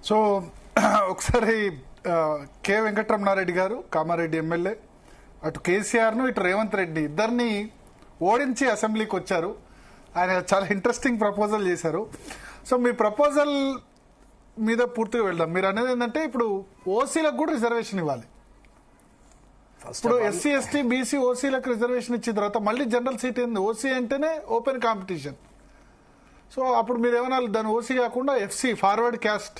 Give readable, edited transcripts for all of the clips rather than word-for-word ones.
So ఒకసారి K Venkataramana Reddy గారు Kamareddy MLA అటు కేసీఆర్ను ఇటు రేవంత్ రెడ్డి ఇద్దరిని ఓడించి అసెంబ్లీకి వచ్చారు. ఆయన చాలా ఇంట్రెస్టింగ్ ప్రపోజల్ చేశారు. సో మీ ప్రపోజల్ మీద పూర్తిగా వెళ్దాం. మీరు అనేది ఏంటంటే ఇప్పుడు ఓసీలకు కూడా రిజర్వేషన్ ఇవ్వాలి. ఇప్పుడు ఎస్సీ ఎస్టీ బీసీ ఓసీలకు రిజర్వేషన్ ఇచ్చిన తర్వాత మళ్ళీ జనరల్ సీట్ ఏంది? ఓసీ అంటేనే ఓపెన్ కాంపిటీషన్. సో అప్పుడు మీరు ఏమన్నా దాని ఓసీ కాకుండా ఎఫ్సీ ఫార్వర్డ్ క్యాస్ట్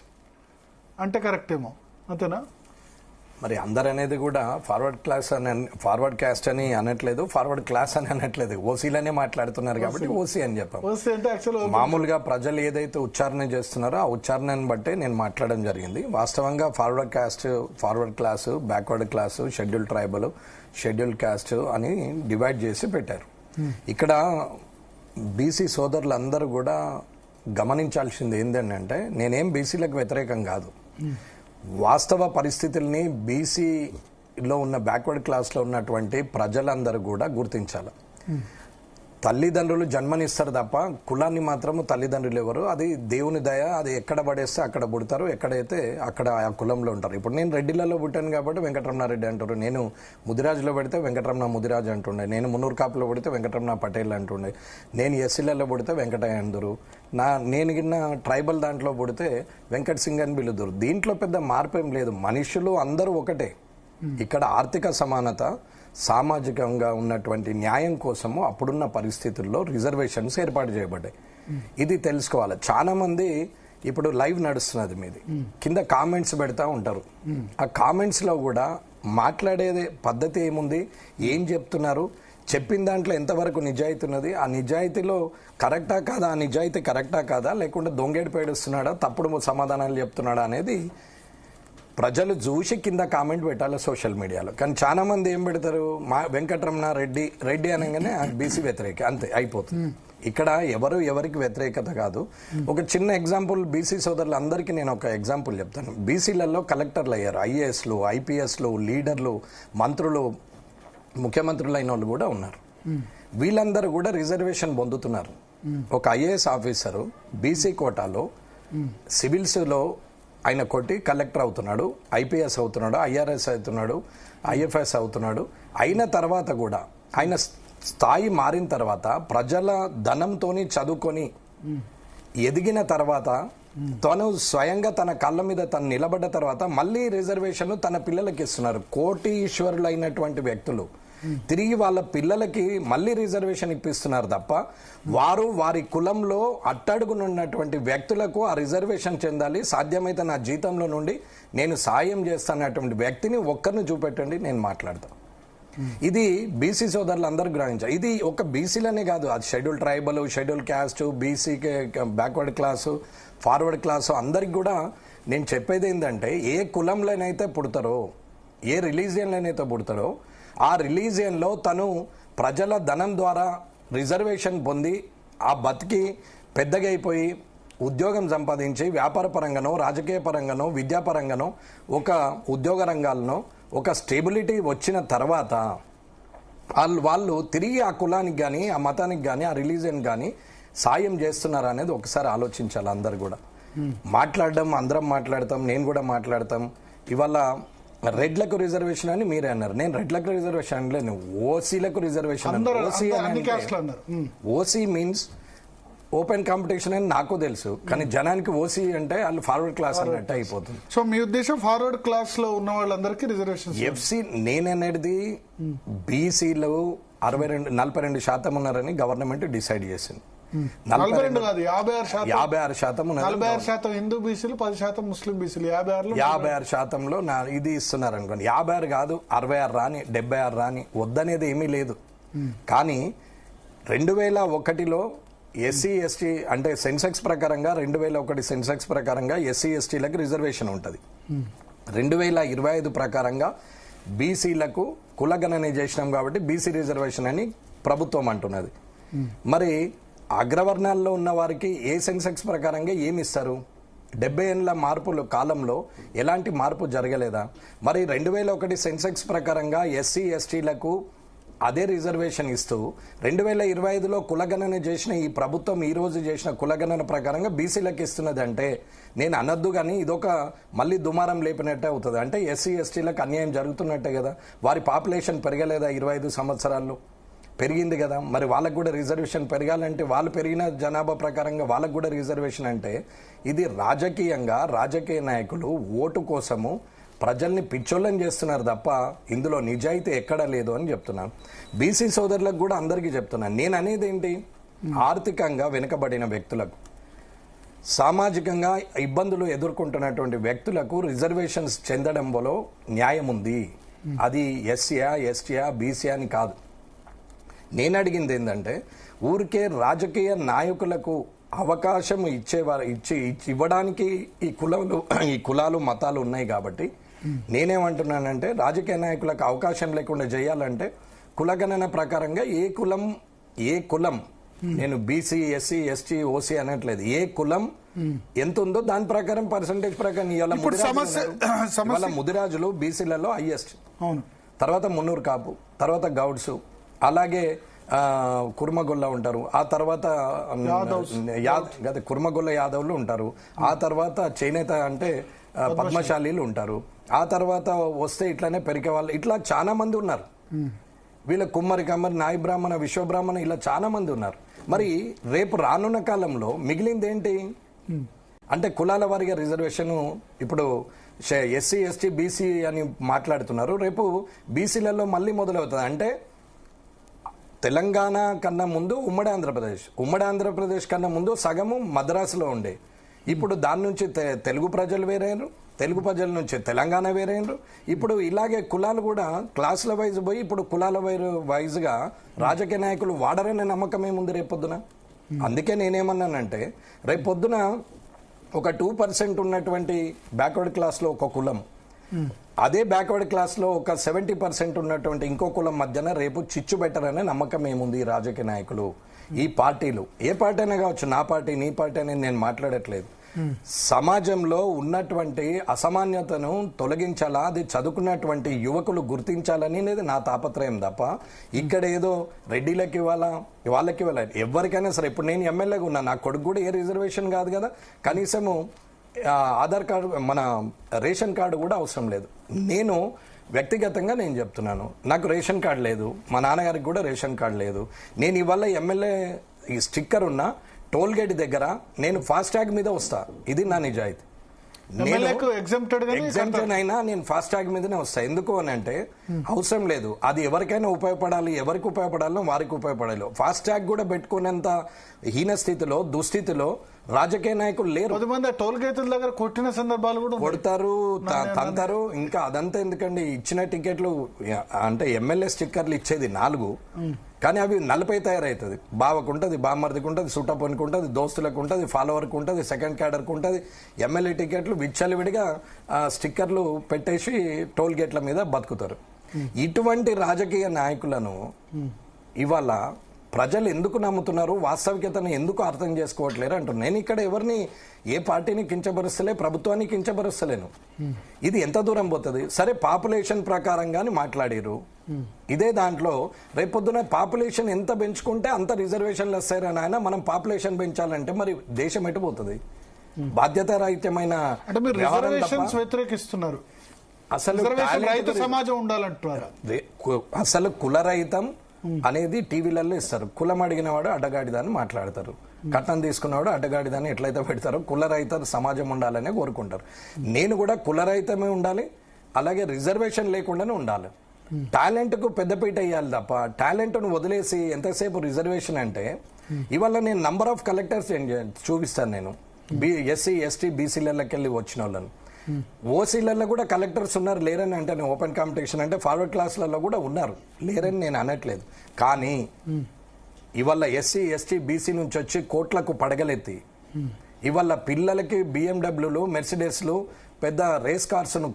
అంటే కరెక్ట్ ఏమో, అంతేనా? మరి అందరు అనేది కూడా ఫార్వర్డ్ క్యాస్ట్ అని అనట్లేదు, ఫార్వర్డ్ క్లాస్ అని అనట్లేదు, ఓసీలనే మాట్లాడుతున్నారు కాబట్టి ఓసీ అని చెప్పాం. ఓసీ అంటే యాక్చువల్ మామూలుగా ప్రజలు ఏదైతే ఉచ్చారణ చేస్తున్నారో ఆ ఉచ్చారణను బట్టే నేను మాట్లాడడం జరిగింది. వాస్తవంగా forward caste, forward class, backward class, schedule tribal, schedule caste అని డివైడ్ చేసి పెట్టారు. ఇక్కడ బీసీ సోదరులందరూ కూడా గమనించాల్సింది ఏంటంటే నేనేం బీసీలకు వ్యతిరేకం కాదు. వాస్తవ పరిస్థితుల్ని బీసీలో ఉన్న బ్యాక్వర్డ్ క్లాస్లో ఉన్నటువంటి ప్రజలందరూ కూడా గుర్తించాలి. తల్లిదండ్రులు జన్మనిస్తారు తప్ప కులాన్ని మాత్రము తల్లిదండ్రులు ఎవరు, అది దేవుని దయ. అది ఎక్కడ పడేస్తే అక్కడ పుడతారు, ఎక్కడైతే అక్కడ ఆ కులంలో ఉంటారు. ఇప్పుడు నేను రెడ్డిలలో పుట్టాను కాబట్టి వెంకటరమణారెడ్డి అంటారు, నేను ముదిరాజులో పడితే వెంకటరమణ ముదిరాజు అంటుండే, నేను మున్నూరు కాపులో పడితే వెంకటరమణ పటేల్ అంటుండే, నేను ఎస్సీలలో పుడితే వెంకటయ్య అందురు, నేను గిన్న ట్రైబల్ దాంట్లో పుడితే వెంకట సింగ్ అని పిలుదురు. దీంట్లో పెద్ద మార్పు ఏం లేదు, మనుషులు అందరూ ఒకటే. ఇక్కడ ఆర్థిక సమానత, సామాజికంగా ఉన్నటువంటి న్యాయం కోసము అప్పుడున్న పరిస్థితుల్లో రిజర్వేషన్స్ ఏర్పాటు చేయబడ్డాయి. ఇది తెలుసుకోవాలి. చాలా మంది ఇప్పుడు లైవ్ నడుస్తున్నది మీది, కింద కామెంట్స్ పెడతా ఉంటారు. ఆ కామెంట్స్ లో కూడా మాట్లాడేది పద్ధతి ఏముంది, ఏం చెప్తున్నారు, చెప్పిన దాంట్లో ఎంతవరకు నిజాయితీ ఉన్నది, ఆ నిజాయితీలో కరెక్టా కాదా, ఆ నిజాయితీ కరెక్టా కాదా, లేకుంటే దొంగేడు పేడుస్తున్నాడా, తప్పుడు సమాధానాలు చెప్తున్నాడా అనేది ప్రజలు చూసి కింద కామెంట్ పెట్టాలి సోషల్ మీడియాలో. కానీ చాలా మంది ఏం పెడతారు, మా వెంకటరమణ రెడ్డి అనగానే బీసీ వ్యతిరేక, అంతే అయిపోతుంది. ఇక్కడ ఎవరికి వ్యతిరేకత కాదు. ఒక చిన్న ఎగ్జాంపుల్ బీసీ సోదరులు అందరికీ నేను ఒక ఎగ్జాంపుల్ చెప్తాను. బీసీలలో కలెక్టర్లు అయ్యారు, ఐఏఎస్లు, ఐపీఎస్లు, లీడర్లు, మంత్రులు, ముఖ్యమంత్రులు అయిన వాళ్ళు కూడా ఉన్నారు. వీళ్ళందరూ కూడా రిజర్వేషన్ పొందుతున్నారు. ఒక ఐఏఎస్ ఆఫీసరు బీసీ కోటాలో సివిల్స్లో ఆయన కొట్టి కలెక్టర్ అవుతున్నాడు, ఐపీఎస్ అవుతున్నాడు, ఐఆర్ఎస్ అవుతున్నాడు, ఐఎఫ్ఎస్ అవుతున్నాడు. అయిన తర్వాత కూడా ఆయన స్థాయి మారిన తర్వాత ప్రజల ధనంతోని చదువుకొని ఎదిగిన తర్వాత తను స్వయంగా తన కళ్ళ మీద తను నిలబడ్డ తర్వాత మళ్ళీ రిజర్వేషన్ తన పిల్లలకి ఇస్తున్నారు. కోటీశ్వరులు అయినటువంటి వ్యక్తులు తిరిగి వాళ్ళ పిల్లలకి మళ్ళీ రిజర్వేషన్ ఇప్పిస్తున్నారు తప్ప వారి కులంలో అట్టడుగునున్నటువంటి వ్యక్తులకు ఆ రిజర్వేషన్ చెందాలి, సాధ్యమైతే నా జీతంలో నుండి నేను సాయం చేస్తానటువంటి వ్యక్తిని ఒక్కరిని చూపెట్టండి, నేను మాట్లాడతాను. ఇది బీసీ సోదరులు అందరూ గ్రహించారు. ఇది ఒక బీసీలనే కాదు, అది schedule tribal, schedule caste, BC backward class, forward class అందరికి కూడా నేను చెప్పేది ఏంటంటే ఏ కులంలోనైతే పుడతారో, ఏ రిలీజియన్లోనైతే పుడతారో ఆ రిలీజియన్లో తను ప్రజల ధనం ద్వారా రిజర్వేషన్ పొంది ఆ బతికి పెద్దగా అయిపోయి ఉద్యోగం సంపాదించి వ్యాపార పరంగానో, రాజకీయ పరంగానో, విద్యాపరంగానో, ఒక ఉద్యోగ రంగాల్లో ఒక స్టెబిలిటీ వచ్చిన తర్వాత వాళ్ళు తిరిగి ఆ కులానికి కానీ, ఆ మతానికి కానీ, ఆ రిలీజియన్ కానీ సాయం చేస్తున్నారు అనేది ఒకసారి ఆలోచించాలి అందరు కూడా. మాట్లాడడం అందరం మాట్లాడతాం, నేను కూడా మాట్లాడతాం. ఇవాళ రెడ్లకు రిజర్వేషన్ అని మీరే అన్నారు, నేను రెడ్లకు రిజర్వేషన్ అనలేదు, ఓసీలకు reservation. OC means open competition అని నాకు తెలుసు, కానీ జనానికి ఓసీ అంటే వాళ్ళు ఫార్వర్డ్ క్లాస్ అన్నట్టు అయిపోతుంది. సో మీ ఉద్దేశం ఫార్వర్డ్ క్లాస్ లో ఉన్న వాళ్ళందరికీ రిజర్వేషన్? ఎఫ్సీ నేననేది బీసీలో 42% ఉన్నారని గవర్నమెంట్ డిసైడ్ చేసింది. 56% హిందూ బీసీలు, 10% ముస్లిం బీసీలు, 56%లో ఇది ఇస్తున్నారు అనుకోండి. 56 కాదు, 66 రాని, 76 రాని, వద్దనేది ఏమీ లేదు. కానీ 2001లో ఎస్సీ ఎస్టీ అంటే సెన్సెక్స్ ప్రకారంగా 2001 సెన్సెక్స్ ప్రకారంగా ఎస్సీ ఎస్టీలకు రిజర్వేషన్ ఉంటుంది. 2025 ప్రకారంగా బీసీలకు కులగణన చేసినాం కాబట్టి బీసీ రిజర్వేషన్ అని ప్రభుత్వం అంటున్నది. మరి అగ్రవర్ణాల్లో ఉన్న వారికి ఏ సెన్సెక్స్ ప్రకారంగా ఏమి ఇస్తారు? 70 ఏళ్ల మార్పుల కాలంలో ఎలాంటి మార్పు జరగలేదా? మరి 2001 సెన్సెక్స్ ప్రకారంగా ఎస్సీ ఎస్టీలకు అదే రిజర్వేషన్ ఇస్తూ 2025లో కులగణన చేసిన ఈ ప్రభుత్వం ఈ రోజు చేసిన కులగణన ప్రకారంగా బీసీలకు ఇస్తున్నది అంటే నేను అనొద్దు కానీ ఇదొక మళ్ళీ దుమారం లేపినట్టే అవుతుంది. అంటే ఎస్సీ ఎస్టీలకు అన్యాయం జరుగుతున్నట్టే కదా. వారి పాపులేషన్ పెరగలేదా 25 సంవత్సరాల్లో? పెరిగింది కదా. మరి వాళ్ళకు కూడా రిజర్వేషన్ పెరగాలంటే వాళ్ళు పెరిగిన జనాభా ప్రకారంగా వాళ్ళకు కూడా రిజర్వేషన్ అంటే ఇది రాజకీయంగా రాజకీయ నాయకులు ఓటు కోసము ప్రజల్ని పిచ్చోళ్ళని చేస్తున్నారు తప్ప ఇందులో నిజాయితీ ఎక్కడా లేదు అని చెప్తున్నాను. బీసీ సోదరులకు కూడా అందరికీ చెప్తున్నాను. నేను అనేది ఏంటి, ఆర్థికంగా వెనుకబడిన వ్యక్తులకు, సామాజికంగా ఇబ్బందులు ఎదుర్కొంటున్నటువంటి వ్యక్తులకు రిజర్వేషన్స్ చెందడంలో న్యాయం ఉంది. అది ఎస్సీయా ఎస్టీయా బీసీయా అని కాదు. నేను అడిగింది ఏంటంటే ఊరికే రాజకీయ నాయకులకు అవకాశం ఇవ్వడానికి ఈ కులాలు మతాలు ఉన్నాయి కాబట్టి నేనేమంటున్నానంటే రాజకీయ నాయకులకు అవకాశం లేకుండా చేయాలంటే కులగణన ప్రకారంగా ఏ కులం నేను బీసీ ఎస్సీ ఎస్టీ ఓసీ అనట్లేదు, ఏ కులం ఎంత ఉందో దాని ప్రకారం పర్సంటేజ్ ప్రకారం ఇవాళ ముదిరాజులు బీసీలలో హైయెస్ట్, తర్వాత మున్నూరు కాపు, తర్వాత గౌడ్స్, అలాగే కుర్మగొల్ల ఉంటారు, ఆ తర్వాత కుర్మగొల్ల యాదవులు ఉంటారు, ఆ తర్వాత చేనేత అంటే పద్మశాలీలు ఉంటారు, ఆ తర్వాత వస్తే ఇట్లానే పెరిగే వాళ్ళు, ఇట్లా చాలా మంది ఉన్నారు. వీళ్ళ కుమ్మరి కమ్మరి నాయ బ్రాహ్మణ విశ్వబ్రాహ్మణ ఇలా చాలా మంది ఉన్నారు. మరి రేపు రానున్న కాలంలో మిగిలింది ఏంటి అంటే కులాల వారిగా రిజర్వేషన్. ఇప్పుడు ఎస్సీ ఎస్టీ బీసీ అని మాట్లాడుతున్నారు, రేపు బీసీలలో మళ్ళీ మొదలవుతుంది. అంటే తెలంగాణ కన్నా ముందు ఉమ్మడి ఆంధ్రప్రదేశ్ కన్నా ముందు సగము మద్రాసులో ఉండే, ఇప్పుడు దాని నుంచి తెలుగు ప్రజలు వేరేరు, తెలుగు ప్రజల నుంచి తెలంగాణ వేరేరు. ఇప్పుడు ఇలాగే కులాలు కూడా క్లాసుల వైజ్ పోయి ఇప్పుడు కులాల వైజ్గా రాజకీయ నాయకులు వాడరనే నమ్మకం ఏముంది రేపొద్దున. అందుకే నేనేమన్నానంటే రేపొద్దున ఒక 2% ఉన్నటువంటి బ్యాక్వర్డ్ క్లాస్లో ఒక కులం, అదే బ్యాక్వర్డ్ క్లాస్లో ఒక 70% ఉన్నటువంటి ఇంకో కులం మధ్యన రేపు చిచ్చు పెట్టరనే నమ్మకం ఏముంది ఈ రాజకీయ నాయకులు, ఈ పార్టీలు. ఏ పార్టీ అయినా కావచ్చు, నా పార్టీ నీ పార్టీ అనేది నేను మాట్లాడట్లేదు. సమాజంలో ఉన్నటువంటి అసమాన్యతను తొలగించాలా, అది చదువుకున్నటువంటి యువకులు గుర్తించాలని నా తాపత్రయం తప్ప ఇక్కడ ఏదో రెడ్డిలకి ఇవ్వాలా వాళ్ళకి ఇవ్వాలి ఎవరికైనా సరే. ఇప్పుడు నేను ఎమ్మెల్యేగా ఉన్నా, నా కొడుకు కూడా ఏ రిజర్వేషన్ కాదు కదా, కనీసము ఆధార్ కార్డు మన రేషన్ కార్డు కూడా అవసరం లేదు. నేను వ్యక్తిగతంగా నేను చెప్తున్నాను, నాకు రేషన్ కార్డు లేదు, మా నాన్నగారికి కూడా రేషన్ కార్డు లేదు. నేను ఇవాళ ఎమ్మెల్యే ఈ స్టిక్కర్ ఉన్న టోల్ గేట్ దగ్గర నేను ఫాస్టాగ్ మీద వస్తా, ఇది నా నిజాయితీ. ఎగ్జామ్షన్ అయినా నేను ఫాస్టాగ్ మీదనే వస్తా. ఎందుకు అని అంటే అవసరం లేదు, అది ఎవరికైనా ఉపయోగపడాలి, ఎవరికి ఉపయోగపడాలో వారికి ఉపయోగపడాలి. ఫాస్టాగ్ కూడా పెట్టుకునేంత హీన స్థితిలో దుస్థితిలో రాజకీయ నాయకులు లేరు. కొంతమంది టోల్ గేట్ల దగ్గర కొట్టిన సందర్భాలు కూడా కొడతారు, తంతారు. ఇంకా అదంతా ఎందుకండి, ఇచ్చిన టికెట్లు అంటే ఎమ్మెల్యే స్టిక్కర్లు ఇచ్చేది 4, కానీ అవి 40 తయారవుతుంది. బావకు ఉంటుంది, బామ్మర్దికి ఉంటుంది, సుట్టపనికి ఉంటుంది, దోస్తులకు ఉంటుంది, ఫాలోవర్కి ఉంటుంది, సెకండ్ క్యాడర్కి ఉంటుంది. ఎమ్మెల్యే టికెట్లు విచ్చలవిడిగా స్టిక్కర్లు పెట్టేసి టోల్ గేట్ల మీద బతుకుతారు. ఇటువంటి రాజకీయ నాయకులను ఇవాళ ప్రజలు ఎందుకు నమ్ముతున్నారు, వాస్తవికతను ఎందుకు అర్థం చేసుకోవట్లేరు అంటున్నారు. నేను ఇక్కడ ఎవరిని ఏ పార్టీని కించపరుస్తలే, ప్రభుత్వాన్ని కించపరుస్తలేను. ఇది ఎంత దూరం పోతుంది? సరే పాపులేషన్ ప్రకారంగానే మాట్లాడారు. ఇదే దాంట్లో రేపొద్దున పాపులేషన్ ఎంత పెంచుకుంటే అంత రిజర్వేషన్లు వస్తాయని ఆయన మనం పాపులేషన్ పెంచాలంటే మరి దేశం ఎటుపోతుంది? బాధ్యతారహితమైన వ్యతిరేకిస్తున్నారు. అసలు కులరహితం అనేది టీవీలలో ఇస్తారు. కులం అడిగిన వాడు అడ్డగాడిదాన్ని మాట్లాడతారు, కట్నం తీసుకున్నవాడు అడ్డగాడిదాన్ని ఎట్లయితే పెడతారో కులరహిత సమాజం ఉండాలనే కోరుకుంటారు. నేను కూడా కులరహితమే ఉండాలి, అలాగే రిజర్వేషన్ లేకుండానే ఉండాలి. టాలెంట్ కు పెద్దపీట వేయాలి తప్ప టాలెంట్ ను వదిలేసి ఎంతసేపు రిజర్వేషన్ అంటే ఇవాళ నేను నంబర్ ఆఫ్ కలెక్టర్స్ చూపిస్తాను. నేను ఎస్సీ ఎస్టీ బీసీలకి వెళ్ళి వచ్చిన వాళ్ళను, ఓసీలలో కూడా కలెక్టర్స్ ఉన్నారు, లేరని అంటే ఓపెన్ కాంపిటీషన్ అంటే ఫార్వర్డ్ క్లాస్లలో కూడా ఉన్నారు, లేరని నేను అనట్లేదు. కానీ ఇవాళ ఎస్సీ ఎస్టీ బీసీ నుంచి వచ్చి కోట్లకు పడగలెత్తి ఇవాళ పిల్లలకి బిఎండబ్ల్యూలు మెర్సిడెస్లు పెద్ద రేస్ కార్స్ను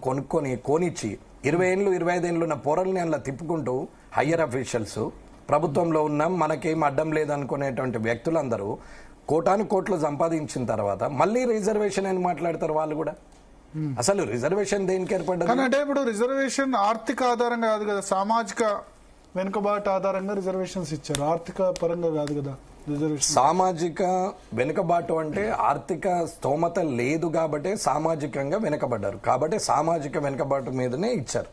కొనిచ్చి 20 ఏళ్ళు 25 ఏళ్ళు ఉన్న పోరల్ని అలా తిప్పుకుంటూ హయ్యర్ అఫీషియల్స్ ప్రభుత్వంలో ఉన్నాం మనకేం అడ్డం లేదనుకునేటువంటి వ్యక్తులందరూ కోటాను కోట్లు సంపాదించిన తర్వాత మళ్ళీ రిజర్వేషన్ అని మాట్లాడతారు వాళ్ళు కూడా. అసలు రిజర్వేషన్ దేనికి ఏర్పడ్డది? అంటే ఇప్పుడు రిజర్వేషన్ ఆర్థిక ఆధారంగా కాదు కదా, సామాజిక వెనుకబాటు ఆధారంగా రిజర్వేషన్స్ ఇచ్చారు, ఆర్థిక పరంగా కాదు కదా రిజర్వేషన్. సామాజిక వెనుకబాటు అంటే ఆర్థిక స్తోమత లేదు కాబట్టి సామాజికంగా వెనుకబడ్డారు, కాబట్టి సామాజిక వెనుకబాటు మీదనే ఇచ్చారు.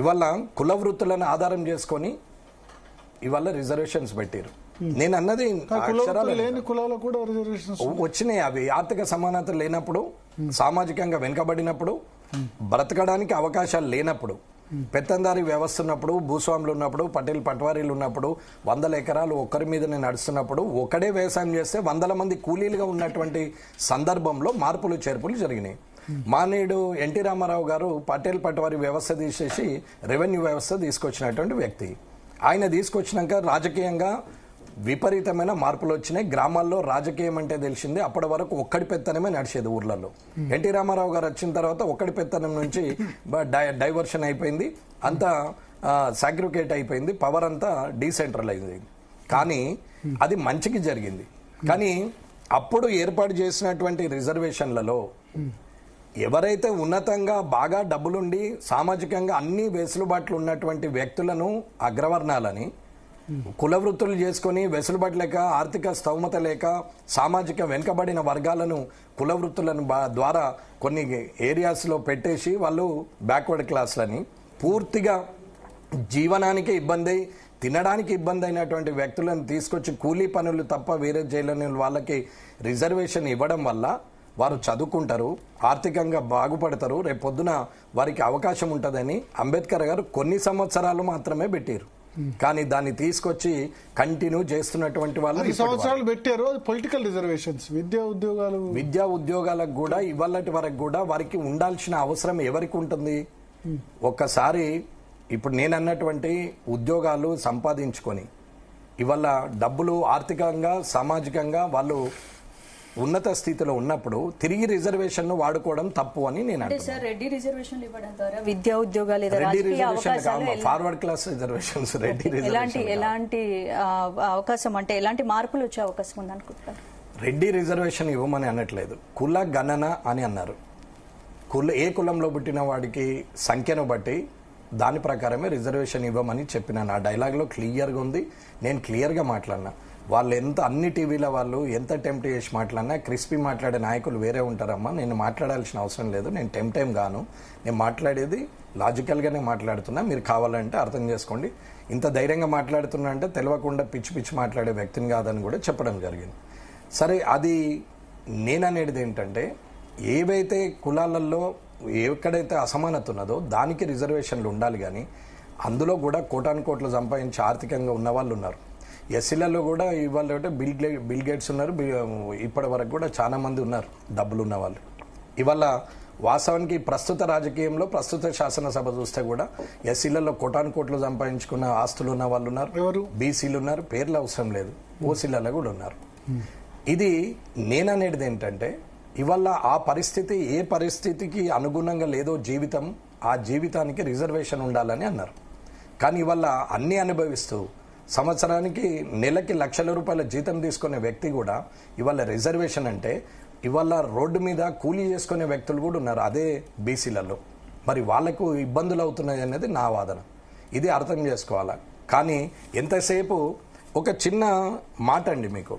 ఇవాళ కుల వృత్తులను ఆధారం చేసుకొని ఇవాళ రిజర్వేషన్స్ పెట్టారు. నేను అన్నది లేని కులాలు కూడా రిజర్వేషన్స్ వచ్చినాయి. అవి ఆర్థిక సమానత లేనప్పుడు, సామాజికంగా వెనుకబడినప్పుడు, బ్రతకడానికి అవకాశాలు లేనప్పుడు, పెత్తందారి వ్యవస్థ ఉన్నప్పుడు, భూస్వాములు ఉన్నప్పుడు, పటేల్ పట్వారీలు ఉన్నప్పుడు, 100 ఎకరాలు ఒక్కరి మీదనే నడుస్తున్నప్పుడు, ఒకడే వ్యవసాయం చేస్తే 100 మంది కూలీలుగా ఉన్నటువంటి సందర్భంలో మార్పులు చేర్పులు జరిగినాయి. మానేడు ఎన్టీ రామారావు గారు పటేల్ పట్వారీ వ్యవస్థ తీసేసి రెవెన్యూ వ్యవస్థ తీసుకొచ్చినటువంటి వ్యక్తి. ఆయన తీసుకొచ్చినాక రాజకీయంగా విపరీతమైన మార్పులు వచ్చినాయి. గ్రామాల్లో రాజకీయం అంటే తెలిసింది. అప్పటి వరకు ఒక్కడి పెత్తనమే నడిచేది ఊర్లలో. ఎన్టీ రామారావు గారు వచ్చిన తర్వాత ఒక్కడి పెత్తనం నుంచి డైవర్షన్ అయిపోయింది, అంతా సాగ్రిగేట్ అయిపోయింది, పవర్ అంతా డీసెంట్రలైజ్ అయింది. కానీ అది మంచికి జరిగింది. కానీ అప్పుడు ఏర్పాటు చేసినటువంటి రిజర్వేషన్లలో ఎవరైతే ఉన్నతంగా బాగా డబ్బులుండి సామాజికంగా అన్ని వెసులుబాట్లు ఉన్నటువంటి వ్యక్తులను అగ్రవర్ణాలని కుల వృత్తులు చేసుకుని వెసులుబాటు లేక, ఆర్థిక స్తోమత లేక, సామాజిక వెనుకబడిన వర్గాలను కుల వృత్తులను ద్వారా కొన్ని ఏరియాస్లో పెట్టేసి వాళ్ళు బ్యాక్వర్డ్ క్లాస్లని పూర్తిగా జీవనానికి ఇబ్బంది, తినడానికి ఇబ్బంది అయినటువంటి వ్యక్తులను తీసుకొచ్చి కూలీ పనులు తప్ప వేరే చేయలేని వాళ్ళకి రిజర్వేషన్ ఇవ్వడం వల్ల వారు చదువుకుంటారు, ఆర్థికంగా బాగుపడతారు, రేపు పొద్దున వారికి అవకాశం ఉంటుందని అంబేద్కర్ గారు కొన్ని సంవత్సరాలు మాత్రమే పెట్టారు. కానీ దాన్ని తీసుకొచ్చి కంటిన్యూ చేస్తున్నటువంటి వాళ్ళు సంవత్సరాలు పెట్టారు. పొలిటికల్ రిజర్వేషన్స్ విద్యా ఉద్యోగాలకు కూడా ఇవాళటి వరకు కూడా వారికి ఉండాల్సిన అవసరం ఎవరికి ఉంటుంది? ఒక్కసారి ఇప్పుడు నేను అన్నటువంటి ఉద్యోగాలు సంపాదించుకొని ఇవాళ డబ్బులు ఆర్థికంగా సామాజికంగా వాళ్ళు ఉన్నత స్థితిలో ఉన్నప్పుడు తిరిగి రిజర్వేషన్ ను వాడుకోవడం తప్పు అని నేను అంటున్నాను. రెడ్డి రిజర్వేషన్ ఇవ్వడం ద్వారా విద్యా ఉద్యోగాలు, ఫార్వర్డ్ క్లాస్ రిజర్వేషన్స్, ఎలాంటి అవకాశం అంటే ఎలాంటి మార్పులు వచ్చే అవకాశం ఉంది అనుకుంటారు? రెడ్డి రిజర్వేషన్ ఇవ్వమని అనట్లేదు, కుల గణన అని అన్నారు. ఏ కులంలో పుట్టిన వాడికి సంఖ్యను బట్టి దాని ప్రకారమే రిజర్వేషన్ ఇవ్వమని చెప్పిన నా డైలాగ్లో క్లియర్గా ఉంది. నేను క్లియర్గా మాట్లాడినా. వాళ్ళు ఎంత అన్ని టీవీల వాళ్ళు ఎంత టెంప్ట్ చేసి మాట్లాడినా క్రిస్పీ మాట్లాడే నాయకులు వేరే ఉంటారమ్మా. నేను మాట్లాడాల్సిన అవసరం లేదు. నేను టెం గాను. నేను మాట్లాడేది లాజికల్గానే మాట్లాడుతున్నా. మీరు కావాలంటే అర్థం చేసుకోండి. ఇంత ధైర్యంగా మాట్లాడుతున్నా అంటే తెలియకుండా పిచ్చి పిచ్చి మాట్లాడే వ్యక్తిని కాదని కూడా చెప్పడం జరిగింది. సరే, అది నేననేది ఏంటంటే ఏవైతే కులాలలో ఎక్కడైతే అసమానత ఉన్నదో దానికి రిజర్వేషన్లు ఉండాలి. కానీ అందులో కూడా కోటాను కోట్లు సంపాదించి ఆర్థికంగా ఉన్న వాళ్ళు ఉన్నారు. ఎస్సీలలో కూడా ఇవాళ బిల్ గేట్స్ ఉన్నారు. ఇప్పటి వరకు కూడా చాలా మంది ఉన్నారు డబ్బులు ఉన్న వాళ్ళు. ఇవాళ వాస్తవానికి ప్రస్తుత రాజకీయంలో ప్రస్తుత శాసనసభ చూస్తే కూడా ఎస్సీలలో కోటాను కోట్లు సంపాదించుకున్న ఆస్తులు ఉన్న వాళ్ళు ఉన్నారు, బీసీలు ఉన్నారు, పేర్లు అవసరం లేదు, ఓసీలలో కూడా ఉన్నారు. ఇది నేననేది ఏంటంటే ఇవాళ ఆ పరిస్థితి ఏ పరిస్థితికి అనుగుణంగా లేదో జీవితం, ఆ జీవితానికి రిజర్వేషన్ ఉండాలని అన్నారు. కానీ ఇవాళ అన్ని అనుభవిస్తూ సంవత్సరానికి నెలకి లక్షల రూపాయల జీతం తీసుకునే వ్యక్తి కూడా ఇవాళ రిజర్వేషన్ అంటే ఇవాళ రోడ్డు మీద కూలీ చేసుకునే వ్యక్తులు కూడా ఉన్నారు అదే బీసీలలో. మరి వాళ్లకు ఇబ్బందులు అవుతున్నాయి అనేది నా వాదన. ఇది అర్థం చేసుకోవాలా. కానీ ఎంతసేపు ఒక చిన్న మాట అండి, మీకు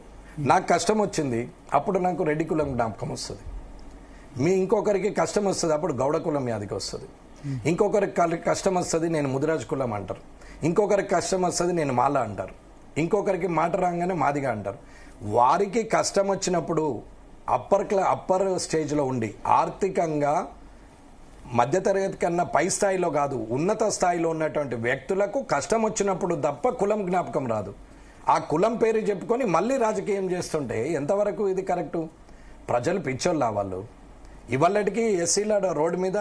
నాకు కష్టం వచ్చింది అప్పుడు నాకు రెడ్డి కులం జ్ఞాపకం వస్తుంది, ఇంకొకరికి కష్టం వస్తుంది అప్పుడు గౌడ కులం వ్యాధికి వస్తుంది, ఇంకొకరికి కష్టం వస్తుంది నేను ముదిరాజు కులం అంటారు, ఇంకొకరికి కష్టం వస్తుంది నేను మాల అంటారు, ఇంకొకరికి మాట రాగానే మాదిగా అంటారు. వారికి కష్టం వచ్చినప్పుడు అప్పర్ స్టేజ్లో ఉండి ఆర్థికంగా మధ్యతరగతి కన్నా పై స్థాయిలో కాదు ఉన్నత స్థాయిలో ఉన్నటువంటి వ్యక్తులకు కష్టం వచ్చినప్పుడు తప్ప కులం జ్ఞాపకం రాదు. ఆ కులం పేరు చెప్పుకొని మళ్ళీ రాజకీయం చేస్తుంటే ఎంతవరకు ఇది కరెక్టు? ప్రజలు పిచ్చోళ్ళ వాళ్ళు. ఇవాళకి ఎస్సీల రోడ్డు మీద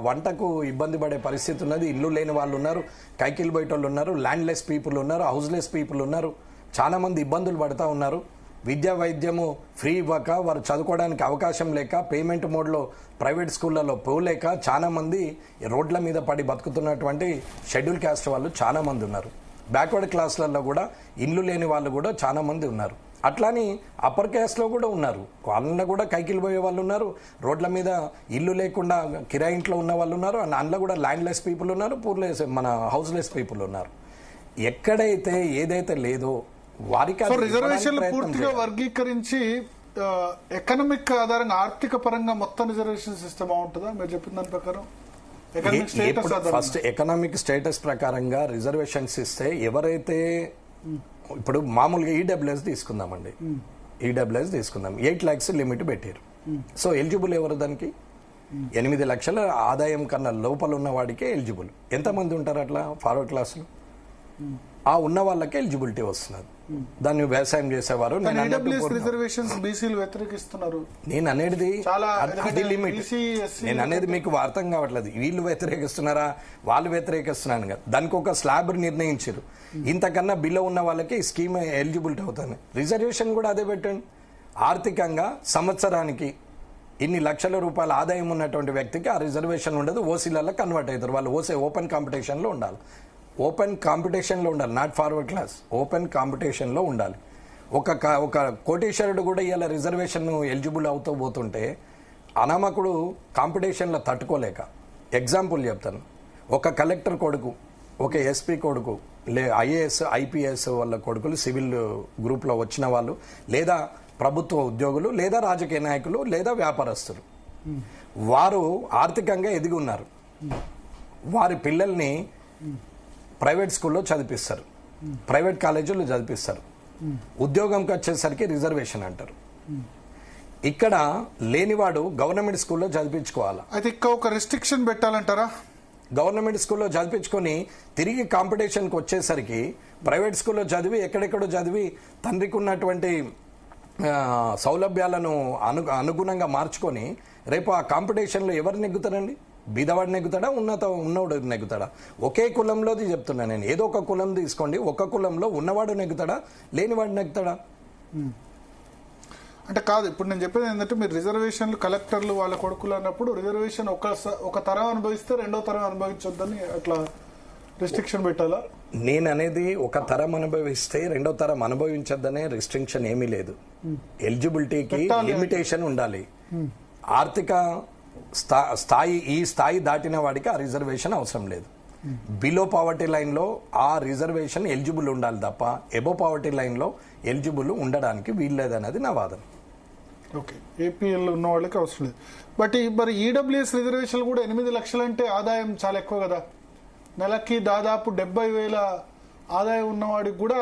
వంటకు ఇబ్బంది పడే పరిస్థితి ఉన్నది. ఇల్లు లేని వాళ్ళు ఉన్నారు, కైకిల్ బయట వాళ్ళు ఉన్నారు, ల్యాండ్లెస్ పీపుల్ ఉన్నారు, హౌస్లెస్ పీపుల్ ఉన్నారు. చాలా మంది ఇబ్బందులు పడుతూ ఉన్నారు. విద్యా వైద్యము ఫ్రీ ఇవ్వక, వారు చదువుకోవడానికి అవకాశం లేక, పేమెంట్ మోడ్లో ప్రైవేట్ స్కూళ్ళలో పోలేక చాలా మంది రోడ్ల మీద పడి బతుకుతున్నటువంటి షెడ్యూల్ క్యాస్ట్ వాళ్ళు చాలా మంది ఉన్నారు. బ్యాక్వర్డ్ క్లాస్లలో కూడా ఇల్లు లేని వాళ్ళు కూడా చాలా మంది ఉన్నారు. అట్లాని అప్పర్ క్యాస్ట్లో కూడా ఉన్నారు, వాళ్ళలో కూడా కైకిలు పోయే వాళ్ళు ఉన్నారు, రోడ్ల మీద ఇల్లు లేకుండా కిరాయి ఇంట్లో ఉన్న వాళ్ళు ఉన్నారు, అందులో కూడా ల్యాండ్లెస్ పీపుల్ ఉన్నారు, పూర్లెస్ మన హౌస్లెస్ పీపుల్ ఉన్నారు. ఎక్కడైతే ఏదైతే లేదో వారికి సో అది రిజర్వేషన్లు ఇవ్వడానికి ప్రయత్నం పూర్తిగా చేయాలి. వర్గీకరించి ఎకనామిక్ ఆధారంగా ఆర్థిక పరంగా మొత్తం రిజర్వేషన్ సిస్టమ్ బాగుంటుందా మీరు చెప్పిన దాని ప్రకారం? Economic status first economic status ప్రకారంగా రిజర్వేషన్స్ ఇస్తే ఎవరైతే ఇప్పుడు మామూలుగా ఈడబ్ల్యూఎస్ తీసుకుందామండి, ఈడబ్ల్యూఎస్ తీసుకుందాం, 8 lakhs లిమిట్ పెట్టారు. సో ఎలిజిబుల్ ఎవరు దానికి? 8 లక్షల ఆదాయం కన్నా లోపల ఉన్న వాడికే ఎలిజిబుల్. ఎంతమంది ఉంటారు అట్లా ఫార్వర్డ్ క్లాసులు? ఆ ఉన్న వాళ్ళకే ఎలిజిబిలిటీ వస్తున్నది. దాన్ని వ్యవసాయం చేసేవారు. రిజర్వేషన్స్ బీసీలు వ్యతిరేకిస్తున్నారు. నేను అనేది చాలా అది లిమిట్. నేను అనేది మీకు అర్థం కావట్లేదు. వీళ్ళు వ్యతిరేకిస్తున్నారా వాళ్ళు వ్యతిరేకిస్తున్నాను కదా. దానికి ఒక స్లాబ్ నిర్ణయించారు. ఇంతకన్నా బిలో ఉన్న వాళ్ళకి ఈ స్కీమ్ ఎలిజిబిలిటీ అవుతుంది. రిజర్వేషన్ కూడా అదే పెట్టండి. ఆర్థికంగా సంవత్సరానికి ఇన్ని లక్షల రూపాయల ఆదాయం ఉన్నటువంటి వ్యక్తికి ఆ రిజర్వేషన్ ఉండదు. ఓసీలలో కన్వర్ట్ అవుతారు. వాళ్ళు ఓపెన్ కాంపిటీషన్లో ఉండాలి. ఓపెన్ కాంపిటీషన్లో ఉండాలి. నాట్ ఫార్వర్డ్ క్లాస్, ఓపెన్ కాంపిటీషన్లో ఉండాలి. ఒక కోటీశ్వరుడు కూడా ఇలా రిజర్వేషన్ ఎలిజిబుల్ అవుతూ పోతుంటే అనామకుడు కాంపిటీషన్లో తట్టుకోలేక, ఎగ్జాంపుల్ చెప్తాను, ఒక కలెక్టర్ కొడుకు, ఒక ఎస్పీ కొడుకు, ఐఏఎస్ ఐపీఎస్ వాళ్ళ కొడుకులు సివిల్ గ్రూప్లో వచ్చిన వాళ్ళు, లేదా ప్రభుత్వ ఉద్యోగులు, లేదా రాజకీయ నాయకులు, లేదా వ్యాపారస్తులు, వారు ఆర్థికంగా ఎదిగి ఉన్నారు. వారి పిల్లల్ని ప్రైవేట్ స్కూల్లో చదివిస్తారు, ప్రైవేట్ కాలేజీలో చదివిస్తారు. ఉద్యోగంకి వచ్చేసరికి రిజర్వేషన్ అంటారు. ఇక్కడ లేనివాడు గవర్నమెంట్ స్కూల్లో చదివించుకోవాలా? అయితే ఒక రెస్ట్రిక్షన్ పెట్టాలంటారా? గవర్నమెంట్ స్కూల్లో చదివించుకొని తిరిగి కాంపిటీషన్కి వచ్చేసరికి ప్రైవేట్ స్కూల్లో చదివి ఎక్కడెక్కడో చదివి తండ్రికి ఉన్నటువంటి సౌలభ్యాలను అనుగుణంగా మార్చుకొని రేపు ఆ కాంపిటీషన్లో ఎవరు నెగ్గుతారండి? బీదవాడు నెగ్గుతాడా, ఉన్నవాడు నెగ్గుతాడా? ఒకే కులంలోది చెప్తున్నా నేను. ఏదో ఒక కులం తీసుకోండి, ఒక కులంలో ఉన్నవాడు నెగ్గుతాడా, లేనివాడు నెగ్గుతాడా? అంటే కాదు, ఇప్పుడు నేను చెప్పేది ఏంటంటే మీరు రిజర్వేషన్లు కలెక్టర్లు వాళ్ళ కొడుకులు అన్నప్పుడు రిజర్వేషన్ ఒక తరం అనుభవిస్తే రెండో తరం అనుభవించొద్దని అట్లా రెస్ట్రిక్షన్ పెట్టాలా? నేను అనేది ఒక తరం అనుభవిస్తే రెండో తరం అనుభవించద్దనే రిస్ట్రిక్షన్ ఏమీ లేదు. ఎలిజిబిలిటీకి లిమిటేషన్ ఉండాలి. ఆర్థిక స్థాయి దాటిన వాడికి ఆ రిజర్వేషన్ అవసరం లేదు. బిలో పావర్టీ లైన్ లో ఆ రిజర్వేషన్ ఎలిజిబుల్ ఉండాలి తప్ప ఎబో పావర్టీ లైన్ లో ఎలిజిబుల్ ఉండడానికి వీల్లేదన్నది నా వాదన. ఓకే, ఏపీఎల్ ఉన్న వాళ్ళకి అవసరం లేదు. బట్ మరి ఈడబ్ల్యూఎస్ రిజర్వేషన్ కూడా 8 లక్షలు అంటే ఆదాయం చాలా ఎక్కువ కదా. నెలకి దాదాపు 70,000 ఆదాయం ఉన్నవాడికి కూడా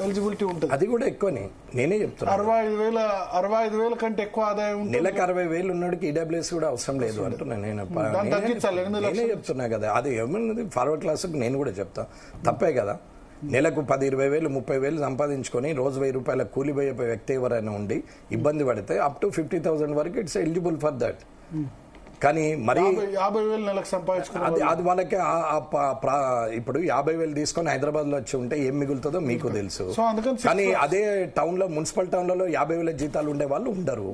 ఎలిజిబిలిటీ ఉంటుంది. అది కూడా ఎక్కువనే నేనే చెప్తున్నా. 65,000 కంటే ఎక్కువ ఆదాయం నెలకు 60,000 ఉన్నోడికి ఈడబ్ల్యూఎస్ కూడా అవసరం లేదు అంటున్నా. నేనే చెప్తున్నా కదా. అది ఏమన్నది ఫార్వర్డ్ క్లాస్ నేను కూడా చెప్తా, తప్పే కదా. నెలకు 10,000, 20,000, 30,000 సంపాదించుకొని రోజు 1,000 రూపాయల కూలిపోయే వ్యక్తి ఎవరైనా ఉండి ఇబ్బంది పడితే అప్ టు 50,000 వరకు ఇట్స్ ఎలిజిబుల్ ఫర్ దట్. కానీ మరి 50,000 నెలకు సంపాదించుకుని అది వాళ్ళకి ఇప్పుడు 50,000 తీసుకొని హైదరాబాద్ లో వచ్చి ఉంటే ఏం మిగులుతుందో మీకు తెలుసు. కానీ అదే టౌన్ లో, మున్సిపల్ టౌన్లలో 50,000 జీతాలు ఉండే వాళ్ళు ఉండరు.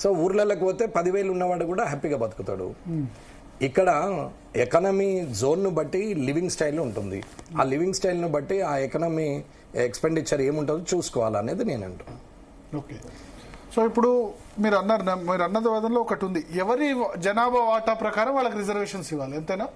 సో ఊర్లలోకి పోతే 10,000 ఉన్నవాడు కూడా హ్యాపీగా బతుకుతాడు. ఇక్కడ ఎకానమీ జోన్ ను బట్టి లివింగ్ స్టైల్ ఉంటుంది. ఆ లివింగ్ స్టైల్ ను బట్టి ఆ ఎకానమీ ఎక్స్పెండిచర్ ఏముంటుందో చూసుకోవాలనేది నేను అంటున్నాను. ఓకే, సో ఇప్పుడు మీరు అన్నది వాదనలో ఒకటి ఉంది, ఎవరి జనాభా వాటా ప్రకారం వాళ్ళకి రిజర్వేషన్స్ ఇవ్వాలి, అంతేనా?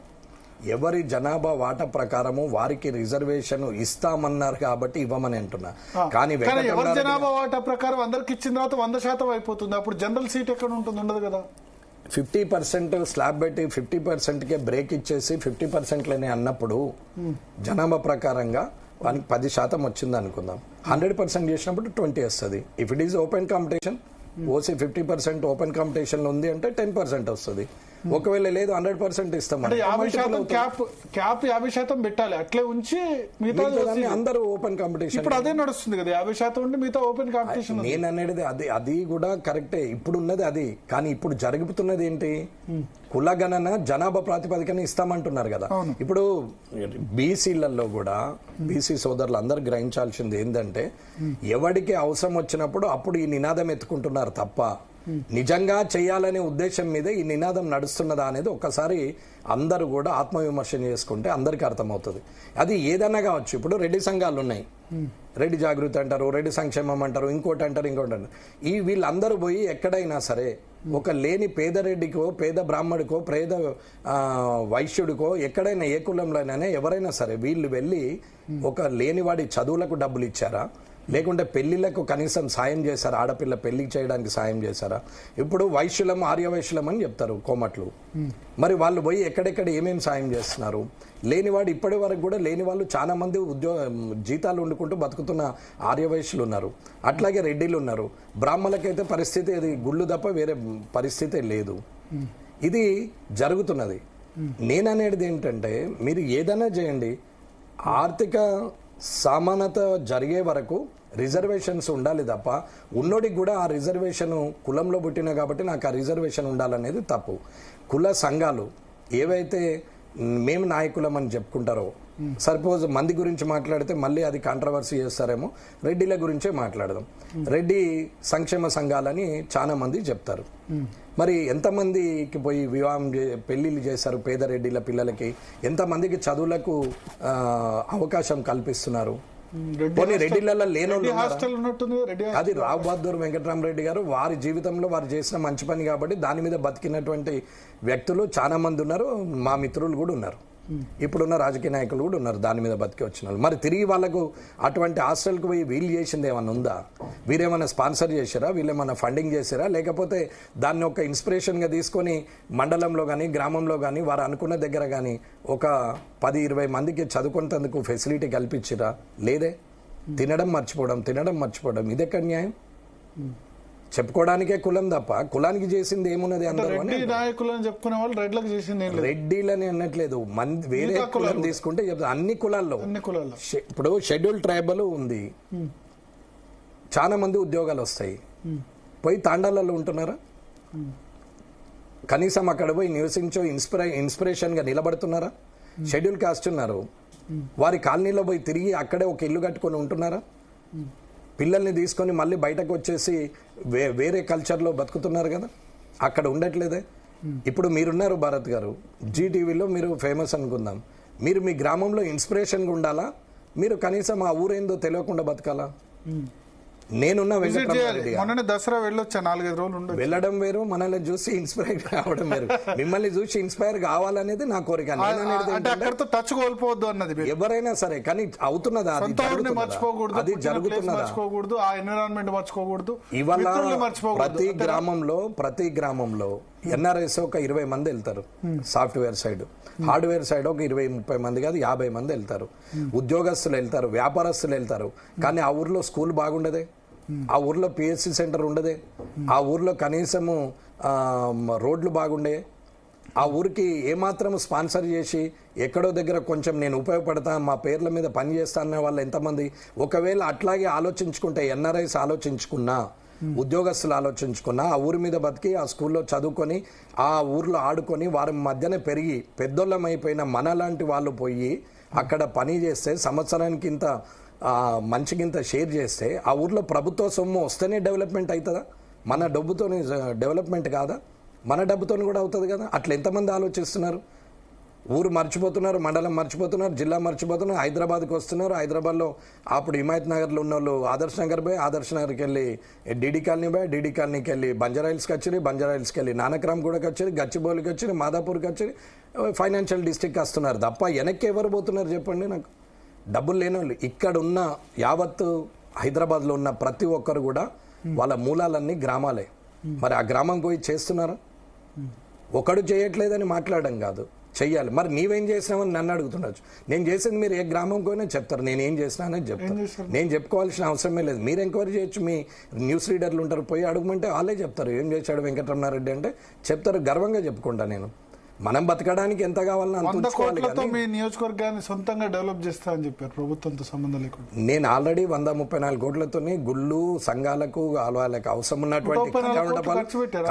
ఎవరి జనాభా వాటా ప్రకారము వారికి రిజర్వేషన్ ఇస్తామన్నారు కాబట్టి ఇవ్వమని అంటున్నా. కానీ ఎవరి జనాభా వాటా ప్రకారం అందరికి ఇచ్చిన తర్వాత 100% అయిపోతుంది. అప్పుడు జనరల్ సీట్ ఎక్కడ ఉంటుంది? ఉండదు కదా. 50% స్లాబ్ పెట్టి 50%కే బ్రేక్ ఇచ్చేసి 50%లేనే అన్నప్పుడు జనాభా ప్రకారంగా వానికి 10% వచ్చింది అనుకుందాం. 100% చేసినప్పుడు 20 వస్తుంది. If it is open competition, OC 50% open competition లో ఉంది అంటే 10% వస్తుంది. ఒకవేళ లేదు 100% ఇస్తాం. 50% పెట్టాలి, అట్లే ఉంచి మిగతా అందరూ ఓపెన్ కాంపిటీషన్. ఇప్పుడు అదే నడుస్తుంది కదా, 50% ఉండి మిగతా ఓపెన్ కాంపిటీషన్. నేను అనేది అది కూడా కరెక్టే. ఇప్పుడు ఉన్నది అది. కానీ ఇప్పుడు జరుగుతున్నది ఏంటి? కులగణన జనాభా ప్రాతిపదికన ఇస్తామంటున్నారు కదా. ఇప్పుడు బీసీలలో కూడా బీసీ సోదరులు అందరు గ్రహించాల్సింది ఏంటంటే ఎవడికి అవసరం వచ్చినప్పుడు అప్పుడు ఈ నినాదం ఎత్తుకుంటున్నారు తప్ప నిజంగా చేయాలనే ఉద్దేశం మీదే ఈ నినాదం నడుస్తున్నదా అనేది ఒక్కసారి అందరూ కూడా ఆత్మవిమర్శ చేసుకుంటే అందరికీ అర్థమవుతుంది. అది ఏదైనా కావచ్చు. ఇప్పుడు రెడ్డి సంఘాలు ఉన్నాయి, రెడ్డి జాగృతి అంటారు, రెడ్డి సంక్షేమం అంటారు, ఇంకోటి అంటారు, ఇంకోటి అంటారు. వీళ్ళందరూ పోయి ఎక్కడైనా సరే ఒక లేని పేదరెడ్డికో, పేద బ్రాహ్మడికో, పేద వైశ్యుడికో, ఎక్కడైనా ఏ కులంలోనైనా ఎవరైనా సరే వీళ్ళు వెళ్ళి ఒక లేనివాడి చదువులకు డబ్బులు ఇచ్చారా, లేకుంటే పెళ్లిళ్లకు కనీసం సాయం చేశారా, ఆడపిల్ల పెళ్లి చేయడానికి సాయం చేశారా? ఇప్పుడు వైశ్యులం, ఆర్యవైశ్యులం అని చెప్తారు కోమట్లు. మరి వాళ్ళు పోయి ఎక్కడెక్కడ ఏమేమి సాయం చేస్తున్నారు? లేనివాడు ఇప్పటి వరకు కూడా లేని వాళ్ళు చాలా మంది జీతాలు వండుకుంటూ బతుకుతున్న ఆర్యవైశ్యులు ఉన్నారు, అట్లాగే రెడ్డిలు ఉన్నారు. బ్రాహ్మణులకైతే పరిస్థితి అది గుళ్ళు తప్ప వేరే పరిస్థితి లేదు. ఇది జరుగుతున్నది. నేననేది ఏంటంటే మీరు ఏదైనా చేయండి, ఆర్థిక సమానత జరిగే వరకు రిజర్వేషన్స్ ఉండాలి తప్ప ఉన్నోడికి కూడా ఆ రిజర్వేషన్ కులంలో పుట్టిన కాబట్టి నాకు ఆ రిజర్వేషన్ ఉండాలనేది తప్పు. కుల సంఘాలు ఏవైతే మేము నాయకులం అని చెప్పుకుంటారో, సపోజ్ మంది గురించి మాట్లాడితే మళ్ళీ అది కాంట్రవర్సీ చేస్తారేమో, రెడ్డిల గురించే మాట్లాడదాం. రెడ్డి సంక్షేమ సంఘాలని చాలా మంది చెప్తారు. మరి ఎంతమందికి పోయి పెళ్లిళ్ళు చేశారు పేద రెడ్డిల పిల్లలకి? ఎంతమందికి చదువులకు అవకాశం కల్పిస్తున్నారు? కొన్ని రెడ్డిలలో లేనోళ్ళు, అది రావు బహదూర్ వెంకటరామరెడ్డి గారు వారి జీవితంలో వారు చేసిన మంచి పని కాబట్టి దాని మీద బతికినటువంటి వ్యక్తులు చాలా మంది ఉన్నారు. మా మిత్రులు కూడా ఉన్నారు, ఇప్పుడున్న రాజకీయ నాయకులు కూడా ఉన్నారు దాని మీద బతికి వచ్చిన వాళ్ళు. మరి తిరిగి వాళ్ళకు అటువంటి హాస్టల్కి పోయి వీళ్ళు చేసింది ఏమన్నా ఉందా? వీరేమన్నా స్పాన్సర్ చేశారా? వీళ్ళేమన్నా ఫండింగ్ చేశారా? లేకపోతే దాన్ని ఒక ఇన్స్పిరేషన్గా తీసుకొని మండలంలో కానీ గ్రామంలో కానీ వారు అనుకున్న దగ్గర కానీ ఒక 10-20 మందికి చదువుకునేందుకు ఫెసిలిటీ కల్పించిరా? లేదే. తినడం మర్చిపోవడం ఇదెక్కడ న్యాయం? చెప్పుకోవడానికే కులం తప్ప కులానికి చేసింది ఏమున్నది? అందరూ నాయకులని చెప్పుకునే వాళ్ళు రెడ్లకు చేసింది రెడ్డిలని అనట్లేదు, వేరే కులం తీసుకుంటే చెప్తా అన్ని కులాల్లో. ఇప్పుడు షెడ్యూల్ ట్రైబల్ ఉంది, చాలా మంది ఉద్యోగాలు వస్తాయి. పోయి తాండాలలో ఉంటున్నారా? కనీసం అక్కడ పోయి నివసించో ఇన్స్పిరేషన్ గా నిలబడుతున్నారా? షెడ్యూల్ కాస్ట్ ఉన్నారు, వారి కాలనీలో పోయి తిరిగి అక్కడే ఒక ఇల్లు కట్టుకొని ఉంటున్నారా? పిల్లల్ని తీసుకొని మళ్ళీ బయటకు వచ్చేసి వేరే కల్చర్లో బతుకుతున్నారు కదా, అక్కడ ఉండట్లేదే. ఇప్పుడు మీరున్నారు భారత్ గారు, జీటీవీలో మీరు ఫేమస్ అనుకుందాం. మీరు మీ గ్రామంలో ఇన్స్పిరేషన్గా ఉండాలా? మీరు కనీసం ఆ ఊరేందో తెలియకుండా బతకాలా? నేనున్న మొన్న దసరా వెళ్ళొచ్చా, 4-5 రోజులు ఉండదు. వెళ్ళడం వేరు, మనల్ని చూసి ఇన్స్పైర్ కావడం వేరు. మిమ్మల్ని చూసి ఇన్స్పైర్ కావాలనేది నా కోరిక. టచ్ కోల్పోవద్దు అన్నది ఎవరైనా సరే, కానీ అవుతున్నదా? మర్చిపోకూడదు, అది జరుగుతున్నదా? ఆ ఎన్విరాన్మెంట్ మర్చిపోకూడదు. ఇవాళ ప్రతి గ్రామంలో ఎన్ఆర్ఎస్ ఒక 20 మంది వెళ్తారు, సాఫ్ట్వేర్ సైడ్, హార్డ్వేర్ సైడ్ ఒక 20-30 మంది కాదు 50 మంది వెళ్తారు. ఉద్యోగస్తులు వెళ్తారు, వ్యాపారస్తులు వెళ్తారు. కానీ ఆ ఊర్లో స్కూల్ బాగుండదే, ఆ ఊర్లో పిఎస్సి సెంటర్ ఉండదే, ఆ ఊర్లో కనీసము రోడ్లు బాగుండే, ఆ ఊరికి ఏమాత్రం స్పాన్సర్ చేసి ఎక్కడో దగ్గర కొంచెం నేను ఉపయోగపడతా, మా పేర్ల మీద పని చేస్తా అన్న వాళ్ళు ఎంతమంది? ఒకవేళ అట్లాగే ఆలోచించుకుంటే, ఎన్ఆర్ఐస్ ఆలోచించుకున్నా, ఉద్యోగస్తులు ఆలోచించుకున్నా, ఆ ఊరి మీద బతికి ఆ స్కూల్లో చదువుకొని ఆ ఊర్లో ఆడుకొని వారి మధ్యనే పెరిగి పెద్దోళ్ళం అయిపోయిన మనలాంటి వాళ్ళు పోయి అక్కడ పని చేస్తే సంవత్సరానికి ఇంత మంచికింత షేర్ చేస్తే ఆ ఊర్లో ప్రభుత్వ సొమ్ము వస్తేనే డెవలప్మెంట్ అవుతుందా? మన డబ్బుతోనే డెవలప్మెంట్ కాదా? మన డబ్బుతో కూడా అవుతుంది కదా. అట్లా ఎంతమంది ఆలోచిస్తున్నారు? ఊరు మర్చిపోతున్నారు, మండలం మర్చిపోతున్నారు, జిల్లా మర్చిపోతున్నారు, హైదరాబాద్కి వస్తున్నారు. హైదరాబాద్లో అప్పుడు హిమాయత్ నగర్లో ఉన్న వాళ్ళు ఆదర్శ్ నగర్ పోయి, ఆదర్శ్ నగర్కి వెళ్ళి డీడీ కాలనీ పోయి, డీడీ కాలనీకి వెళ్ళి బంజారాయిల్స్కి వచ్చి, బంజారాయిల్స్కి వెళ్ళి నానక్రామ్ గూడకి వచ్చి, గచ్చిబౌలికి వచ్చి, మాదాపూర్కి వచ్చి ఫైనాన్షియల్ డిస్ట్రిక్ట్ వస్తున్నారు తప్ప వెనక్కి ఎవరు పోతున్నారు చెప్పండి నాకు? డబ్బులు లేని వాళ్ళు. ఇక్కడ ఉన్న యావత్తు హైదరాబాద్లో ఉన్న ప్రతి ఒక్కరు కూడా వాళ్ళ మూలాలన్నీ గ్రామాలే. మరి ఆ గ్రామం పోయి చేస్తున్నారా? ఒకడు చేయట్లేదని మాట్లాడడం కాదు, చెయ్యాలి. మరి నీవేం చేసినావని నన్ను అడుగుతుండొచ్చు. నేను చేసింది మీరు ఏ గ్రామం పోయినా చెప్తారు, నేనేం చేసినానని చెప్తాను. నేను చెప్పుకోవాల్సిన అవసరమే లేదు. మీరు ఎంక్వైరీ చేయొచ్చు, మీ న్యూస్ రీడర్లు ఉంటారు, పోయి అడుగుమంటే వాళ్ళే చెప్తారు. ఏం చేశాడు వెంకటరమణారెడ్డి అంటే చెప్తారు, గర్వంగా చెప్పుకుంటా. నేను మనం బతకడానికి ఎంత కావాలన్నా మీ నియోజకవర్గాన్ని సొంతంగా డెవలప్ చేస్తా అని చెప్పారు, ప్రభుత్వంతో సంబంధం లేకుండా. నేను ఆల్రెడీ 134 కోట్లతో గుళ్ళు, సంఘాలకు, వాళ్ళకి అవసరం ఉన్నటువంటి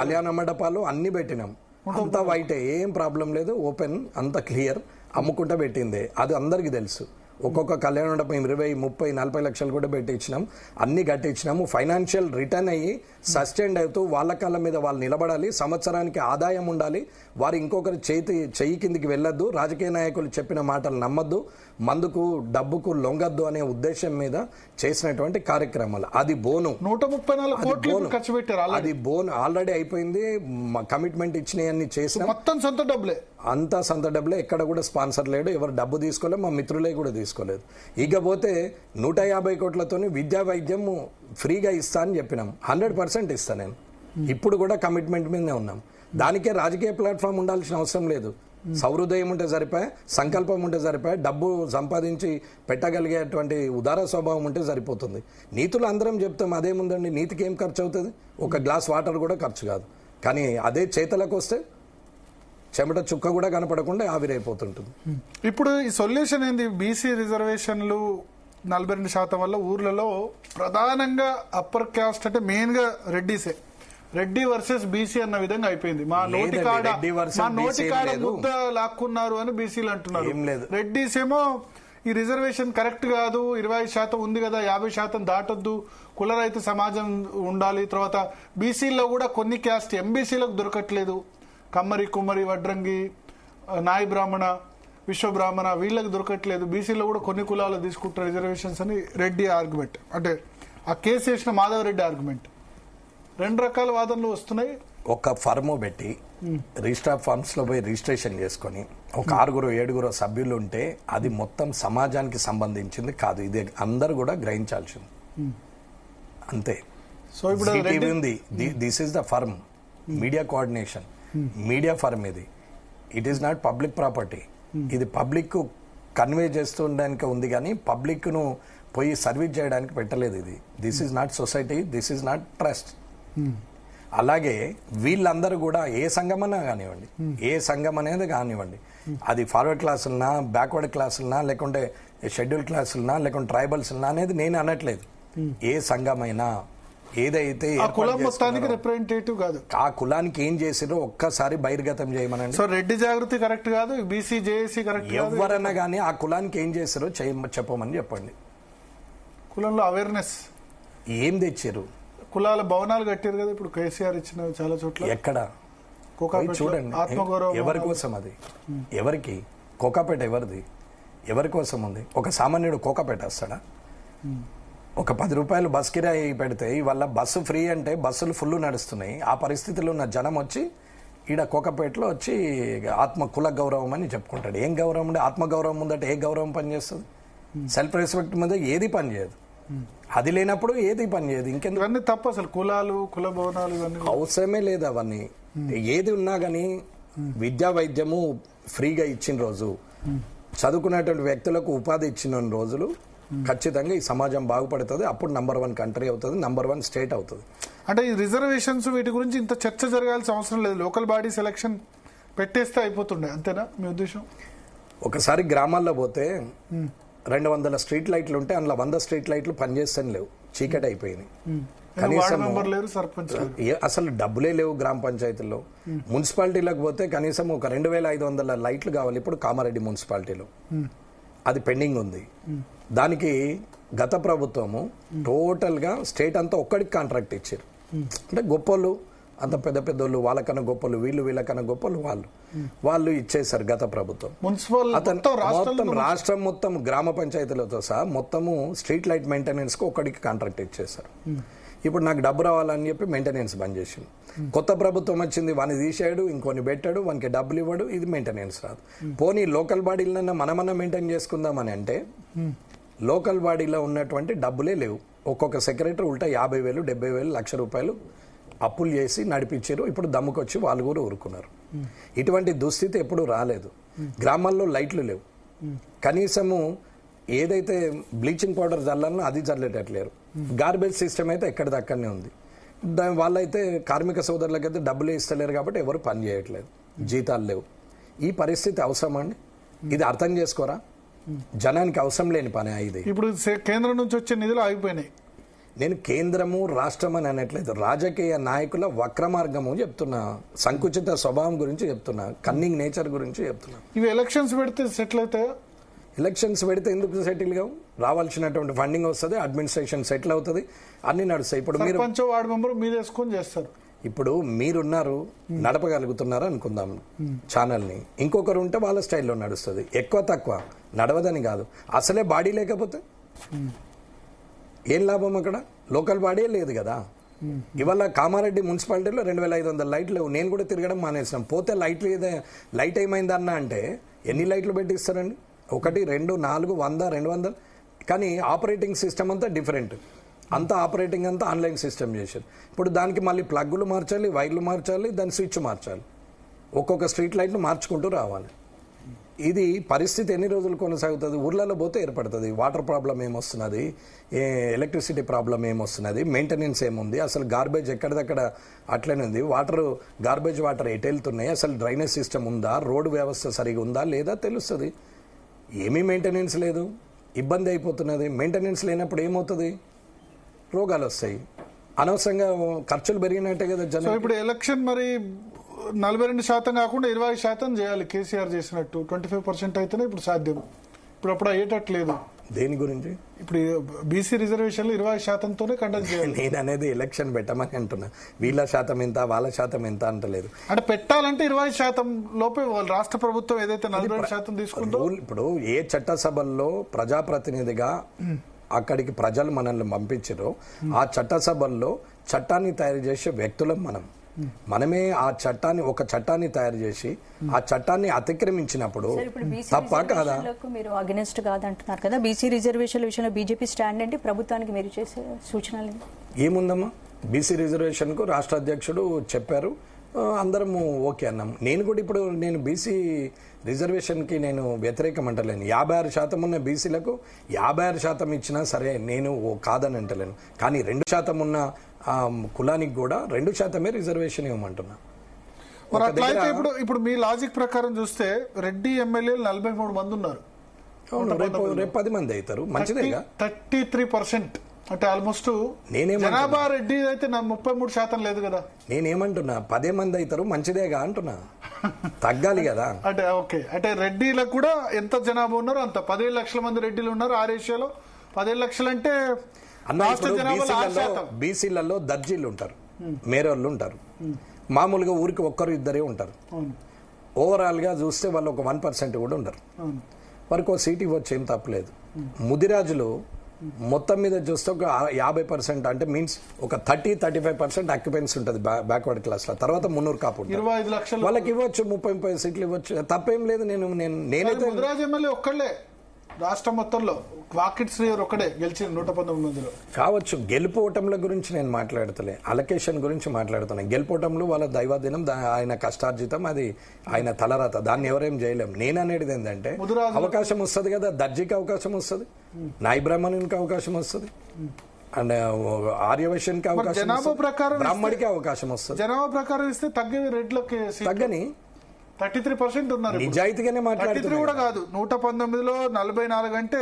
కళ్యాణ మండపాలు అన్ని పెట్టినాం. అంతా వైటే, ఏం ప్రాబ్లం లేదు, ఓపెన్, అంత క్లియర్, అమ్ముకుంటా పెట్టిందే, అది అందరికి తెలుసు. ఒక్కొక్క కళ్యాణ మండపం 20, 30, 40 లక్షలు కూడా పెట్టించినాం, అన్ని కట్టించినాము. ఫైనాన్షియల్ రిటర్న్ అయ్యి సస్టైన్ అవుతూ వాళ్ళ కాళ్ళ మీద వాళ్ళు నిలబడాలి, సంవత్సరానికి ఆదాయం ఉండాలి, వారు ఇంకొకరి చెయ్యి కిందికి వెళ్ళొద్దు, రాజకీయ నాయకులు చెప్పిన మాటలు నమ్మద్దు, మందుకు డబ్బుకు లొంగద్దు అనే ఉద్దేశం మీద చేసినటువంటి కార్యక్రమాలు. అది బోను 134 కోట్లు ఖర్చు పెట్టారు. అది బోన్ ఆల్రెడీ అయిపోయింది. కమిట్మెంట్ ఇచ్చినవన్నీ చేసినాం, మొత్తం సొంత డబ్బులే, అంతా సొంత డబ్బులే. ఎక్కడ కూడా స్పాన్సర్ లేడు, ఎవరు డబ్బు తీసుకోలేదు, మా మిత్రులే కూడా తీసుకోలేదు. ఇకపోతే 150 కోట్లతోని విద్యా వైద్యం ఫ్రీగా ఇస్తా అని చెప్పినాం. 100% ఇస్తా నేను. ఇప్పుడు కూడా కమిట్మెంట్ మీదనే ఉన్నాం. దానికే రాజకీయ ప్లాట్ఫామ్ ఉండాల్సిన అవసరం లేదు. సౌహృదయం ఉంటే సరిపోయి, సంకల్పం ఉంటే సరిపోయి, డబ్బు సంపాదించి పెట్టగలిగేటువంటి ఉదార స్వభావం ఉంటే సరిపోతుంది. నీతులు అందరం చెప్తాం, అదేముందండి, నీతికి ఏం ఖర్చు అవుతుంది? ఒక గ్లాస్ వాటర్ కూడా ఖర్చు కాదు. కానీ అదే చేతలకు వస్తే చెమట చుక్క కూడా కనపడకుండా ఆవిరైపోతుంటుంది. ఇప్పుడు ఈ సొల్యూషన్ ఏంది? బీసీ రిజర్వేషన్లు 42% వల్ల ఊర్లలో ప్రధానంగా అప్పర్ కాస్ట్ అంటే మెయిన్ గా రెడ్డిసే, రెడ్డి వర్సెస్ బీసీ అన్న విధంగా అయిపోయింది. మా నోటికాడ ముద్ద లాక్కున్నారు అని బీసీలు అంటున్నారు. రెడ్డిస్ ఏమో ఈ రిజర్వేషన్ కరెక్ట్ కాదు, 25% ఉంది కదా, 50% దాటొద్దు, కులరైతు సమాజం ఉండాలి. తర్వాత బీసీలో కూడా కొన్ని క్యాస్ట్ ఎంబీసీలకు దొరకట్లేదు, కమ్మరి, కుమ్మరి, వడ్రంగి, నాయి బ్రాహ్మణ, విశ్వబ్రాహ్మణ, వీళ్ళకి దొరకట్లేదు. బీసీలో కూడా కొన్ని కులాలు తీసుకుంటారు రిజర్వేషన్స్ అని రెడ్డి ఆర్గ్యుమెంట్, అంటే ఆ కేసు వేసిన మాధవరెడ్డి ఆర్గ్యుమెంట్. 2 రకాల వాదనలు వస్తున్నాయి. ఒక ఫర్మ్ పెట్టి రిజిస్టర్ ఆఫ్ ఫార్మ్స్ లో పోయి రిజిస్ట్రేషన్ చేసుకుని ఒక 6-7 సభ్యులు ఉంటే అది మొత్తం సమాజానికి సంబంధించింది కాదు. ఇది అందరు కూడా గ్రహించాల్సింది, అంతే. సో ఇప్పుడు ఉంది, this is the firm, media coordination, media firm ఇది. It is not public property. ఇది పబ్లిక్ కన్వే చేస్తుండడానికి ఉంది, కానీ పబ్లిక్ ను పోయి సర్వీస్ చేయడానికి పెట్టలేదు ఇది. This is not society, this is not trust. అలాగే వీళ్ళందరూ కూడా ఏ సంఘమన్నా కానివ్వండి, ఏ సంఘం అనేది కానివ్వండి, అది ఫార్వర్డ్ క్లాసులనా, బ్యాక్వర్డ్ క్లాసులనా, లేకుంటే షెడ్యూల్ క్లాసులనా, లేకుంటే ట్రైబల్స్నా అనేది నేను అనట్లేదు. ఏ సంఘమైనా ఏదైతే కులం మొత్తానికి రిప్రజెంటేటివ్ కాదు, ఆ కులానికి ఏం చేసిరో ఒక్కసారి బహిర్గతం చేయమనండి. సో రెడ్డి జాగృతి కరెక్ట్ కాదు, బీసీ జేఏసీ కరెక్ట్, ఎవరన్నా కానీ ఆ కులానికి ఏం చేసిరో చెప్పమని చెప్పండి. కులంలో అవేర్నెస్ ఏం తెచ్చారు? కులాల భవనాలు కట్టారు కదా ఇప్పుడు కేసీఆర్ ఇచ్చిన చాలా చోట్ల. ఎక్కడ చూడండి, ఆత్మగౌరవం ఎవరి కోసం అది? ఎవరికి? కోకాపేట ఎవరిది? ఎవరి కోసం ఉంది? ఒక సామాన్యుడు కోకాపేట వస్తాడా? ఒక 10 రూపాయలు బస్ కిరాయి పెడితే ఇవాళ బస్సు ఫ్రీ అంటే బస్సులు ఫుల్ నడుస్తున్నాయి. ఆ పరిస్థితిలో ఉన్న జనం వచ్చి ఈడ కోకపేటలో వచ్చి కుల గౌరవం అని చెప్పుకుంటాడు. ఏం గౌరవం అంటే? ఆత్మగౌరవం ఉందంటే ఏ గౌరవం పనిచేస్తుంది? సెల్ఫ్ రెస్పెక్ట్ మీద ఏది పనిచేయదు. అది లేనప్పుడు ఏది పనిచేయదు. ఇంకెందుకు ఇవన్నీ తప్ప అసలు కులాలు, కుల భవనాలు ఇవన్నీ అవసరమే లేదు. అవన్నీ ఏది ఉన్నా కానీ విద్యా వైద్యము ఫ్రీగా ఇచ్చిన రోజు, చదువుకునేటువంటి వ్యక్తులకు ఉపాధి ఇచ్చిన రోజులు ఖచ్చితంగా ఈ సమాజం బాగుపడుతుంది. అప్పుడు నంబర్ 1 కంట్రీ అవుతుంది, నంబర్ 1 స్టేట్ అవుతుంది. అంటే ఈ రిజర్వేషన్స్ వీటి గురించి ఇంత చర్చ జరగాల్సిన అవసరం లేదు, లోకల్ బాడీ సెలక్షన్ పెట్టేస్తే అయిపోతుండే, అంతేనా మీ ఉద్దేశం? ఒకసారి గ్రామాల్లో పోతే 200 స్ట్రీట్ లైట్లు ఉంటే అందులో 100 స్ట్రీట్ లైట్లు పనిచేస్తాను లేవు, చీకటి అయిపోయినాయి. కనీసం అసలు డబ్బులే లేవు గ్రామ పంచాయతీల్లో. మున్సిపాలిటీలకు పోతే కనీసం ఒక 2500 లైట్లు కావాలి ఇప్పుడు కామారెడ్డి మున్సిపాలిటీలో, అది పెండింగ్ ఉంది. దానికి గత ప్రభుత్వము టోటల్ గా స్టేట్ అంతా ఒక్కడికి కాంట్రాక్ట్ ఇచ్చారు. అంటే గొప్పలు అంత పెద్ద పెద్దోళ్ళు, వాళ్ళకన్నా గొప్పలు వీళ్ళు, వీళ్ళకన్నా గొప్పలు వాళ్ళు ఇచ్చేసారు గత ప్రభుత్వం. మొత్తం రాష్ట్రం మొత్తం గ్రామ పంచాయతీలతో సహా మొత్తము స్ట్రీట్ లైట్ మెయింటెనెన్స్ కు ఒక్కడికి కాంట్రాక్ట్ ఇచ్చేసారు. ఇప్పుడు నాకు డబ్బు రావాలని చెప్పి మెయింటెనెన్స్ బంద్ చేసింది. కొత్త ప్రభుత్వం వచ్చింది, వాడిని తీసాడు, ఇంకొని పెట్టాడు, వానికి డబ్బులు ఇవ్వడు, ఇది మెయింటెనెన్స్ రాదు. పోనీ లోకల్ బాడీలన్నా మనమన్నా మెయింటైన్ చేసుకుందామని అంటే లోకల్ బాడీలో ఉన్నటువంటి డబ్బులే లేవు. ఒక్కొక్క సెక్రటరీ ఉల్టా 50,000, 70,000, ₹1,00,000 అప్పులు చేసి నడిపించారు. ఇప్పుడు దమ్ముకొచ్చి వాళ్ళు కూడా ఊరుకున్నారు. ఇటువంటి దుస్థితి ఎప్పుడు రాలేదు. గ్రామాల్లో లైట్లు లేవు, కనీసము ఏదైతే బ్లీచింగ్ పౌడర్ చల్లాలనో అది చల్లేటట్లేరు. గార్బేజ్ సిస్టమ్ అయితే ఎక్కడిదక్కడనే ఉంది. వాళ్ళైతే కార్మిక సోదరులకైతే డబ్బులే ఇస్తలేరు కాబట్టి ఎవరు పని చేయట్లేదు, జీతాలు లేవు. ఈ పరిస్థితి అవసరం అండి? ఇది అర్థం చేసుకోరా? జనానికి అవసరం లేని పని ఇది. ఇప్పుడు కేంద్రం నుంచి వచ్చే నిధులు ఆగిపోయినాయి. నేను కేంద్రము రాష్ట్రం అని అనట్లేదు, రాజకీయ నాయకుల వక్ర మార్గము చెప్తున్నా, సంకుచిత స్వభావం గురించి చెప్తున్నా, కన్నింగ్ నేచర్ గురించి చెప్తున్నా. ఇవి ఎలక్షన్స్ పెడితే సెటిల్ అవుతాయా? ఎలక్షన్స్ పెడితే ఎందుకు సెటిల్ కావు? రావాల్సినటువంటి ఫండింగ్ వస్తుంది, అడ్మినిస్ట్రేషన్ సెటిల్ అవుతుంది, అన్ని నడుస్తాయి. ఇప్పుడు మీరు సర్పంచ్ వార్డు మెంబర్ మీద వేసుకొని చేస్తారు. ఇప్పుడు మీరున్నారు, నడపగలుగుతున్నారు అనుకుందాం ఛానల్ని, ఇంకొకరు ఉంటే వాళ్ళ స్టైల్లో నడుస్తుంది. ఎక్కువ తక్కువ నడవదని కాదు, అసలే బాడీ లేకపోతే ఏం లాభం? అక్కడ లోకల్ బాడీ లేదు కదా. ఇవాళ కామారెడ్డి మున్సిపాలిటీలో 2500 లైట్లు. నేను కూడా తిరగడం మానేసినాం. పోతే లైట్ ఏమైందన్న అంటే ఎన్ని లైట్లు పెట్టిస్తారండి? 1, 2, 4, 100, 200. కానీ ఆపరేటింగ్ సిస్టమ్ అంతా డిఫరెంట్. అంతా ఆపరేటింగ్ అంతా ఆన్లైన్ సిస్టమ్ చేశారు. ఇప్పుడు దానికి మళ్ళీ ప్లగ్గులు మార్చాలి, వైర్లు మార్చాలి, దాని స్విచ్ మార్చాలి, ఒక్కొక్క స్ట్రీట్ లైట్ను మార్చుకుంటూ రావాలి. ఇది పరిస్థితి ఎన్ని రోజులు కొనసాగుతుంది? ఊర్లలో పోతే ఏర్పడుతుంది. వాటర్ ప్రాబ్లం ఏమొస్తున్నది, ఎలక్ట్రిసిటీ ప్రాబ్లం ఏమొస్తున్నది, మెయింటెనెన్స్ ఏముంది, అసలు గార్బేజ్ ఎక్కడిదక్కడ అట్లనే ఉంది, గార్బేజ్ వాటర్ ఎటు వెళ్తున్నాయి, అసలు డ్రైనేజ్ సిస్టమ్ ఉందా, రోడ్డు వ్యవస్థ సరిగా ఉందా లేదా తెలుస్తుంది. ఏమీ మెయింటెనెన్స్ లేదు, ఇబ్బంది అయిపోతున్నది. మెయింటెనెన్స్ లేనప్పుడు ఏమవుతుంది? రోగాలు వస్తాయి, అనవసరంగా ఖర్చులు పెరిగినట్టే కదా జనం. ఇప్పుడు ఎలక్షన్ మరి 42% కాకుండా 20% చేయాలి కేసీఆర్ చేసినట్టు. 25% అయితేనే ఇప్పుడు సాధ్యం. ఇప్పుడు అయ్యేటట్లేదు. దేని గురించి? ఇప్పుడు బీసీ రిజర్వేషన్లు 20%తోనే కండక్ట్ చేయాలి. నేను అనేది ఎలక్షన్ పెట్టమని అంటున్నా. వీళ్ళ శాతం ఎంత, వాళ్ళ శాతం ఎంత అంటలేదు. అంటే పెట్టాలంటే 20% లోపే రాష్ట్ర ప్రభుత్వం ఏదైతే 42% తీసుకుందో. ఇప్పుడు ఏ చట్టసభల్లో ప్రజాప్రతినిధిగా అక్కడికి ప్రజలు మనల్ని పంపించారో ఆ చట్టసభల్లో చట్టాన్ని తయారు చేసే వ్యక్తులం మనమే ఒక చట్టాన్ని తయారు చేసి ఆ చట్టాన్ని అతిక్రమించినప్పుడు తప్ప కాదా? మీరు అగెనిస్ట్ కాదంటున్నారు కదా, బీసీ రిజర్వేషన్ విషయంలో బీజేపీ స్టాండ్ ఏంటి? ప్రభుత్వానికి మీరు చేసే సూచనలు ఏముందమ్మా? బీసీ రిజర్వేషన్ కు రాష్ట్ర అధ్యక్షుడు చెప్పారు, అందరము ఓకే అన్నాం. నేను కూడా ఇప్పుడు బీసీ రిజర్వేషన్ కి నేను వ్యతిరేకం అంటలేను. 56% ఉన్న బీసీలకు 56% ఇచ్చినా సరే నేను కాదని అంటలేను. కానీ 2% ఉన్న కులానికి కూడా 2% రిజర్వేషన్ ఇవ్వమంటున్నా. మరి అట్లయితే ఇప్పుడు మీ లాజిక్ ప్రకారం చూస్తే రెడ్డి ఎమ్మెల్యేలు 43 మంది ఉన్నారు. రేపు 10 మంది అవుతారు, మంచిదేగా. 33% అంటే ఆల్మోస్ట్ జనాభా రెడ్డి అయితే 33% లేదు కదా. నేనేమంటున్నా 10 మంది అవుతారు, మంచిదేగా అంటున్నా. తగ్గాలి కదా. అంటే ఓకే, అంటే రెడ్డిలకు కూడా ఎంత జనాభా ఉన్నారు అంత 15 లక్షల మంది రెడ్డిలు ఉన్నారు. ఆ రేషియోలో 15 లక్షలు అంటే బీసీలలో దర్జీలు ఉంటారు, మేరోళ్ళు ఉంటారు, మామూలుగా ఊరికి 1-2 ఉంటారు. ఓవరాల్ గా చూస్తే వాళ్ళు ఒక 1% కూడా ఉండరు. వారికి ఒక సీట్ ఇవ్వచ్చు, ఏం తప్పలేదు. ముదిరాజులు మొత్తం మీద చూస్తే ఒక 50% అంటే మీన్స్ ఒక 30-35% ఆక్యుపెన్సీ ఉంటుంది బ్యాక్వర్డ్ క్లాస్ లో. తర్వాత 300 కాపు 25 లక్షలు వాళ్ళకి ఇవ్వచ్చు, 30-30 సీట్లు ఇవ్వచ్చు, తప్పేం లేదు. నేనైతే ముదిరాజ్ ఎమ్మెల్యే ఒక్కళ్ళే రాష్ట్రం మొత్తంలో, వాకిట్ శ్రీయర్ ఒక్కడే గెలిచింది 119 మందిలో. కావచ్చు, గెలుపోవటంల గురించి నేను మాట్లాడతలే, అలొకేషన్ గురించి మాట్లాడుతున్నాను. గెలుపోవటంలు వాళ్ళ దైవాధీనం, ఆయన కష్టార్జితం, అది ఆయన తలరాత, దాన్ని ఎవరేం చేయలేం. నేను అనేది ఏంటంటే అవకాశం వస్తుంది కదా, దర్జీకి అవకాశం వస్తుంది, నాయి బ్రాహ్మణునికి అవకాశం వస్తుంది, అండ్ ఆర్యవైశ్యానికి అవకాశం, బ్రాహ్మడికి అవకాశం వస్తుంది. జనాభా ప్రకారం ఇస్తే తగ్గని రెడ్లకి తగ్గని 33% ఉన్నారు. నిజాయితీగానే మాట్లాడుతున్నారు కూడా కాదు. 119లో 44 అంటే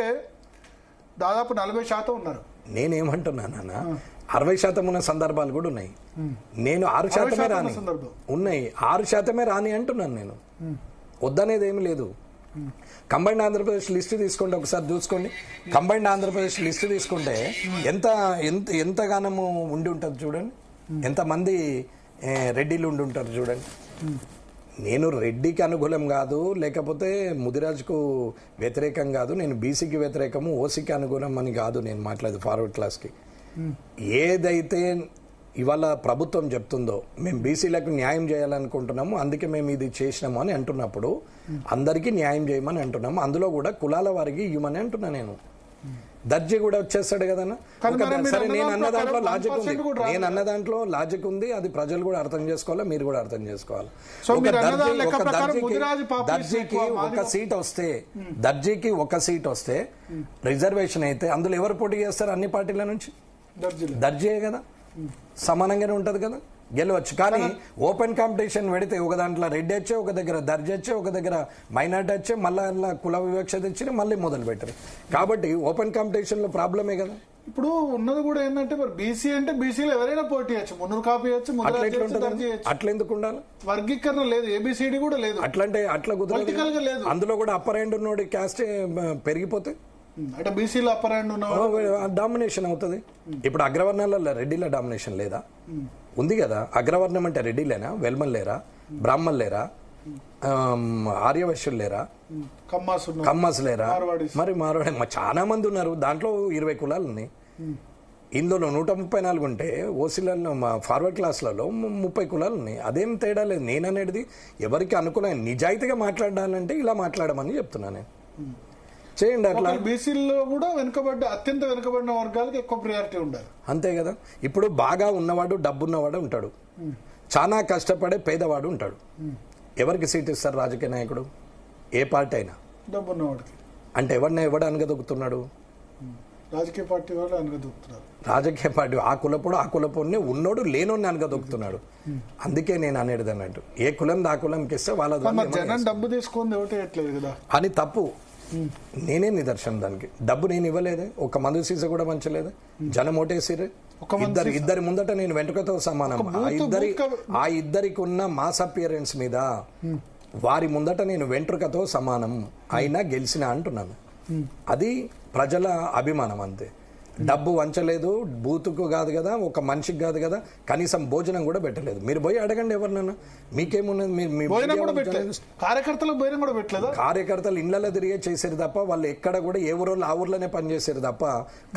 దాదాపు 40% ఉన్నారు. నేనేమంటున్నానన్నా 60% ఉన్న సందర్భాలు కూడా ఉన్నాయి. నేను 6% రాని ఉన్నాయి, 6% రాని అంటున్నాను. నేను వద్దనేది ఏమి లేదు. కంబైన్డ్ ఆంధ్రప్రదేశ్ లిస్ట్ తీసుకోండి, ఒకసారి చూసుకోండి. కంబైన్డ్ ఆంధ్రప్రదేశ్ లిస్ట్ తీసుకుంటే ఎంతగానము ఉండి ఉంటుంది చూడండి, ఎంతమంది రెడ్డిలు ఉండి ఉంటారు చూడండి. నేను రెడ్డికి అనుకూలం కాదు, లేకపోతే ముదిరాజుకు వ్యతిరేకం కాదు, నేను బీసీకి వ్యతిరేకము, ఓసీకి అనుకూలం అని కాదు నేను మాట్లాడేది. ఫార్వర్డ్ క్లాస్కి ఏదైతే ఇవాళ ప్రభుత్వం చెప్తుందో మేము బీసీలకు న్యాయం చేయాలనుకుంటున్నాము, అందుకే మేము ఇది చేసినాము అని అంటున్నప్పుడు అందరికీ న్యాయం చేయమని అంటున్నాము. అందులో కూడా కులాల వారికి ఇవ్వమని అంటున్నా. నేను దర్జీ కూడా వచ్చేస్తాడు కదన్నా. సరే, నేను అన్న దాంట్లో లాజిక్ ఉంది, అది ప్రజలు కూడా అర్థం చేసుకోవాలి, మీరు కూడా అర్థం చేసుకోవాలి. దర్జీకి ఒక సీట్ వస్తే రిజర్వేషన్ అయితే అందులో ఎవరు పోటీ చేస్తారు? అన్ని పార్టీల నుంచి దర్జీయే కదా, సమానంగానే ఉంటది కదా, గెలవచ్చు. కానీ ఓపెన్ కాంపిటీషన్ పెడితే ఒక దాంట్లో రెడ్డి వచ్చే, ఒక దగ్గర దర్జీ వచ్చే, ఒక దగ్గర మైనార్టీ వచ్చే, మళ్ళీ కుల వివక్ష తెచ్చి మళ్ళీ మొదలు పెట్టారు. కాబట్టి ఓపెన్ కాంపిటీషన్ లో ప్రాబ్లమే కదా. ఇప్పుడు ఉన్నది కూడా ఏంటంటే మరి బీసీ అంటే బీసీలో ఎవరైనా పోటీ చేయొచ్చు, మున్నూరు కాపీ చేయొచ్చు, అట్లా ఎందుకు ఉండాలి? వర్గీకరణ లేదు, ఏబిసిడి కూడా లేదు, అట్లా పొలిటికల్ గా లేదు. అందులో కూడా అప్పర్ హ్యాండ్ ఉన్నోడి క్యాస్ట్ పెరిగిపోతే అంటే బీసీలో అప్పర్ హ్యాండ్ ఉన్న డామినేషన్ అవుతుంది. ఇప్పుడు అగ్రవర్ణాలలో రెడ్డిల డామినేషన్ లేదా? ఉంది కదా. అగ్రవర్ణం అంటే రెడ్డిలేనా? వెల్మల్ లేరా? బ్రాహ్మణ్ లేరా? ఆర్యవైశ్యులు లేరా? కమ్మాస్ లేరా? మరి మార్వాడి చాలా మంది ఉన్నారు. దాంట్లో 20 కులాలు ఉన్నాయి. ఇందులో 134 ఉంటే ఓసీలలో ఫార్వర్డ్ క్లాస్లలో 30 కులాలు ఉన్నాయి. అదేం తేడా లేదు. నేననేది ఎవరికి అనుకూలమైన నిజాయితీగా మాట్లాడాలంటే ఇలా మాట్లాడమని చెప్తున్నాను నేను. చేయండి అట్లా. బీసీలో కూడా అత్యంత వెనుకబడిన వర్గాలకు ఎక్కువ ప్రియారిటీ ఉండాలి. అంతే కదా. ఇప్పుడు బాగా ఉన్నవాడు, డబ్బున్నవాడు ఉంటాడు, చాలా కష్టపడే పేదవాడు ఉంటాడు. ఎవరికి సీట్ ఇస్తారు రాజకీయ నాయకుడు? ఏ పార్టీ అయినా డబ్బున్నవాడికి. అంటే ఎవడు అనగదొక్కుతున్నాడు? రాజకీయ పార్టీ వాళ్ళు అనగదొక్కుతున్నారు. రాజకీయ పార్టీ ఆ కులపోనే ఉన్నోడు లేనోడిని అనగదొక్కుతున్నాడు. అందుకే నేను అనేది అన్నట్టు ఏ కులం ఆ కులంకి ఇస్తే వాళ్ళ డబ్బు తీసుకుంది ఓటేయట్లేదు కదా అని తప్పు. నేనే నిదర్శనం దానికి. డబ్బు నేను ఇవ్వలేదే, ఒక మందు సీస కూడా పంచలేదే, జనం ఓటేసిరే. ఇద్దరి ముందట నేను వెంట్రుకతో సమానం. ఆ ఇద్దరికి ఉన్న మాస్ అపియరెన్స్ మీద వారి ముందట నేను వెంట్రుకతో సమానం అయినా గెలిచిన అంటున్నాను. అది ప్రజల అభిమానం అంతే. డబ్బు వంచలేదు, బూతుకు కాదు కదా, ఒక మనిషికి కాదు కదా, కనీసం భోజనం కూడా పెట్టలేదు. మీరు పోయి అడగండి ఎవరినన్నా, మీకేమున్నది? కార్యకర్తలు ఇళ్లలో తిరిగే చేసేది తప్ప వాళ్ళు ఎక్కడ కూడా ఏ ఊరోళ్ళు ఆ ఊర్లోనే పనిచేసేది తప్ప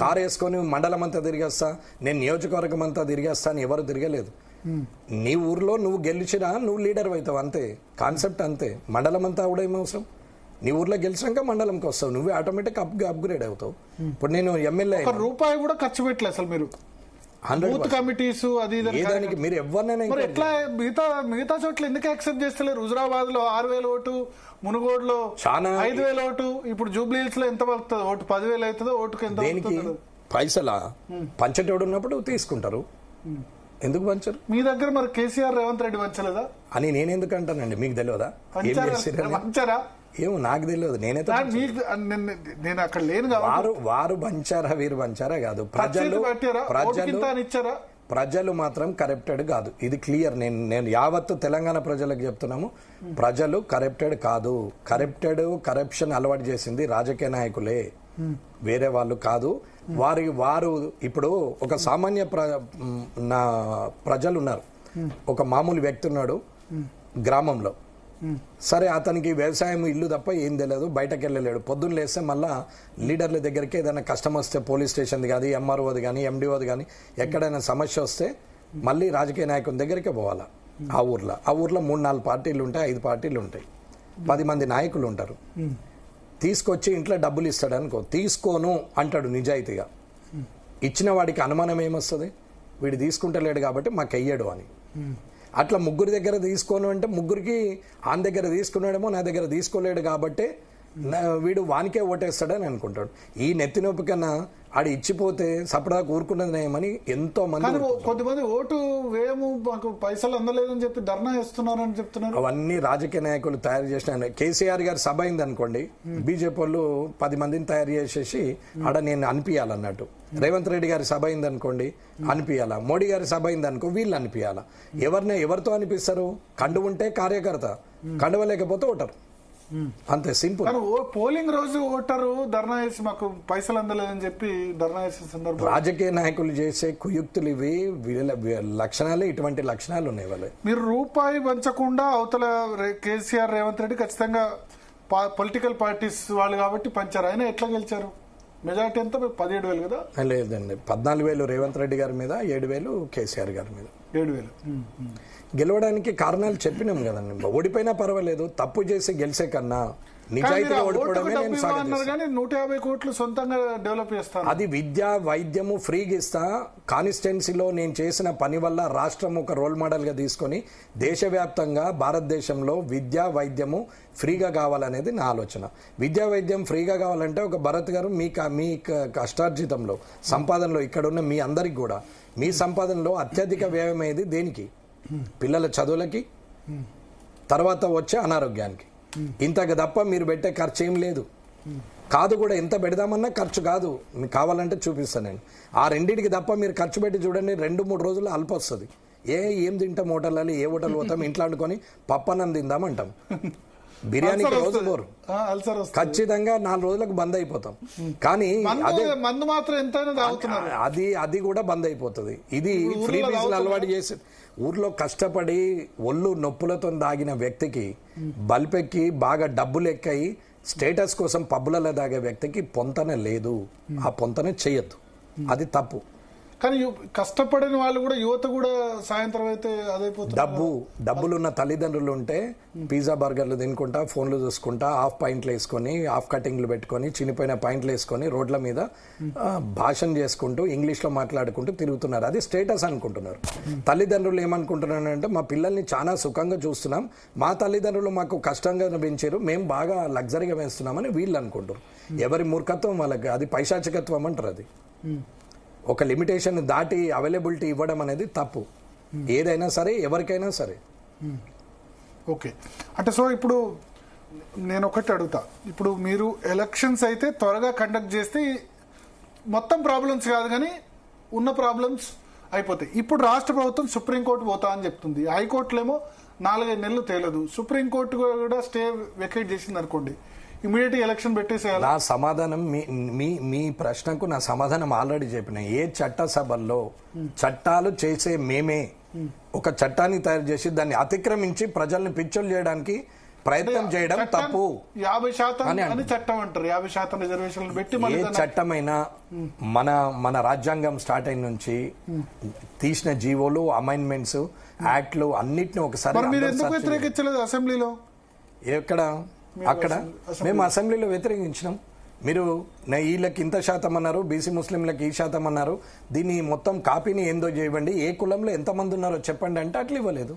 కారు వేసుకొని మండలం అంతా తిరిగేస్తా, నేను నియోజకవర్గం అంతా తిరిగేస్తా అని ఎవరు తిరగలేదు. నీ ఊర్లో నువ్వు గెలిచినా నువ్వు లీడర్ అవుతావు అంతే. కాన్సెప్ట్ అంతే. మండలం అంతా కూడా ఏమవసరం? నీ ఊర్లో గెలిచాక మండలంకి వస్తావు, నువ్వే ఆటోమేటిక్ అప్గ్రేడ్ అవుతావు. ఇప్పుడు నేను ఎమ్మెల్యే రూపాయి కూడా ఖర్చు పెట్టలేదు అసలు మీరు. కమిటీస్ అది దానికి మీరు ఎవరినైనా ఎట్లా మిగతా చోట్ల ఎందుకు యాక్సెప్ట్ చేస్తలేరు? హుజరాబాద్ లో 6,000 ఓటు, మునుగోడులో 5,000 ఓటు, ఇప్పుడు జూబ్లీ హిల్స్ లో ఎంత పడుతుంది ఓటు? 10,000 అవుతుందో ఓటుకు ఎంత? దేనికి పైసలా? పంచటోడు ఉన్నప్పుడు తీసుకుంటారు, ఎందుకు పంచరు? మీ దగ్గర మరి కేసీఆర్ రేవంత్ రెడ్డి పంచలేదా అని నేను ఎందుకు అంటానండి? మీకు తెలియదా? పంచారా? ఏమో నాకు తెలియదు. నేనైతే నేను అక్కడ లేను. వారు పంచారా వీరు పంచారా కాదు. ప్రజలు మాత్రం కరప్టెడ్ కాదు, ఇది క్లియర్. నేను యావత్తు తెలంగాణ ప్రజలకు చెప్తున్నాము, ప్రజలు కరప్టెడ్ కాదు. కరప్షన్ అలవాటు చేసింది రాజకీయ నాయకులే, వేరే వాళ్ళు కాదు. వారు ఇప్పుడు ఒక సామాన్య ప్రజలు ఉన్నారు. ఒక మామూలు వ్యక్తి ఉన్నాడు గ్రామంలో, సరే అతనికి వ్యవసాయం ఇల్లు తప్ప ఏం తెలియదు, బయటకు వెళ్ళలేడు. పొద్దున్న లేస్తే మళ్ళా లీడర్ల దగ్గరికి ఏదైనా కష్టం వస్తే పోలీస్ స్టేషన్ది కానీ ఎంఆర్ఓది కానీ ఎండిఓది కానీ ఎక్కడైనా సమస్య వస్తే మళ్ళీ రాజకీయ నాయకుని దగ్గరికి పోవాలా. ఆ ఊర్లో 3-4 పార్టీలు ఉంటాయి, 5 పార్టీలు ఉంటాయి, 10 మంది నాయకులు ఉంటారు. తీసుకొచ్చి ఇంట్లో డబ్బులు ఇస్తాడు అనుకో, తీసుకోను అంటాడు నిజాయితీగా. ఇచ్చిన వాడికి అనుమానం ఏమొస్తుంది? వీడు తీసుకుంటలేడు కాబట్టి మాకు అయ్యాడు అని. అట్లా ముగ్గురి దగ్గర తీసుకోను అంటే ముగ్గురికి ఆయన దగ్గర తీసుకున్నాడేమో, నా దగ్గర తీసుకోలేడు కాబట్టి వీడు వానికే ఓటేస్తాడని అనుకుంటాడు. ఈ నెత్తి నొప్పి కన్నా ఆడు ఇచ్చిపోతే సపడా కూరుకున్నదేమని ఎంతో మంది. కొంతమంది ఓటు వేయము, మాకు పైసలు అందలేదని చెప్పి ధర్నా చేస్తున్నారని చెప్తున్నారు. అవన్నీ రాజకీయ నాయకులు తయారు చేసిన. కేసీఆర్ గారి సభ అయింది అనుకోండి, బీజేపీ వాళ్ళు 10 మందిని తయారు చేసేసి ఆడ నేను అనిపించాలన్నట్టు. రేవంత్ రెడ్డి గారి సభ అయింది అనుకోండి, అనిపించాలా. మోడీ గారి సభ అయింది అనుకో, వీళ్ళు అనిపించాలా. ఎవరితో అనిపిస్తారు? కండువ ఉంటే కార్యకర్త, కండువ లేకపోతే ఓటరు, అంతే సింపుల్. పోలింగ్ రోజు ఓటరు ధర్నా చేసి మాకు పైసలు అందలేదని చెప్పి ధర్నా చేసే సందర్భం. రాజకీయ నాయకులు చేసే కుయుక్తులు ఇవి, లక్షణాలే ఇటువంటి లక్షణాలు ఉన్నాయి వాళ్ళు. మీరు రూపాయి పంచకుండా అవతల కేసీఆర్ రేవంత్ రెడ్డి ఖచ్చితంగా పొలిటికల్ పార్టీస్ వాళ్ళు కాబట్టి పంచారు. ఆయన ఎట్లా గెలిచారు? మెజార్టీ ఎంత? 17,000 కదా? లేదండి, 14,000 రేవంత్ రెడ్డి గారి మీద, 7,000 కేసీఆర్ గారి మీద. 7,000 గెలవడానికి కారణాలు చెప్పినాం కదండి. ఓడిపోయినా పర్వాలేదు, తప్పు చేసి గెలిచే కన్నా నిజాయితీగా ఓడిపోవడమే నేను సాగుతాను. 150 కోట్లు సొంతంగా డెవలప్ చేస్తాను. అది విద్య వైద్యము ఫ్రీగా ఇస్తా. కాన్స్టిట్యున్సీలో నేను చేసిన పని వల్ల రాష్ట్రం ఒక రోల్ మోడల్ గా తీసుకొని దేశవ్యాప్తంగా భారతదేశంలో విద్యా వైద్యము ఫ్రీగా కావాలనేది నా ఆలోచన. విద్యా వైద్యం ఫ్రీగా కావాలంటే ఒక భరత్ గారు మీ కష్టార్జితంలో సంపాదనలో ఇక్కడున్న మీ అందరికి కూడా మీ సంపాదనలో అత్యధిక వ్యయమయ్యేది దేనికి? పిల్లల చదువులకి, తర్వాత వచ్చే అనారోగ్యానికి. ఇంతకు తప్ప మీరు పెట్టే ఖర్చు ఏం లేదు. కాదు కూడా ఎంత పెడదామన్నా ఖర్చు కాదు. మీకు కావాలంటే చూపిస్తాను నేను. ఆ రెండింటికి తప్ప మీరు ఖర్చు పెట్టి చూడండి, 2-3 రోజుల్లో అల్ప వస్తుంది. ఏం తింటాం హోటల్లో, ఏ హోటల్ పోతాం, ఇంట్లో అనుకొని పప్పన్నం తిందామంటాం. బిర్యానీకి రోజు పోరు, ఖచ్చితంగా 4 రోజులకు బంద్ అయిపోతాం. కానీ అదే మందు మాత్రం ఎంతైనా తాగుతున్నారు, అది కూడా బంద్ అయిపోతుంది. ఇది ఫ్రీ బీజులు అలవాటు చేసి ఊర్లో కష్టపడి ఒళ్ళు నొప్పులతో దాగిన వ్యక్తికి బల్పెక్కి బాగా డబ్బులు ఎక్కాయి స్టేటస్ కోసం పబ్బులలో దాగే వ్యక్తికి పొంతనే లేదు. ఆ పొంతనే చెయ్యొద్దు, అది తప్పు. కానీ కష్టపడిన వాళ్ళు కూడా, యువత కూడా సాయంత్రం అయితే అదైపోతుంది. డబ్బులున్న తల్లిదండ్రులు ఉంటే పిజ్జా బర్గర్లు తినుకుంటా, ఫోన్లు చూసుకుంటా, హాఫ్ పాయింట్లు వేసుకొని, హాఫ్ కటింగ్లు పెట్టుకొని, చినిపోయిన పాయింట్లు వేసుకొని రోడ్ల మీద భాషణ చేసుకుంటూ ఇంగ్లీష్లో మాట్లాడుకుంటూ తిరుగుతున్నారు. అది స్టేటస్ అనుకుంటున్నారు. తల్లిదండ్రులు ఏమనుకుంటున్నారంటే మా పిల్లల్ని చాలా సుఖంగా చూస్తున్నాం, మా తల్లిదండ్రులు మాకు కష్టంగా పెంచారు, మేము బాగా లగ్జరీగా పెంచుతున్నామని వీళ్ళు అనుకుంటారు. ఎవరి మూర్ఖత్వం వాళ్ళకి, అది పైశాచికత్వం అంటారు. అది ఒక లిమిటేషన్ దాటి అవైలబిలిటీ ఇవ్వడం అనేది తప్పు, ఏదైనా సరే ఎవరికైనా సరే. ఓకే, అంటే సో ఇప్పుడు నేను ఒకటి అడుగుతా, ఇప్పుడు మీరు ఎలక్షన్స్ అయితే త్వరగా కండక్ట్ చేస్తే మొత్తం ప్రాబ్లమ్స్ కాదు కానీ ఉన్న ప్రాబ్లమ్స్ అయిపోతాయి. ఇప్పుడు రాష్ట్ర ప్రభుత్వం సుప్రీంకోర్టు పోతా అని చెప్తుంది, హైకోర్టులేమో 4-5 నెలలు తేలదు, సుప్రీంకోర్టు కూడా స్టే వెకేట్ చేసింది అనుకోండి, ఇమీడియట్ ఎలక్షన్ పెట్టేసేయాలి. నా సమాధానం మీ ప్రశ్నకు నా సమాధానం ఆల్రెడీ చెప్పిన. ఏ చట్టసభల్లో చట్టాలు చేసే మేమే ఒక చట్టాన్ని తయారు చేసి దాన్ని అతిక్రమించి ప్రజల్ని పిచ్చోలు చేయడానికి ప్రయత్నం చేయడం తప్పు. 50% అని చట్టం అంటారు, 50% రిజర్వేషన్లు పెట్టి ఏ చట్టమైనా మన రాజ్యాంగం స్టార్ట్ అయిన నుంచి తీసిన జీవోలు, అమైన్మెంట్స్, యాక్ట్లు అన్నిటిని ఒకసారి మీరు ఎందుకు వ్యతిరేకించలేదు అసెంబ్లీలో? ఎక్కడ అక్కడ మేము అసెంబ్లీలో వ్యతిరేకించినాం. మీరు వీళ్ళకి ఇంత శాతం అన్నారు, బీసీ ముస్లింలకు ఈ శాతం అన్నారు, దీన్ని మొత్తం కాపీని ఏందో చేయండి, ఏ కులంలో ఎంతమంది ఉన్నారో చెప్పండి అంటే అట్లా ఇవ్వలేదు.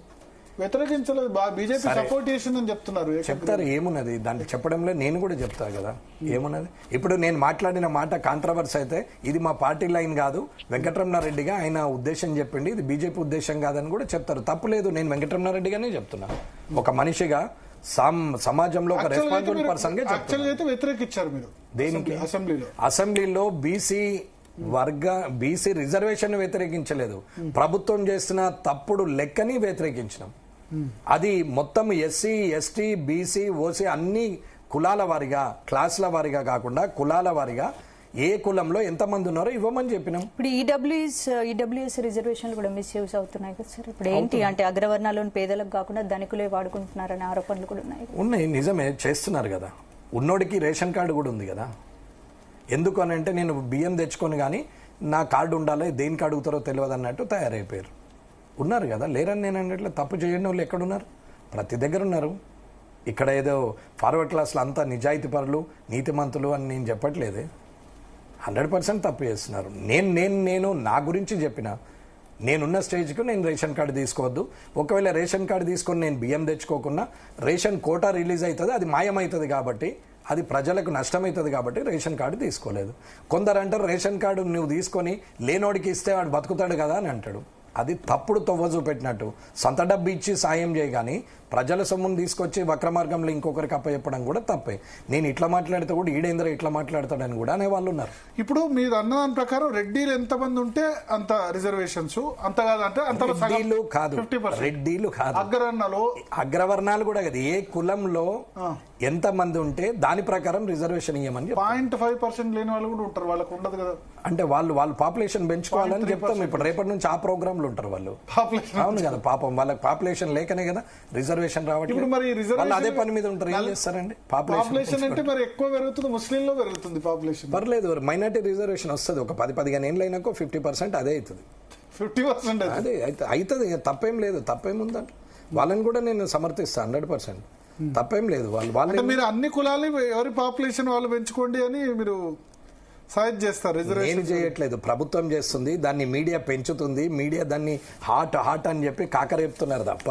వ్యతిరేకించలేదు, బీజేపీ సపోర్ట్ చేసిందని చెప్తున్నారు. చెప్తారు, ఏమున్నది దాంట్లో చెప్పడంలో, నేను కూడా చెప్తా కదా ఏమున్నది. ఇప్పుడు నేను మాట్లాడిన మాట కాంట్రవర్సీ అయితే ఇది మా పార్టీ లైన్ కాదు, వెంకటరమణారెడ్డిగా ఆయన ఉద్దేశం చెప్పింది, ఇది బీజేపీ ఉద్దేశం కాదని కూడా చెప్తారు. తప్పలేదు, నేను వెంకటరమణారెడ్డిగానే చెప్తున్నా. ఒక మనిషిగా సమాజంలో ఒక రెస్పాన్సిబుల్ పర్సన్ గా వ్యతిరేకించారు మీరు దేనికి? అసెంబ్లీలో బీసీ రిజర్వేషన్ వ్యతిరేకించలేదు, ప్రభుత్వం చేసిన తప్పుడు లెక్కని వ్యతిరేకించినాం. అది మొత్తం ఎస్సీ, ఎస్టీ, బీసీ, ఓసీ అన్ని కులాల వారిగా, క్లాసుల వారిగా కాకుండా కులాల వారిగా ఏ కులంలో ఎంతమంది ఉన్నారో ఇవ్వమని చెప్పినాం. ఇప్పుడు ఈడబ్ల్యూఎస్ రిజర్వేషన్లు కూడా మిస్యూజ్ అవుతున్నాయి కదా సార్. ఇప్పుడు ఏంటి అంటే అగ్రవర్ణాల్లోని పేదలకు కాకుండా ధనికులే వాడుకుంటున్నారనే ఆరోపణలు కూడా ఉన్నాయి. నిజమే, చేస్తున్నారు కదా. ఉన్నోడికి రేషన్ కార్డు కూడా ఉంది కదా. ఎందుకు అని అంటే నేను బియ్యం తెచ్చుకొని కానీ నా కార్డు ఉండాలి, దేనికి అడుగుతారో తెలియదు అన్నట్టు తయారైపోయారు. ఉన్నారు కదా, లేరని నేను అన్నట్లు. తప్పు చేయని వాళ్ళు ఎక్కడున్నారు? ప్రతి దగ్గర ఉన్నారు. ఇక్కడ ఏదో ఫార్వర్డ్ క్లాస్లో అంతా నిజాయితీ పరులు, నీతిమంతులు అని నేను చెప్పట్లేదే. 100% తప్పు చేస్తున్నారు. నేను నా గురించి చెప్పిన, నేనున్న స్టేజ్కు నేను రేషన్ కార్డు తీసుకోవద్దు. ఒకవేళ రేషన్ కార్డు తీసుకొని నేను బియ్యం తెచ్చుకోకుండా రేషన్ కోటా రిలీజ్ అవుతుంది, అది మాయమవుతుంది కాబట్టి, అది ప్రజలకు నష్టమవుతుంది కాబట్టి రేషన్ కార్డు తీసుకోలేదు. కొందరు అంటారు రేషన్ కార్డు నువ్వు తీసుకొని లేనోడికి ఇస్తే వాడు బతుకుతాడు కదా అని అంటాడు. అది తప్పుడు తొవ్వ చూపెట్టినట్టు. సొంత డబ్బు ఇచ్చి సాయం చేయగాని ప్రజల సొమ్మును తీసుకొచ్చి వక్రమార్గంలో ఇంకొకరికి అప్పచెప్పడం కూడా తప్పే. నేను ఇట్లా మాట్లాడితే కూడా ఈడేంద్ర ఇట్లా మాట్లాడతాడని కూడా అనే వాళ్ళు ఉన్నారు. ఇప్పుడు మీరు అన్నదాని ప్రకారం రెడ్డిలు ఎంతమంది ఉంటే అంత రిజర్వేషన్స్, అంత కాదంటే రెడ్డిలు కాదు, రెడ్డిలు కాదు, అగ్రవర్ణాలు కూడా కదా. ఏ కులంలో ఎంత మంది ఉంటే దాని ప్రకారం రిజర్వేషన్ ఇవ్వమని 0.5% లేని వాళ్ళు కూడా ఉంటారు, వాళ్ళకు ఉండదు కదా. అంటే వాళ్ళు పాపులేషన్ పెంచుకోవాలని చెప్తాం. ఇప్పుడు రేపటి నుంచి ఆ ప్రోగ్రాంలు ఉంటారు వాళ్ళు. అవును కదా, పాపం వాళ్ళకి పాపులేషన్ లేకనే కదా రిజర్వేషన్ రావట్లేదు. అదే పని మీద ఉంటారు, ఏం చేస్తారండి? పాపులేషన్ అంటే మరి ఎక్కువ పెరుగుతుంది, ముస్లింలో పెరుగుతుంది పాపులేషన్. పర్లేదు, మైనార్టీ రిజర్వేషన్ వస్తుంది. ఒక 10-15 ఏళ్ళు అయినాక 50% అదే అవుతుంది. 50% అదే అవుతుంది, తప్పేం లేదు. తప్పేముందంటే వాళ్ళని కూడా నేను సమర్థిస్తాను 100%. తప్పేం లేదు. వాళ్ళు మీరు అన్ని కులాలు ఎవరి పాపులేషన్ వాళ్ళు పెంచుకోండి అని మీరు సహాయం చేస్తారు. నేను చేయట్లేదు, ప్రభుత్వం చేస్తుంది. దాన్ని మీడియా పెంచుతుంది. మీడియా దాన్ని హాట్ అని చెప్పి కాకరేపుతున్నారు తప్ప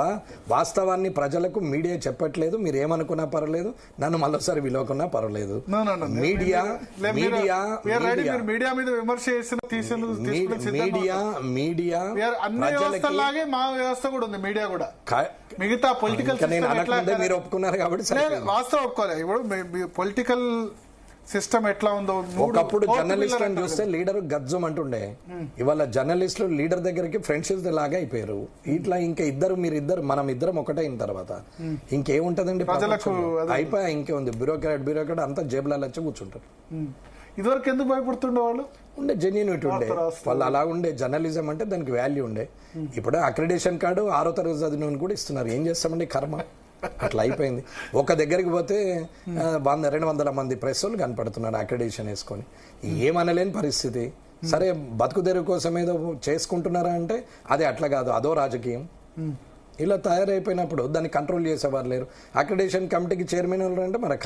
వాస్తవాన్ని ప్రజలకు మీడియా చెప్పట్లేదు. మీరు ఏమనుకున్నా పర్వాలేదు, నన్ను మళ్ళొకసారి విలువకున్నా పర్వాలేదు. మీడియా మీద విమర్శ మీడియా మా వ్యవస్థ కూడా ఉంది. మీడియా కూడా మిగతా పొలిటికల్ మీరు ఒప్పుకున్నారు కాబట్టి వాస్తవం ఒప్పుకోలేదు. ఇప్పుడు పొలిటికల్ సిస్టమ్ ఎట్లా ఉందో ఒకప్పుడు జర్నలిస్టులను చూస్తే లీడర్ గజ్జం అంటుండే, ఇవాళ జర్నలిస్టులు లీడర్ దగ్గరికి ఫ్రెండ్షిప్ లాగా అయిపోయారు. ఇట్లా ఇంకా మీరిద్దరు మనం ఇద్దరం ఒకటే అయిన తర్వాత ఇంకేముంటదండి, అయిపోయా. ఇంకేముంది, బ్యూరోక్రాట్ అంతా జేబులలో వచ్చి కూర్చుంటారు. ఇదివరకు ఎందుకు భయపడుతుండే వాళ్ళు? ఉండే జెన్యూనిటీ ఉండే, వాళ్ళు అలా ఉండే. జర్నలిజం అంటే దానికి వాల్యూ ఉండే. ఇప్పుడు అక్రిడేషన్ కార్డు 6వ తరగతి చదివిన కూడా ఇస్తున్నారు. ఏం చేస్తామండి, కర్మ అట్లా అయిపోయింది. ఒక దగ్గరికి పోతే 200 మంది ప్రెస్ వాళ్ళు కనపడుతున్నారు అక్రిడేషన్ వేసుకొని. ఏమనలేని పరిస్థితి. సరే బతుకు తెరువు కోసం ఏదో చేసుకుంటున్నారా అంటే అది అట్లా కాదు, అదో రాజకీయం. ఇలా తయారైపోయినప్పుడు దాన్ని కంట్రోల్ చేసేవారు లేరు. అక్రిడేషన్ కమిటీకి చైర్మన్ వాళ్ళు అంటే మరి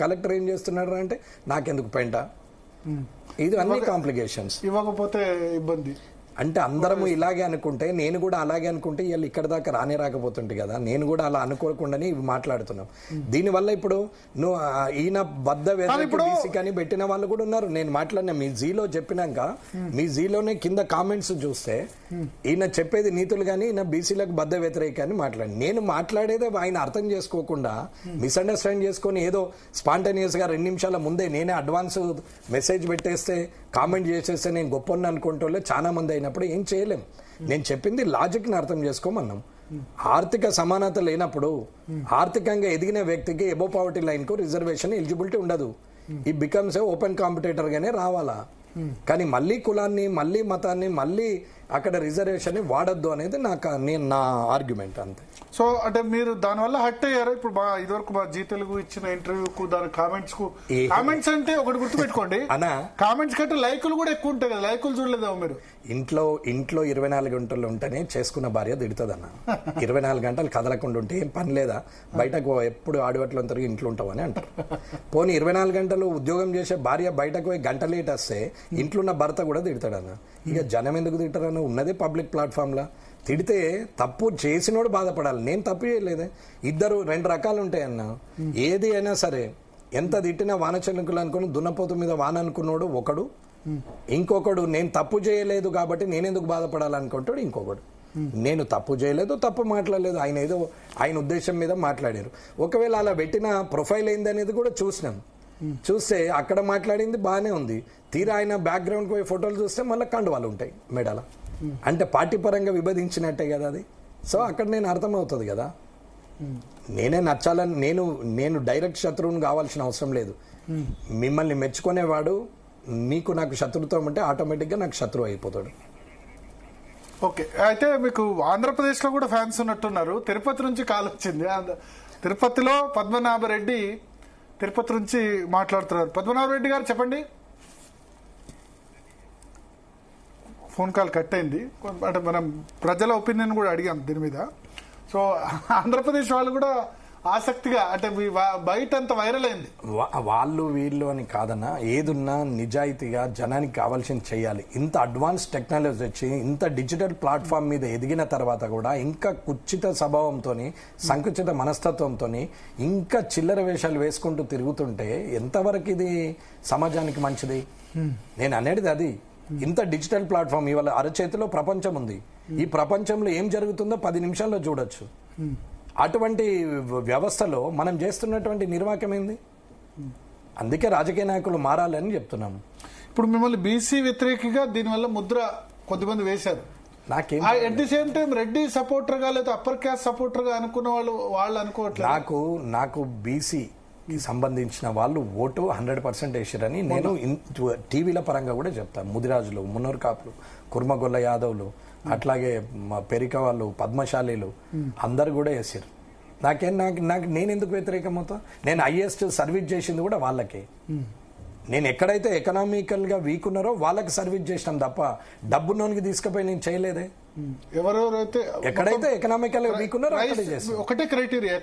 కలెక్టర్ ఏం చేస్తున్నాడు అంటే నాకెందుకు పెంట. ఇది అన్ని కాంప్లికేషన్స్. ఇవ్వకపోతే ఇబ్బంది. అంటే అందరము ఇలాగే అనుకుంటే, నేను కూడా అలాగే అనుకుంటే ఇవాళ ఇక్కడ దాకా రాకపోతుంటే కదా. నేను కూడా అలా అనుకోకుండానే ఇవి మాట్లాడుతున్నాం. దీనివల్ల ఇప్పుడు నువ్వు ఈయన బద్ద కానీ పెట్టిన వాళ్ళు కూడా ఉన్నారు. నేను మాట్లాడిన మీ జీలో చెప్పినాక మీ జీలోనే కింద కామెంట్స్ చూస్తే ఈయన చెప్పేది నీతులు కానీ ఈయన బీసీలకు బద్ద వ్యతిరేక అని మాట్లాడి, నేను మాట్లాడేదే ఆయన అర్థం చేసుకోకుండా మిస్అండర్స్టాండ్ చేసుకొని ఏదో స్పాంటేనియస్ గా 2 నిమిషాల ముందే నేనే అడ్వాన్స్ మెసేజ్ పెట్టేస్తే కామెంట్ చేసేస్తే నేను గొప్పని అనుకుంటూ చాలా మంది అయినప్పుడు ఏం చేయలేం. నేను చెప్పింది లాజిక్ ని అర్థం చేసుకోమన్నాం. ఆర్థిక సమానత లేనప్పుడు ఆర్థికంగా ఎదిగిన వ్యక్తికి ఎబో పావర్టీ లైన్ కు రిజర్వేషన్ ఎలిజిబిలిటీ ఉండదు. ఈ బికమ్స్ ఓపెన్ కాంపిటేటర్ గానే రావాలా. కానీ మళ్ళీ కులాన్ని, మళ్ళీ మతాన్ని, మళ్ళీ అక్కడ రిజర్వేషన్ వాడద్దు అనేది నా ఆర్గ్యుమెంట్ అంతే. సో అంటే మీరు దానివల్ల హట్ అయ్యారు. ఇప్పుడు ఇదివరకు మా జీ తెలుగు ఇచ్చిన ఇంటర్వ్యూకు దాని కామెంట్స్ అంటే ఒకటి గుర్తుపెట్టుకోండి, కామెంట్స్ కంటే లైకులు కూడా ఎక్కువ ఉంటాయి కదా. లైకులు చూడలేదేమో మీరు? ఇంట్లో 24 గంటలు ఉంటేనే చేసుకున్న భార్య తిడుతుందన్న. 24 గంటలు కదలకుండా ఉంటే ఏం పని లేదా, బయటకు ఎప్పుడు ఆడివట్లో తిరిగి ఇంట్లో ఉంటామని అంటారు. పోనీ 24 గంటలు ఉద్యోగం చేసే భార్య బయటకు పోయి గంట లేట్ వస్తే ఇంట్లో ఉన్న భర్త కూడా తిడతాడన్న. ఇక జనం ఎందుకు తింటారన్న? ఉన్నదే పబ్లిక్ ప్లాట్ఫామ్ లా. తిడితే తప్పు చేసినోడు బాధపడాలి, నేను తప్పు చేయలేదే. ఇద్దరు 2 రకాలు ఉంటాయన్న. ఏది అయినా సరే ఎంత తిట్టినా వాన చెల్లుకులు అనుకుని దున్నపోతు మీద వాన అనుకున్నాడు ఒకడు, ఇంకొకడు నేను తప్పు చేయలేదు కాబట్టి నేనెందుకు బాధపడాలనుకుంటాడు ఇంకొకడు. నేను తప్పు చేయలేదు, తప్పు మాట్లాడలేదు, ఆయన ఏదో ఆయన ఉద్దేశం మీద మాట్లాడారు. ఒకవేళ అలా పెట్టిన ప్రొఫైల్ ఏంది అనేది కూడా చూసినాం. చూస్తే అక్కడ మాట్లాడింది బాగానే ఉంది, తీరా ఆయన బ్యాక్గ్రౌండ్ పోయి ఫోటోలు చూస్తే మళ్ళీ కండువాలు ఉంటాయి మెడల. అంటే పార్టీ పరంగా విభజించినట్టే కదా అది. సో అక్కడ నేను అర్థమవుతుంది కదా. నేనే నచ్చాలని నేను డైరెక్ట్ శత్రువుని కావాల్సిన అవసరం లేదు. మిమ్మల్ని మెచ్చుకునేవాడు మీకు నాకు శత్రుత్వం ఉంటే ఆటోమేటిక్గా నాకు శత్రువు అయిపోతాడు. ఓకే, అయితే మీకు ఆంధ్రప్రదేశ్లో కూడా ఫ్యాన్స్ ఉన్నట్టున్నారు. తిరుపతి నుంచి కాల్ వచ్చింది. తిరుపతిలో పద్మనాభరెడ్డి తిరుపతి నుంచి మాట్లాడుతున్నారు. పద్మనాభరెడ్డి గారు చెప్పండి. ఫోన్ కాల్ కట్ అయింది. అంటే మనం ప్రజల ఒపీనియన్ కూడా అడిగాం దీని మీద. సో ఆంధ్రప్రదేశ్ వాళ్ళు కూడా ఆసక్తిగా, అంటే బయట అంత వైరల్ అయింది. వాళ్ళు వీళ్ళు అని కాదన్నా, ఏదున్నా నిజాయితీగా జనానికి కావాల్సింది చేయాలి. ఇంత అడ్వాన్స్ టెక్నాలజీ వచ్చి ఇంత డిజిటల్ ప్లాట్ఫామ్ మీద ఎదిగిన తర్వాత కూడా ఇంకా కుచిత స్వభావంతో, సంకుచిత మనస్తత్వంతో ఇంకా చిల్లర వేషాలు వేసుకుంటూ తిరుగుతుంటే ఎంతవరకు ఇది సమాజానికి మంచిది? నేను అనేది అది. ఇంత డిజిటల్ ప్లాట్ఫామ్ ఇవాళ అరచేతిలో ప్రపంచం ఉంది. ఈ ప్రపంచంలో ఏం జరుగుతుందో 10 నిమిషాల్లో చూడొచ్చు. అటువంటి వ్యవస్థలో మనం చేస్తున్నటువంటి నిర్వాహకం ఏంది? అందుకే రాజకీయ నాయకులు మారాలని చెప్తున్నాము. ఇప్పుడు మిమ్మల్ని బీసీ వ్యతిరేకిగా దీనివల్ల ముద్ర కొద్దిమంది వేశారు. నాకేం at the same time Reddy supporter గా లేదా అప్పర్ క్యాస్ట్ సపోర్టర్ గా అనుకున్న వాళ్ళు అనుకోవట్లేదు. నాకు బీసీ సంబంధించిన వాళ్ళు ఓటు 100% వేసారని నేను టీవీల పరంగా కూడా చెప్తాను. ముదిరాజులు, మున్నూరు కాపులు, కుర్మగొల్ల యాదవ్లు, అట్లాగే పెరిక వాళ్ళు, పద్మశాలీలు అందరు కూడా వేసారు. నేను ఎందుకు వ్యతిరేకమవుతా? నేను హైయెస్ట్ సర్వీస్ చేసింది కూడా వాళ్ళకే. నేను ఎక్కడైతే ఎకనామికల్ గా వీక్ ఉన్నారో వాళ్ళకి సర్వీస్ చేసినాం తప్ప డబ్బున్నోనికి తీసుకుపోయి నేను చేయలేదే. ఎవరెవరైతే ఎక్కడైతే ఎకనామికల్ గా వీక్ ఉన్నారో ఒకటే క్రైటీరియా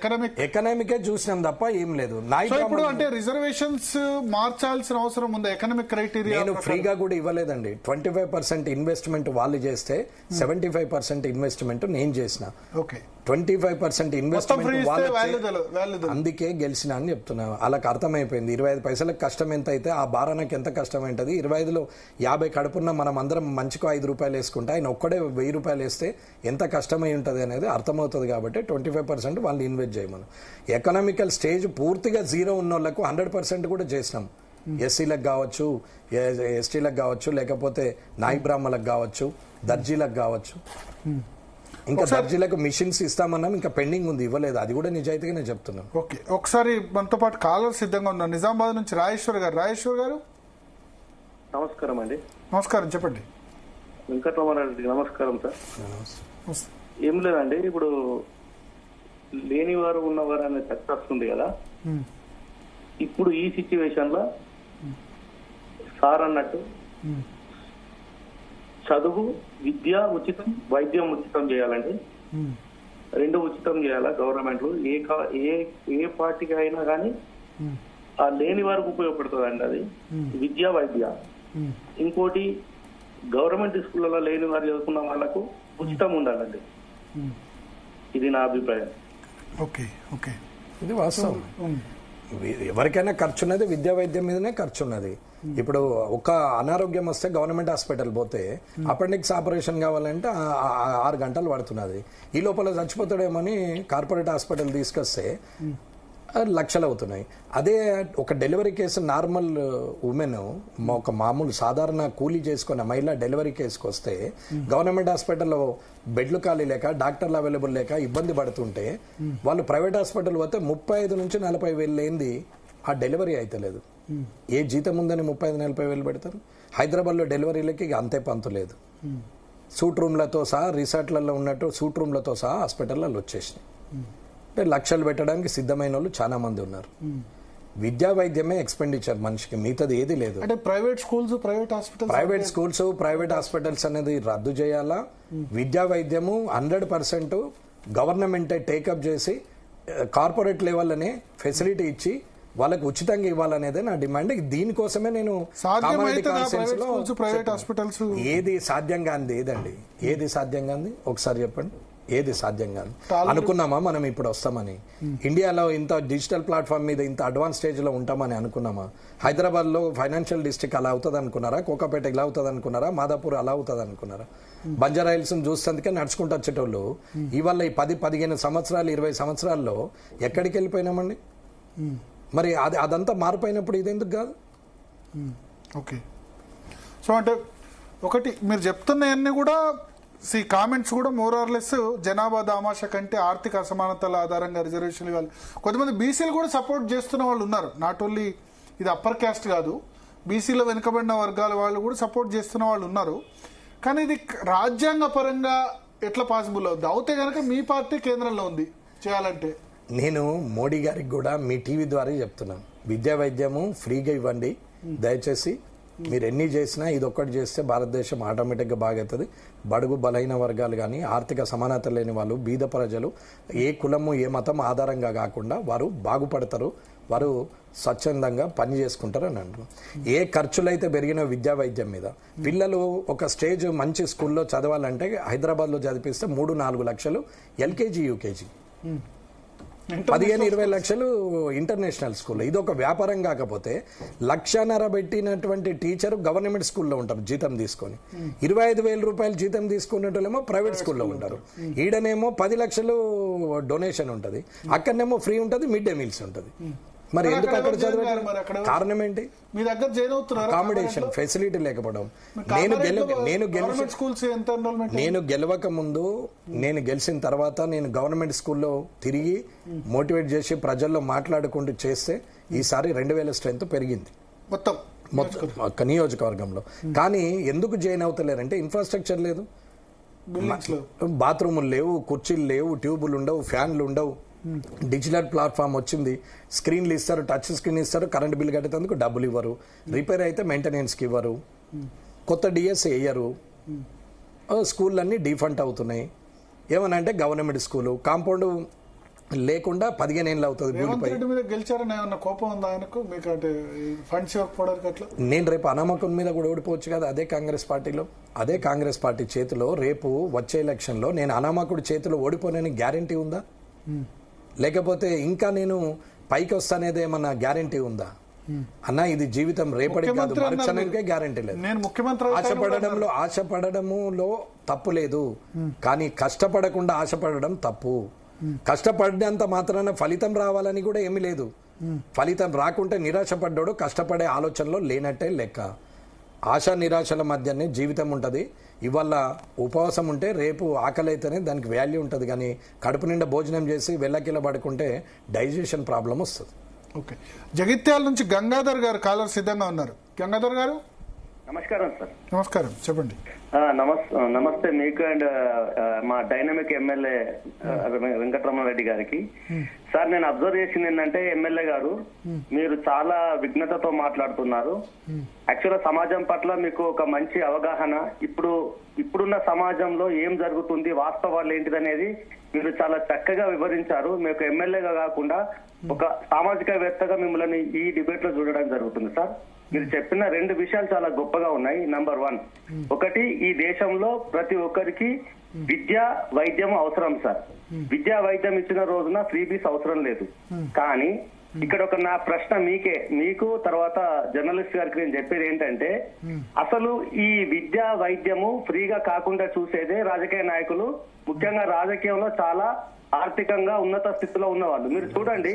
ఎకనామికే చూసినాం తప్ప ఏం లేదు. ఇప్పుడు అంటే రిజర్వేషన్స్ మార్చాల్సిన అవసరం ఉందా? ఎకనామిక్ క్రైటీరియా నేను ఫ్రీగా కూడా ఇవ్వలేదండి. 25% ఇన్వెస్ట్మెంట్ వాళ్ళు చేస్తే 75% ఇన్వెస్ట్మెంట్ నేను చేసిన. 25% ఇన్వెస్ట్మెంట్ అందుకే గెలిచిన అని చెప్తున్నా. వాళ్ళకి అర్థమైపోయింది 25 పైసలకు కష్టం ఎంత అయితే ఆ బారానికి ఎంత కష్టం ఏంటది. 25లో 50 కడుపున్న మనం అందరం మంచికో 5 రూపాయలు వేసుకుంటే ఆయన ఒక్కడే 1000 రూపాయలు వేస్తే ఎంత కష్టమై ఉంటుంది అనేది అర్థమవుతుంది. కాబట్టి 25% వాళ్ళు ఇన్వెస్ట్ చేయమను. ఎకనామికల్ స్టేజ్ పూర్తిగా జీరో ఉన్న వాళ్ళకు 100% కూడా చేసినాం. ఎస్సీలకు కావచ్చు, ఎస్టీలకు కావచ్చు, లేకపోతే నాయి బ్రాహ్మణులకు కావచ్చు, దర్జీలకు కావచ్చు. ఇంకా దర్జీలకు మిషన్స్ ఇస్తామన్నాం, ఇంకా పెండింగ్ ఉంది, ఇవ్వలేదు. అది కూడా నిజాయితీగా నేను చెప్తున్నాను. ఓకే, ఒకసారి మనతో పాటు కాలర్ సిద్ధంగా ఉన్నారు. నిజామాబాద్ నుంచి రాజేశ్వర్ గారు. నమస్కారం అండి. నమస్కారం, చెప్పండి. వెంకటరమణారెడ్డి నమస్కారం సార్. ఏం లేదండి, ఇప్పుడు లేని వారు ఉన్నవారు అనే చర్చ వస్తుంది కదా. ఇప్పుడు ఈ సిచ్యువేషన్ లో సార్ అన్నట్టు చదువు, విద్య ఉచితం, వైద్యం ఉచితం చేయాలండి. రెండు ఉచితం చేయాలా గవర్నమెంట్. ఏ పార్టీకి అయినా కానీ ఆ లేని వారికి ఉపయోగపడుతుందండి అది విద్య, వైద్య. ఇంకోటి గవర్నమెంట్ స్కూళ్ళలో లేని వారు చదువుకున్న వాళ్లకు ఉచితం ఉండాలండి. ఇది నా అభిప్రాయం. ఓకే ఓకే, ఇది వాస్తవం. ఎవరికైనా ఖర్చు ఉన్నది విద్యా వైద్యం మీదనే ఖర్చు ఉన్నది. ఇప్పుడు ఒక అనారోగ్యం వస్తే గవర్నమెంట్ హాస్పిటల్ పోతే అపెండిక్స్ ఆపరేషన్ కావాలంటే 6 గంటలు పడుతున్నది. ఈ లోపల చచ్చిపోతాడేమని కార్పొరేట్ హాస్పిటల్ తీసుకొస్తే లక్షలు అవుతున్నాయి. అదే ఒక డెలివరీ కేసు నార్మల్ ఉమెన్, ఒక మామూలు సాధారణ కూలీ చేసుకున్న మహిళ డెలివరీ కేసుకు వస్తే గవర్నమెంట్ హాస్పిటల్లో బెడ్లు ఖాళీ లేక, డాక్టర్లు అవైలబుల్ లేక ఇబ్బంది పడుతుంటే వాళ్ళు ప్రైవేట్ హాస్పిటల్ పోతే 35 నుంచి 40 వేలు లేనిది ఆ డెలివరీ అయితే లేదు. ఏ జీతం ఉందని 35-40 వేలు పెడతారు? హైదరాబాద్లో డెలివరీలకి అంతే పంతు లేదు. సూట్ రూమ్లతో సహా, రిసార్ట్లలో ఉన్నట్టు సూట్ రూమ్లతో సహా హాస్పిటల్లో వచ్చేసినాయి. అంటే లక్షలు పెట్టడానికి సిద్ధమైన వాళ్ళు చాలా మంది ఉన్నారు. విద్యా వైద్యమే ఎక్స్పెండిచర్ మనిషికి, మిగతాది ఏది లేదు. అంటే ప్రైవేట్ స్కూల్స్, ప్రైవేట్ హాస్పిటల్స్ అనేది రద్దు చేయాలా. విద్యా వైద్యము 100% గవర్నమెంటే టేకప్ చేసి కార్పొరేట్ లెవెల్ అనే ఫెసిలిటీ ఇచ్చి వాళ్ళకి ఉచితంగా ఇవ్వాలనేదే నా డిమాండ్. దీనికోసమే నేను ప్రైవేట్ హాస్పిటల్స్ ఏది సాధ్యం కాంది ఏదండి, ఏది సాధ్యం కాంది ఒకసారి చెప్పండి. ఏది సాధ్యం కాదు అనుకున్నామా మనం ఇప్పుడు వస్తామని? ఇండియాలో ఇంత డిజిటల్ ప్లాట్ఫామ్ మీద ఇంత అడ్వాన్స్ స్టేజ్ లో ఉంటామని అనుకున్నామా? హైదరాబాద్ లో ఫైనాన్షియల్ డిస్ట్రిక్ట్ అలా అవుతుంది అనుకున్నారా? కోకాపేట ఇలా అవుతుంది అనుకున్నారా? మాదాపూర్ అలా అవుతుంది అనుకున్నారా? బంజారా హిల్స్ చూస్తుందికే నడుచుకుంటూ వచ్చేటోళ్ళు ఇవాళ ఈ 10-15 సంవత్సరాలు 20 సంవత్సరాల్లో ఎక్కడికి వెళ్ళిపోయినామండి? మరి అదంతా మారిపోయినప్పుడు ఇదెందుకు కాదు? ఓకే, సో అంటే ఒకటి మీరు చెప్తున్నవన్నీ కూడా కామెంట్స్ కూడా మోర్ ఆర్ లెస్ జనాభా దామాష కంటే ఆర్థిక అసమానతల ఆధారంగా రిజర్వేషన్ ఇవ్వాలి. కొంతమంది బీసీలు కూడా సపోర్ట్ చేస్తున్న వాళ్ళు ఉన్నారు. నాట్ ఓన్లీ ఇది అప్పర్ క్యాస్ట్ కాదు, బీసీలో వెనుకబడిన వర్గాల వాళ్ళు కూడా సపోర్ట్ చేస్తున్న వాళ్ళు ఉన్నారు. కానీ ఇది రాజ్యాంగ పరంగా ఎట్లా పాసిబుల్ అవుతుంది? అవుతే కనుక మీ పార్టీ కేంద్రంలో ఉంది చేయాలంటే. నేను మోడీ గారికి కూడా మీ టీవీ ద్వారా చెప్తున్నాను, విద్యా వైద్యము ఫ్రీగా ఇవ్వండి దయచేసి. మీరు ఎన్ని చేసినా ఇది ఒక్కటి చేస్తే భారతదేశం ఆటోమేటిక్గా బాగవుతుంది. బడుగు బలహీన వర్గాలు కానీ, ఆర్థిక సమానత లేని వాళ్ళు, బీద ప్రజలు, ఏ కులము ఏ మతం ఆధారంగా కాకుండా వారు బాగుపడతారు, వారు స్వచ్ఛందంగా పని చేసుకుంటారు అని అంటారు. ఏ ఖర్చులైతే పెరిగిన విద్యా వైద్యం మీద, పిల్లలు ఒక స్టేజ్ మంచి స్కూల్లో చదవాలంటే హైదరాబాద్లో చదివిస్తే 3-4 లక్షలు ఎల్కేజీ యూకేజీ, 15-20 లక్షలు ఇంటర్నేషనల్ స్కూల్. ఇది ఒక వ్యాపారం కాకపోతే 1,50,000 పెట్టినటువంటి టీచర్ గవర్నమెంట్ స్కూల్లో ఉంటారు జీతం తీసుకొని, 25,000 రూపాయలు జీతం తీసుకునేటోళ్ళేమో ప్రైవేట్ స్కూల్లో ఉంటారు. ఈడనేమో 10 లక్షలు డొనేషన్ ఉంటుంది, అక్కడనేమో ఫ్రీ ఉంటుంది, మిడ్ డే మీల్స్ ఉంటుంది. మరి ఎందుకు అక్కడ చదవడం? కారణం ఏంటి? మీ దగ్గర జాయిన్ అవుతున్నారు, అకామిడేషన్ ఫెసిలిటీ లేకపోవడం. నేను గెలవక ముందు, నేను గెలిచిన తర్వాత నేను గవర్నమెంట్ స్కూల్లో తిరిగి మోటివేట్ చేసి ప్రజల్లో మాట్లాడుకుంటూ చేస్తే ఈసారి 2,000 స్ట్రెంత్ పెరిగింది మొత్తం నియోజకవర్గంలో. కానీ ఎందుకు జాయిన్ అవుతలేరంటే ఇన్ఫ్రాస్ట్రక్చర్ లేదు, బాత్రూములు లేవు, కుర్చీలు లేవు, ట్యూబులు ఉండవు, ఫ్యాన్లు ఉండవు. డిజిటల్ ప్లాట్ఫామ్ వచ్చింది, స్క్రీన్లు ఇస్తారు, టచ్ స్క్రీన్ ఇస్తారు, కరెంట్ బిల్ కట్టేందుకు డబ్బులు ఇవ్వరు, రిపేర్ అయితే మెయింటెనెన్స్కి ఇవ్వరు, కొత్త డిఎస్ వేయరు, స్కూళ్ళన్నీ డిఫంట్ అవుతున్నాయి. ఏమనంటే గవర్నమెంట్ స్కూలు కాంపౌండ్ లేకుండా 15 ఏళ్ళు అవుతుంది. నేను రేపు అనామకం మీద కూడా ఓడిపోవచ్చు కదా, అదే కాంగ్రెస్ పార్టీలో, అదే కాంగ్రెస్ పార్టీ చేతిలో. రేపు వచ్చే ఎలక్షన్ లో నేను అనామకుడి చేతిలో ఓడిపోనని గ్యారంటీ ఉందా? లేకపోతే ఇంకా నేను పైకి వస్తానేది ఏమన్నా గ్యారంటీ ఉందా? అన్నా ఇది జీవితం, రేపటికి కాదు, మరుక్షణానికే గ్యారంటీ లేదు. ఆశపడడంలో తప్పు లేదు, కానీ కష్టపడకుండా ఆశపడడం తప్పు. కష్టపడినంత మాత్రాన ఫలితం రావాలని కూడా ఏమీ లేదు. ఫలితం రాకుంటే నిరాశపడ్డాడు, కష్టపడే ఆలోచనలో లేనట్టే లెక్క. ఆశా నిరాశల మధ్యనే జీవితం ఉంటుంది. ఇవాళ ఉపవాసం ఉంటే రేపు ఆకలి అయితేనే దానికి వాల్యూ ఉంటుంది, కానీ కడుపు నిండా భోజనం చేసి వెళ్ళకిల పడుకుంటే డైజెషన్ ప్రాబ్లం వస్తుంది. ఓకే, జగిత్యాల నుంచి గంగాధర్ గారు కాలర్ సిద్ధంగా ఉన్నారు. గంగాధర్ గారు నమస్కారం సార్. నమస్కారం, చెప్పండి. నమస్తే మీకు అండ్ మా డైనమిక్ ఎమ్మెల్యే వెంకటరమణారెడ్డి గారికి. సార్, నేను అబ్జర్వ్ చేసింది ఏంటంటే ఎమ్మెల్యే గారు మీరు చాలా విఘ్నతతో మాట్లాడుతున్నారు. యాక్చువల్గా సమాజం పట్ల మీకు ఒక మంచి అవగాహన, ఇప్పుడున్న సమాజంలో ఏం జరుగుతుంది, వాస్తవాలు ఏంటిదనేది మీరు చాలా చక్కగా వివరించారు. మీకు ఎమ్మెల్యేగా కాకుండా ఒక సామాజికవేత్తగా మిమ్మల్ని ఈ డిబేట్ లో చూడడం జరుగుతుంది. సార్, మీరు చెప్పిన 2 విషయాలు చాలా గొప్పగా ఉన్నాయి. నంబర్ 1, ఒకటి, ఈ దేశంలో ప్రతి ఒక్కరికి విద్య వైద్యం అవసరం సార్. విద్యా వైద్యం ఇచ్చిన రోజున ఫ్రీబీస్ అవసరం లేదు. కానీ ఇక్కడ ఒక నా ప్రశ్న మీకు తర్వాత జర్నలిస్ట్ గారికి నేను చెప్పేది ఏంటంటే, అసలు ఈ విద్యా వైద్యము ఫ్రీగా కాకుండా చూసేదే రాజకీయ నాయకులు, ముఖ్యంగా రాజకీయంలో చాలా ఆర్థికంగా ఉన్నత స్థితిలో ఉన్నవాళ్ళు. మీరు చూడండి,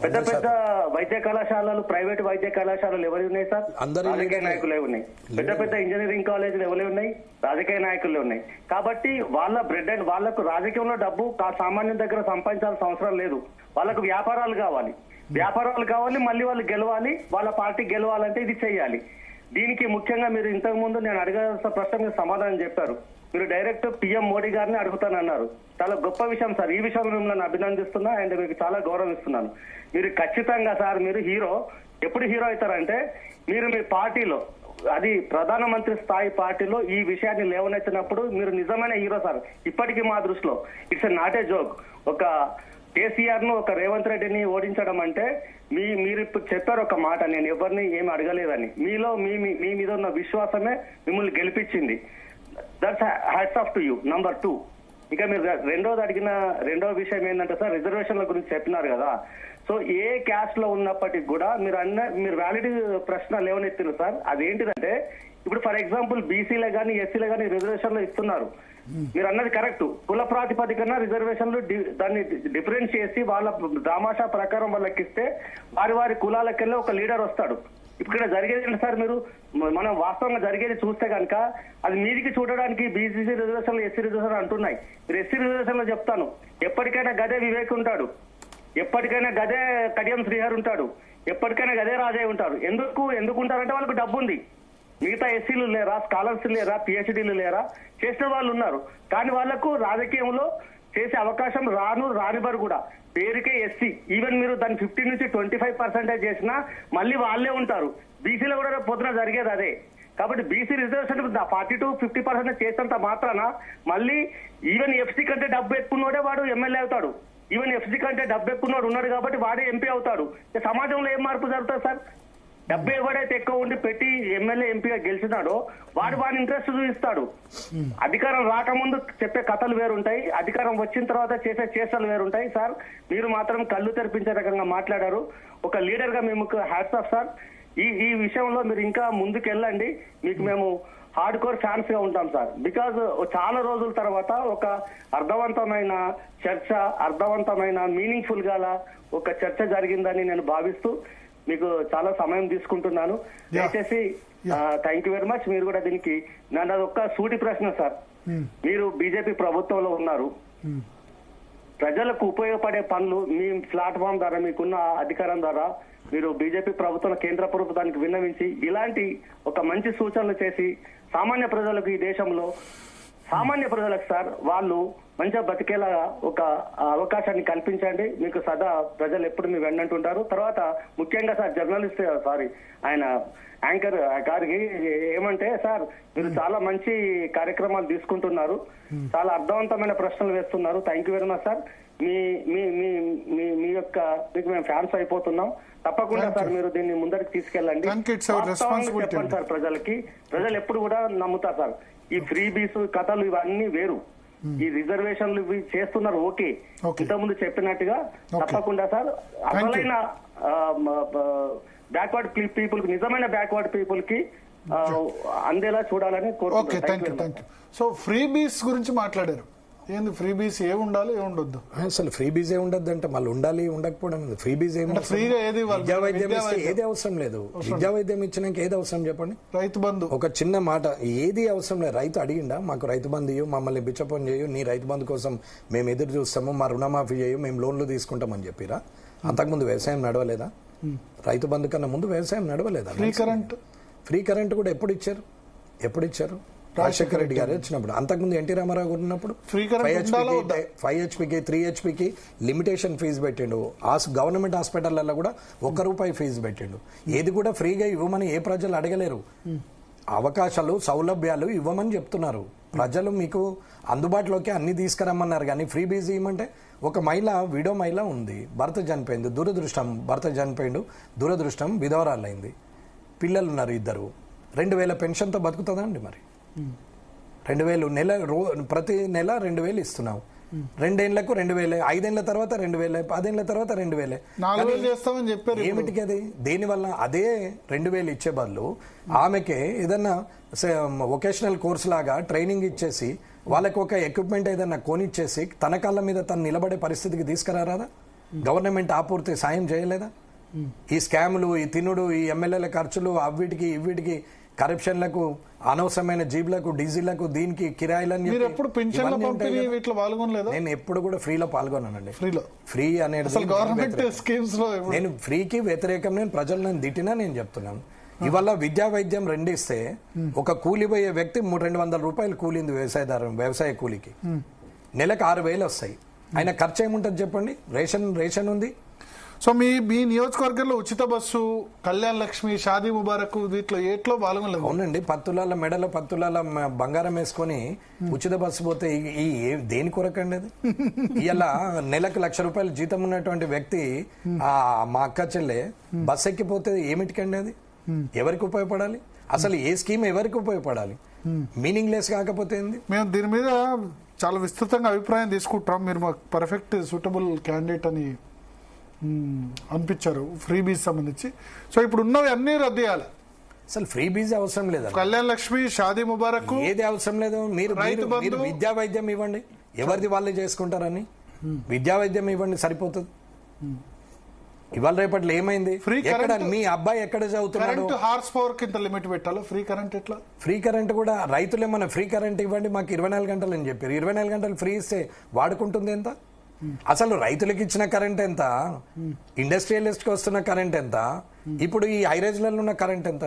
పెద్ద పెద్ద వైద్య కళాశాలలు, ప్రైవేట్ వైద్య కళాశాలలు ఎవరి ఉన్నాయి సార్? రాజకీయ నాయకులే ఉన్నాయి. పెద్ద పెద్ద ఇంజనీరింగ్ కాలేజీలు ఎవరే ఉన్నాయి? రాజకీయ నాయకులే ఉన్నాయి. కాబట్టి వాళ్ళ బ్రెడ్ అండ్ వాళ్ళకు రాజకీయంలో డబ్బు సామాన్యుల దగ్గర సంపాదించాల్సిన అవసరం లేదు. వాళ్ళకు వ్యాపారాలు కావాలి, మళ్ళీ వాళ్ళు గెలవాలి, వాళ్ళ పార్టీ గెలవాలంటే ఇది చెయ్యాలి. దీనికి ముఖ్యంగా మీరు ఇంతకు ముందు నేను అడగాల్సిన ప్రశ్నకు సమాధానం చెప్పారు. మీరు డైరెక్ట్ పిఎం మోడీ గారిని అడుగుతానన్నారు. చాలా గొప్ప విషయం సార్. ఈ విషయంలో మిమ్మల్ని అభినందిస్తున్నా అండ్ మీకు చాలా గౌరవిస్తున్నాను. మీరు ఖచ్చితంగా సార్, మీరు ఎప్పుడు హీరో అవుతారంటే, మీరు మీ పార్టీలో, అది ప్రధానమంత్రి స్థాయి పార్టీలో ఈ విషయాన్ని లేవనెత్తినప్పుడు మీరు నిజమైన హీరో సార్. ఇప్పటికీ మా దృష్టిలో ఇట్స్ నాట్ ఏ జోక్. ఒక కేసీఆర్ ను, ఒక రేవంత్ రెడ్డిని ఓడించడం అంటే, మీరు ఇప్పుడు చెప్పారు ఒక మాట, నేను ఎవరిని ఏమి అడగలేదని. మీలో మీ మీద ఉన్న విశ్వాసమే మిమ్మల్ని గెలిపించింది. That's hats off to you. Number 2, ఇక మీరు రెండో విషయం ఏంటంటే సార్, రిజర్వేషన్ల గురించి చెప్పినారు కదా. సో ఏ క్యాస్ట్ లో ఉన్నప్పటికీ కూడా మీరు వ్యాలిడ్ ప్రశ్న లేవనెత్తినారు సార్. అదేంటిదంటే, ఇప్పుడు ఫర్ ఎగ్జాంపుల్ బీసీలే కానీ ఎస్సీలే కానీ రిజర్వేషన్లు ఇస్తున్నారు. మీరు అన్నది కరెక్ట్. కుల ప్రాతిపదికన రిజర్వేషన్లు దాన్ని డిఫరెన్స్ చేసి వాళ్ళ దామాషా ప్రకారం వాళ్ళకి ఇస్తే వారి కులాలకెళ్ళి ఒక లీడర్ వస్తాడు. ఇక్కడ జరిగేది ఏంటి సార్, మనం వాస్తవంగా జరిగేది చూస్తే కనుక అది మీదికి చూడడానికి బీసీసీ రిజర్వేషన్లు, ఎస్సీ రిజర్వేషన్ అంటున్నాయి. మీరు ఎస్సీ రిజర్వేషన్ లో చెప్తాను, ఎప్పటికైనా గదే వివేక్ ఉంటాడు, ఎప్పటికైనా గదే కడియం శ్రీహర్ ఉంటాడు, ఎప్పటికైనా గదే రాజయ్య ఉంటారు. ఎందుకు ఉంటారంటే వాళ్ళకు డబ్బు ఉంది. మిగతా ఎస్సీలు లేరా, స్కాలర్స్ లేరా, పిహెచ్డీలు లేరా, చేసిన వాళ్ళు ఉన్నారు. కానీ వాళ్లకు రాజకీయంలో చేసే అవకాశం రానివ్వరు కూడా. పేరుకే ఎస్సీ. ఈవెన్ మీరు దాన్ని 15 నుంచి 25% చేసినా మళ్ళీ వాళ్ళే ఉంటారు. బీసీలో కూడా పొద్దున జరిగేది అదే. కాబట్టి బీసీ రిజర్వేషన్ 40-50% చేసినంత మాత్రాన మళ్ళీ ఈవెన్ ఎఫ్సీ కంటే డబ్బు ఎక్కున్నోడే వాడు ఎమ్మెల్యే అవుతాడు. ఈవెన్ ఎఫ్సీ కంటే డబ్బు ఎక్కున్నోడు ఉన్నాడు కాబట్టి వాడే ఎంపీ అవుతాడు. సమాజంలో ఏం మార్పు జరుగుతుంది సార్? డబ్బు ఎవడైతే ఎక్కువ ఉండి పెట్టి ఎమ్మెల్యే ఎంపీగా గెలిచినాడో వాడి ఇంట్రెస్ట్ చూపిస్తాడు. అధికారం రాకముందు చెప్పే కథలు వేరుంటాయి, అధికారం వచ్చిన తర్వాత చేసే చేష్టలు వేరుంటాయి. సార్, మీరు మాత్రం కళ్ళు తెరిపించే రకంగా మాట్లాడారు. ఒక లీడర్ గా మేము హ్యాట్స్ ఆఫ్ సార్. ఈ విషయంలో మీరు ఇంకా ముందుకు వెళ్ళండి. మీకు మేము హార్డ్ కోర్ ఫ్యాన్స్ గా ఉంటాం సార్. బికాజ్ చాలా రోజుల తర్వాత ఒక అర్థవంతమైన చర్చ, అర్థవంతమైన మీనింగ్ఫుల్ గా ఒక చర్చ జరిగిందని నేను భావిస్తూ మీకు చాలా సమయం తీసుకుంటున్నాను. దయచేసి థ్యాంక్ యూ వెరీ మచ్. మీరు కూడా దీనికి నాది ఒక్క సూటి ప్రశ్న సార్. మీరు బీజేపీ ప్రభుత్వంలో ఉన్నారు. ప్రజలకు ఉపయోగపడే పనులు మీ ప్లాట్ఫామ్ ద్వారా, మీకున్న అధికారం ద్వారా మీరు బీజేపీ ప్రభుత్వం, కేంద్ర ప్రభుత్వానికి విన్నవించి ఇలాంటి ఒక మంచి సూచనలు చేసి సామాన్య ప్రజలకు, ఈ దేశంలో సామాన్య ప్రజలకు సార్ వాళ్ళు మంచిగా బతికేలా ఒక అవకాశాన్ని కల్పించండి. మీకు సదా ప్రజలు ఎప్పుడు మీ వెన్నంటుంటారు. తర్వాత ముఖ్యంగా సార్ జర్నలిస్ట్ ఆయన యాంకర్ గారికి ఏమంటే సార్, మీరు చాలా మంచి కార్యక్రమాలు తీసుకుంటున్నారు, చాలా అర్థవంతమైన ప్రశ్నలు వేస్తున్నారు. Thank you very much sir. మీకు మేము ఫ్యాన్స్ అయిపోతున్నాం. తప్పకుండా సార్ మీరు దీన్ని ముందరికి తీసుకెళ్ళండి. చెప్పండి సార్ ప్రజలకి. ప్రజలు ఎప్పుడు కూడా నమ్ముతారు సార్. ఈ ఫ్రీ బీస్ కథలు ఇవన్నీ వేరు. ఈ రిజర్వేషన్లు చేస్తున్నారు ఓకే, ఇంతకుముందు చెప్పినట్టుగా తప్పకుండా సార్ అసలైన బ్యాక్వర్డ్ పీపుల్ కి, నిజమైన బ్యాక్వర్డ్ పీపుల్ కి అందేలా చూడాలని కోరుకుంటున్నాను. సో ఫ్రీ బీస్ గురించి మాట్లాడారు. ఏంది ఫ్రీ బీస్ ఏ ఉండాలి ఏ ఉండొద్దు? అసలు ఫ్రీ బీజే ఉండద్దు అంటే మళ్ళీ ఉండాలి ఉండకపోవడం ఫ్రీ బీజ్ ఏమి ఫ్రీగా ఏది విద్యా వైద్యం ఇస్తే ఏది అవసరం లేదు. విద్యా వైద్యం ఇచ్చినాక ఏది అవసరం చెప్పండి? రైతు బంధు ఒక చిన్న మాట ఏది అవసరం లేదు. రైతు అడిగిండా మాకు రైతు బంధు ఇయ్యు, మమ్మల్ని బిచ్చపని చేయు, నీ రైతు బంధు కోసం మేము ఎదురు చూస్తాము, మా రుణమాఫీ చేయు, మేము లోన్లు తీసుకుంటామని చెప్పిరా? అంతకుముందు వ్యవసాయం నడవలేదా? రైతు బంధు కన్నా ముందు వ్యవసాయం నడవలేదా? ఫ్రీ కరెంట్ కూడా ఎప్పుడు ఇచ్చారు? రాజశేఖర రెడ్డి గారు వచ్చినప్పుడు. అంతకుముందు ఎన్టీ రామారావు గారు ఉన్నప్పుడు 5 హెచ్పికి 3 హెచ్పికి లిమిటేషన్ ఫీజు పెట్టిండు. గవర్నమెంట్ హాస్పిటల్లో కూడా ₹1 ఫీజు పెట్టిండు. ఏది కూడా ఫ్రీగా ఇవ్వమని ఏ ప్రజలు అడగలేరు. అవకాశాలు సౌలభ్యాలు ఇవ్వమని చెప్తున్నారు ప్రజలు. మీకు అందుబాటులోకి అన్ని తీసుకురమ్మన్నారు. కానీ ఫ్రీ బీజీ ఇవ్వమంటే ఒక మహిళ విడో మహిళ ఉంది, భర్త చనిపోయింది, భర్త చనిపోయిండు, దురదృష్టం విధవరాలైంది, పిల్లలు ఉన్నారు 2. 2000 పెన్షన్తో బతుకుతుందా అండి? మరి 2000 ప్రతి నెల 2000 ఇస్తున్నావు. 2 ఏళ్లకు 2000, 5 ఏళ్ల తర్వాత 2000, 10 ఏళ్ల తర్వాత 2000, 4000 చేస్తామని చెప్పారు. ఏమిటికి అది? దేనివల్ల? అదే 2000 ఇచ్చే బదులు ఆమెకే ఏదన్నా వొకేషనల్ కోర్స్ లాగా ట్రైనింగ్ ఇచ్చేసి వాళ్ళకి ఒక ఎక్విప్మెంట్ ఏదన్నా కొనిచ్చేసి తన కాళ్ళ మీద తను నిలబడే పరిస్థితికి తీసుకురారాదా? గవర్నమెంట్ ఆపూర్తి సాయం చేయలేదా? ఈ స్కాములు, ఈ తినుడు, ఈ ఎమ్మెల్యేల ఖర్చులు, అవిటికి ఇవిటికి, కరప్షన్లకు, అనవసరమైన జీబులకు, డీజిల్లకు, దీనికి కిరాయిలని నేను ఎప్పుడు కూడా ఫ్రీలో పాల్గొన్నానండి. ఫ్రీ అనేది గవర్నమెంట్ స్కీమ్స్ లో నేను ఫ్రీకి వ్యతిరేకం. నేను ప్రజలను తిట్టినా నేను చెప్తున్నాను. ఇవాళ విద్యా వైద్యం రెండిస్తే ఒక కూలి పోయే వ్యక్తి ₹200 కూలింది వ్యవసాయ కూలికి, నెలకు 6,000 వస్తాయి. ఆయన ఖర్చు ఏముంటుంది చెప్పండి? రేషన్ ఉంది. సో మీ నియోజకవర్గంలో ఉచిత బస్సు, కళ్యాణ్ లక్ష్మి, షాదీ ముబారక్ వీటిలో ఏట్లో పాల్గొనలేదు? అవునండి. 10 తులాల మెడలో 10 తులాల బంగారం వేసుకొని ఉచిత బస్సు పోతే దేని కొరకండి అది? ఇలా నెలకు ₹1,00,000 జీతం ఉన్నటువంటి వ్యక్తి, మా అక్క చెల్లె బస్ ఎక్కిపోతే ఏమిటికండి అది? ఎవరికి ఉపయోగపడాలి? అసలు ఏ స్కీమ్ ఎవరికి ఉపయోగపడాలి? మీనింగ్ లెస్ కాకపోతే ఏంది? మేము దీని మీద చాలా విస్తృతంగా అభిప్రాయం తీసుకుంటాం. మీరు మాకు పర్ఫెక్ట్ సూటబుల్ క్యాండిడేట్ అని అనిపించారు ఫ్రీ బీజ్ సంబంధించి. సో ఇప్పుడు ఉన్నవి అన్ని రద్దు చేయాలి. అసలు ఫ్రీ బీజ్ అవసరం లేదు. కళ్యాణ్ లక్ష్మి, షాదీ ముబారక్ ఏది అవసరం లేదు. మీరు విద్యా వైద్యం ఇవ్వండి, ఎవరిది వాళ్ళే చేసుకుంటారని. విద్యా వైద్యం ఇవ్వండి, సరిపోతుంది. ఇవాళ రేపట్లో ఏమైంది? మీ అబ్బాయి ఎక్కడ చదువుతున్నాడు? హార్స్ పవర్ కింద లిమిట్ పెట్టాలి. ఫ్రీ కరెంట్ ఎట్లా? ఫ్రీ కరెంట్ కూడా రైతులు ఏమన్నా ఫ్రీ కరెంట్ ఇవ్వండి మాకు 24 గంటలు అని చెప్పారు. 24 గంటలు ఫ్రీ ఇస్తే వాడుకుంటుంది ఎంత? అసలు రైతులకు ఇచ్చిన కరెంట్ ఎంత? ఇండస్ట్రియలిస్ట్ కి వస్తున్న కరెంట్ ఎంత? ఇప్పుడు ఈ హైరేజ్లలో ఉన్న కరెంట్ ఎంత?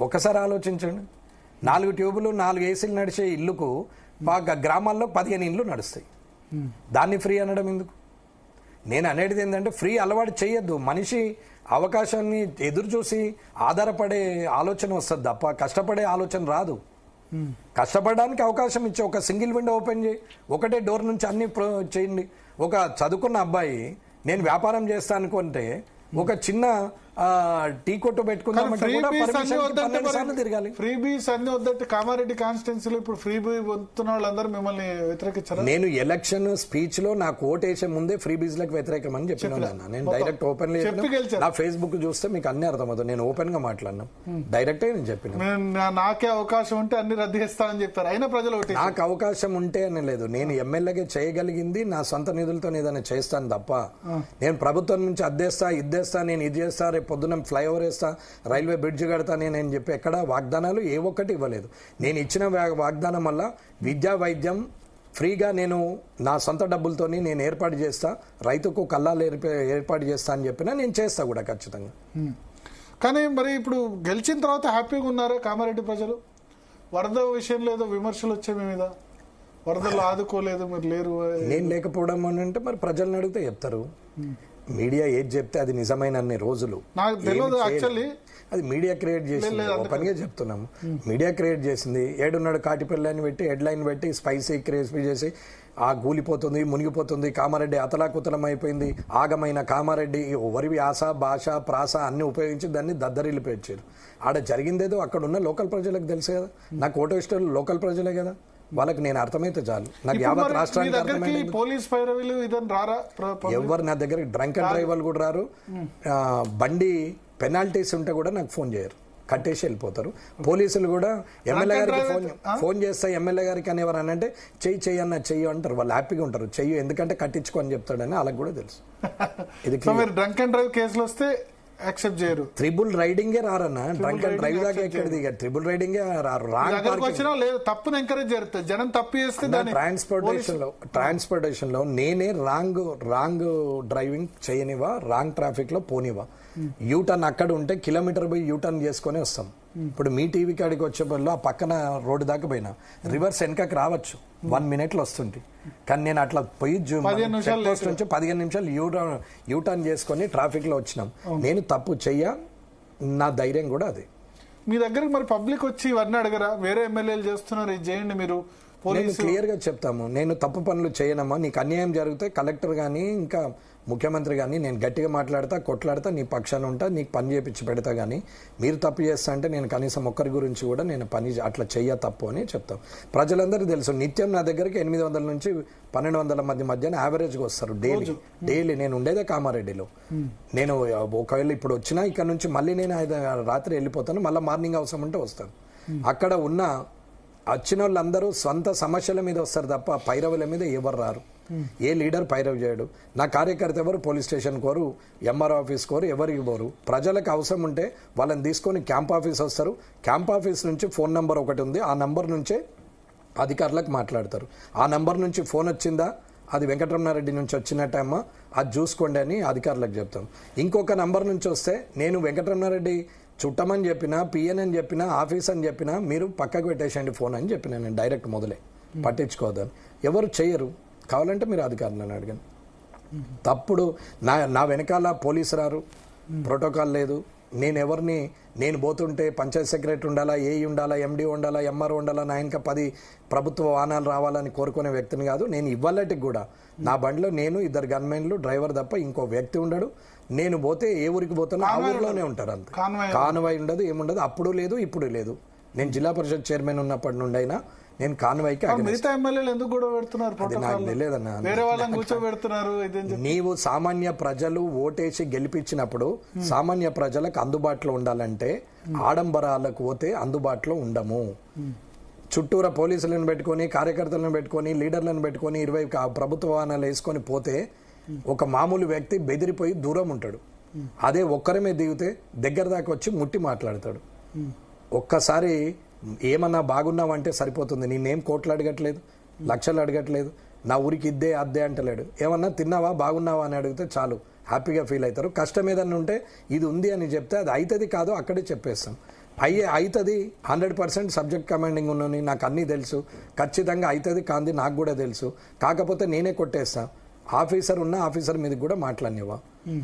ఒకసారి ఆలోచించండి. 4 ట్యూబులు 4 ఏసీలు నడిచే ఇల్లుకు గ్రామాల్లో 15 ఇండ్లు నడుస్తాయి. దాన్ని ఫ్రీ అనడం ఎందుకు? నేను అనేది ఏంటంటే ఫ్రీ అలవాటు చేయొద్దు. మనిషి అవకాశాన్ని ఎదురు చూసి ఆధారపడే ఆలోచన వస్తుంది తప్ప కష్టపడే ఆలోచన రాదు. కష్టపడడానికి అవకాశం ఇచ్చి ఒక సింగిల్ విండో ఓపెన్ చేయి, ఒకటే డోర్ నుంచి అన్ని చేయండి. ఒక చదువుకున్న అబ్బాయి నేను వ్యాపారం చేస్తా అనుకుంటే ఒక చిన్న టీ కొట్టు పెట్టుకుందామంటే తిరగాలి. ఫ్రీ బీస్ అన్ని వద్దంటే కామారెడ్డి కాన్స్టిట్యున్సీలో ఇప్పుడు ఫ్రీ బీ పొందుతున్న వాళ్ళందరూ మిమ్మల్ని వ్యతిరేకించారు. నేను ఎలక్షన్ స్పీచ్ లో నాకు ఓటు వేసే ముందే ఫ్రీ బీజ్ లకు వ్యతిరేకం అని చెప్పిన నేను డైరెక్ట్ ఓపెన్ నా ఫేస్బుక్ చూస్తే మీకు అన్ని అర్థమవుతుంది. నేను ఓపెన్ గా మాట్లాడినా డైరెక్ట్ నేను చెప్పిన నాకే అవకాశం ఉంటే అన్ని రద్దు చేస్తానని చెప్పారు. అయినా ప్రజలు నాకు అవకాశం ఉంటే అని లేదు. నేను ఎమ్మెల్యేగా చేయగలిగింది నా సొంత నిధులతో ఏదైనా చేస్తాను తప్ప నేను ప్రభుత్వం నుంచి అద్దేస్తా ఇద్దేస్తా నేను ఇది చేస్తా రేపు పొద్దున ఫ్లైఓవర్ వేస్తా రైల్వే బ్రిడ్జ్ కడతా నేను చెప్పి ఎక్కడ వాగ్దానాలు ఏ ఒక్కటి ఇవ్వలేదు. నేను ఇచ్చిన వాగ్దానం వల్ల విద్యా వైద్యం ఫ్రీగా నేను నా సొంత డబ్బులతోని నేను ఏర్పాటు చేస్తా, రైతుకు కల్లాలు ఏర్పాటు చేస్తా అని చెప్పినా నేను చేస్తా కూడా ఖచ్చితంగా. కానీ మరి ఇప్పుడు గెలిచిన తర్వాత హ్యాపీగా ఉన్నారా కామారెడ్డి ప్రజలు? వరద విషయంలో ఏదో విమర్శలు వచ్చాయి మీ మీద, వరదలు ఆదుకోలేదు మీరు లేరు. నేను లేకపోవడం అని అంటే మరి ప్రజలను అడిగితే చెప్తారు. మీడియా ఏది చెప్తే అది నిజమైన అన్ని రోజులు నాకు తెలియదు. యాక్చువల్లీ అది మీడియా క్రియేట్ చేసింది. ఓపెన్ గా చెప్తున్నాము, మీడియా క్రియేట్ చేసింది. ఏడున్నాడు కాటిపల్లి అని పెట్టి హెడ్ లైన్ పెట్టి స్పైసీ క్రిస్పీ చేసి కూలిపోతుంది, మునిగిపోతుంది, కామారెడ్డి అతలాకుతలం అయిపోయింది, ఆగమైన కామారెడ్డి, ఎవరివి ఆశ భాష ప్రాస అన్ని ఉపయోగించి దాన్ని దద్దరిల్లిపోయారు. ఆడ జరిగిందేదో అక్కడ ఉన్న లోకల్ ప్రజలకు తెలుసు కదా. నాకు ఓటో ఇష్టం లోకల్ ప్రజలే కదా, వాళ్ళకి నేను అర్థమైతే చాలు. నాకు యావత్ రాష్ట్రానికి అర్థమైంది. పోలీస్ పైరవీలు రారా? ఎవరు నా దగ్గర డ్రంక్ అండ్ డ్రైవర్లు కూడా రారు. బండి పెనాల్టీస్ ఉంటే కూడా నాకు ఫోన్ చేయరు. కట్టేసి వెళ్ళిపోతారు. పోలీసులు కూడా ఎమ్మెల్యే గారికి ఫోన్ చేస్తే ఎమ్మెల్యే గారికి అనేవారు అని అంటే చెయ్యి అన్న చెయ్యి అంటారు. వాళ్ళు హ్యాపీగా ఉంటారు. చెయ్యి ఎందుకంటే కట్టించుకో అని చెప్తాడని వాళ్ళకి కూడా తెలుసు. ఇది మీరు డ్రంక్ అండ్ డ్రైవ్ కేసులు వస్తే యాక్సెప్ట్ చేయరు. ట్రిపుల్ రైడింగే రారన్నా. డ్రంక్ అండ్ డ్రైవ్ దాకా ఎక్కడిది? ట్రిపుల్ రైడింగే రారు. తప్పును ఎంకరేజ్ చేస్తారు. జనం తప్పు చేస్తే ట్రాన్స్పోర్టేషన్ లో నేనే రాంగ్ డ్రైవింగ్ చేయనివా, రాంగ్ ట్రాఫిక్ లో పోనివా. యూటర్న్ అక్కడ ఉంటే కిలోమీటర్ పోయి యూటర్న్ చేసుకుని వస్తాం. ఇప్పుడు మీ టీవీ కాడికి వచ్చే బదులు ఆ పక్కన రోడ్డు దాకా పోయినా రివర్స్ వెనకకి రావచ్చు, 1 minute లో వస్తుంది. కానీ నేను అట్లా పోయి నుంచి 15 నిమిషాలు యూటర్న్ చేసుకుని ట్రాఫిక్ లో వచ్చినాం. నేను తప్పు చెయ్య, నా ధైర్యం కూడా అది. మీ దగ్గరకు మరి పబ్లిక్ వచ్చి ఇవన్నీ అడగరా? వేరే ఎమ్మెల్యేలు చేస్తున్నారు, ఇది చేయండి మీరు. నేను క్లియర్ గా చెప్తాము, నేను తప్పు పనులు చేయనమ్మా. నీకు అన్యాయం జరిగితే కలెక్టర్ గానీ ఇంకా ముఖ్యమంత్రి కానీ నేను గట్టిగా మాట్లాడతా, కొట్లాడతా, నీ పక్షాన ఉంటా, నీకు పని చేపించి పెడతా. కానీ మీరు తప్పు చేస్తా అంటే నేను కనీసం ఒక్కరి గురించి కూడా నేను పని అట్లా చెయ్య తప్పు అని చెప్తాం. ప్రజలందరికీ తెలుసు. నిత్యం నా దగ్గరికి 800 నుంచి 1200 మంది మధ్యాహ్నం యావరేజ్గా వస్తారు డైలీ. నేను ఉండేదే కామారెడ్డిలో. నేను ఒకవేళ ఇప్పుడు వచ్చినా ఇక్కడ నుంచి మళ్ళీ నేను రాత్రి వెళ్ళిపోతాను, మళ్ళీ మార్నింగ్ అవసరం ఉంటే వస్తాను. అక్కడ ఉన్న వచ్చిన వాళ్ళందరూ సొంత సమస్యల మీద వస్తారు తప్ప పైరవుల మీద ఎవరు రారు. ఏ లీడర్ పైరవ్ చేయడు. నా కార్యకర్త ఎవరు పోలీస్ స్టేషన్ కోరు, ఎంఆర్ఓ ఆఫీస్ కోరు, ఎవరికి పోరు. ప్రజలకు అవసరం ఉంటే వాళ్ళని తీసుకొని క్యాంప్ ఆఫీస్ వస్తారు. క్యాంప్ ఆఫీస్ నుంచి ఫోన్ నంబర్ ఒకటి ఉంది, ఆ నంబర్ నుంచే అధికారులకు మాట్లాడతారు. ఆ నంబర్ నుంచి ఫోన్ వచ్చిందా, అది వెంకటరమణారెడ్డి నుంచి వచ్చినట్టమ్మా, అది చూసుకోండి అని అధికారులకు చెప్తాం. ఇంకొక నంబర్ నుంచి వస్తే నేను వెంకటరమణారెడ్డి చుట్టమని చెప్పినా, పిఎన్ అని చెప్పినా, ఆఫీస్ అని చెప్పినా మీరు పక్కకు పెట్టేసేయండి ఫోన్ అని చెప్పిన. నేను డైరెక్ట్ మొదలే పట్టించుకోవద్దని. ఎవరు చెయ్యరు. కావాలంటే మీరు అధికారులను అడగండి. తప్పుడు నా వెనకాల పోలీసు రారు, ప్రోటోకాల్ లేదు. నేను పోతుంటే పంచాయత్ సెక్రటరీ ఉండాలా, ఏఈ ఉండాలా, ఎండి ఉండాలా, ఎంఆర్ఓ ఉండాలా, నా ఇంకా 10 ప్రభుత్వ వాహనాలు రావాలని కోరుకునే వ్యక్తిని కాదు. నేను ఇవ్వాలటికి కూడా నా బండిలో నేను 2 గన్మెన్లు, డ్రైవర్ తప్ప ఇంకో వ్యక్తి ఉండడు. నేను పోతే ఏ ఊరికి పోతానో ఆ ఊరిలోనే ఉంటారు. అంత కాన్వాయ్ ఉండదు, ఏముండదు. అప్పుడు లేదు, ఇప్పుడు లేదు. నేను జిల్లా పరిషత్ చైర్మన్ ఉన్నప్పటి నుండి అయినా నేను కాన్వాయ్కి నీవు సామాన్య ప్రజలు ఓటేసి గెలిపించినప్పుడు సామాన్య ప్రజలకు అందుబాటులో ఉండాలంటే ఆడంబరాలకు పోతే అందుబాటులో ఉండము. చుట్టూరా పోలీసులను పెట్టుకొని, కార్యకర్తలను పెట్టుకొని, లీడర్లను పెట్టుకొని 20 ప్రభుత్వ వాహనాలు వేసుకొని పోతే ఒక మామూలు వ్యక్తి బెదిరిపోయి దూరం ఉంటాడు. అదే ఒక్కరమే దిగితే దగ్గర దాకా వచ్చి ముట్టి మాట్లాడతాడు. ఒక్కసారి ఏమన్నా బాగున్నావంటే సరిపోతుంది. నేనేం కోట్లు అడగట్లేదు, లక్షలు అడగట్లేదు, నా ఊరికి ఇద్దే అద్దే అంటలేడు. ఏమన్నా తిన్నావా, బాగున్నావా అని అడిగితే చాలు, హ్యాపీగా ఫీల్ అవుతారు. కష్టం ఏదన్నా ఉంటే ఇది ఉంది అని చెప్తే అది అవుతుంది కాదు అక్కడే చెప్పేస్తాం. అవుతుంది 100% సబ్జెక్ట్ కమాండింగ్ ఉన్నని నాకు అన్నీ తెలుసు, ఖచ్చితంగా అవుతుంది కాంది నాకు కూడా తెలుసు. కాకపోతే నేనే కొట్టేస్తా. ఆఫీసర్ ఉన్న ఆఫీసర్ మీద కూడా మాట్లాడినవా.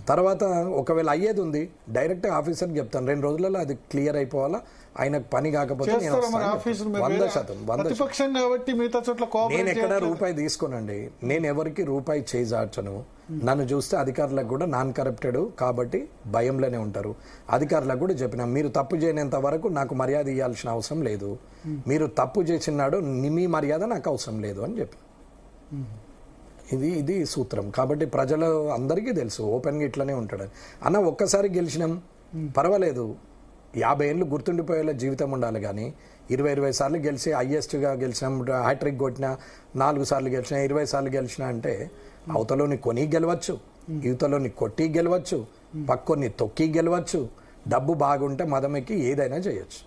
తర్వాత ఒకవేళ అయ్యేది ఉంది డైరెక్ట్ ఆఫీసర్కి చెప్తాను, 2 రోజులలో అది క్లియర్ అయిపోవాలా, ఆయనకు పని కాకపోతే 100%. నేను ఎక్కడ రూపాయి తీసుకోనండి. నేను ఎవరికి రూపాయి చేజార్చను. నన్ను చూస్తే అధికారులకు కూడా నాన్ కరప్టెడ్ కాబట్టి భయంలోనే ఉంటారు. అధికారులకు కూడా చెప్పిన, మీరు తప్పు చేయనంత వరకు నాకు మర్యాద ఇవ్వాల్సిన అవసరం లేదు. మీరు తప్పు చేసినాడు, మీ మర్యాద నాకు అవసరం లేదు అని చెప్పి. ఇది సూత్రం. కాబట్టి ప్రజలు అందరికీ తెలుసు ఓపెన్గా ఇట్లనే ఉంటాడని. అన్న ఒక్కసారి గెలిచినాం పర్వాలేదు, 50 ఏళ్ళు గుర్తుండిపోయేలా జీవితం ఉండాలి. కానీ 20 సార్లు గెలిచి హైయెస్ట్గా గెలిచినాం, హ్యాట్రిక్ కొట్టినా, 4 సార్లు గెలిచినా, 20 సార్లు గెలిచినా అంటే అవతలోని కొని గెలవచ్చు, యువతలోని కొట్టి గెలవచ్చు, పక్కొని తొక్కి గెలవచ్చు. డబ్బు బాగుంటే మదమెక్కి ఏదైనా చేయొచ్చు.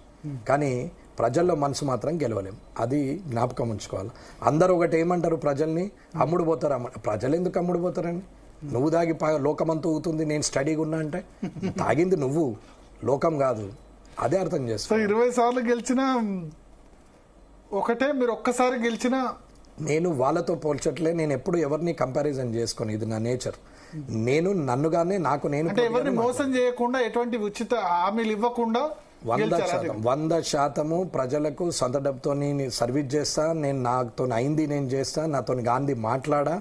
కానీ ప్రజల్లో మనసు మాత్రం గెలవలేం. అది జ్ఞాపకం ఉంచుకోవాలి. అందరూ ఒకటి ఏమంటారు, ప్రజల్ని అమ్ముడు పోతారు. ప్రజలు ఎందుకు అమ్ముడు పోతారండి? నువ్వు దాగి లోకమంతా ఊగుతుంది, నేను స్టడీగా ఉన్నా అంటే తాగింది నువ్వు, లోకం కాదు. అదే అర్థం చేస్తా. 20 సార్లు గెలిచినా ఒకటే, మీరు ఒక్కసారి గెలిచినా నేను వాళ్ళతో పోల్చట్లే. నేను ఎప్పుడు ఎవరిని కంపారిజన్ చేసుకోను. ఇది నా నేచర్. నేను నన్నుగానే నాకు నేను ఎవరిని మోసం చేయకుండా, ఎటువంటి ఉచిత హామీలు ఇవ్వకుండా 100% ప్రజలకు సొంత డబ్బుతో సర్వీస్ చేస్తా. నేను నాతో అయింది నేను చేస్తా, నాతో గాంధీ మాట్లాడా.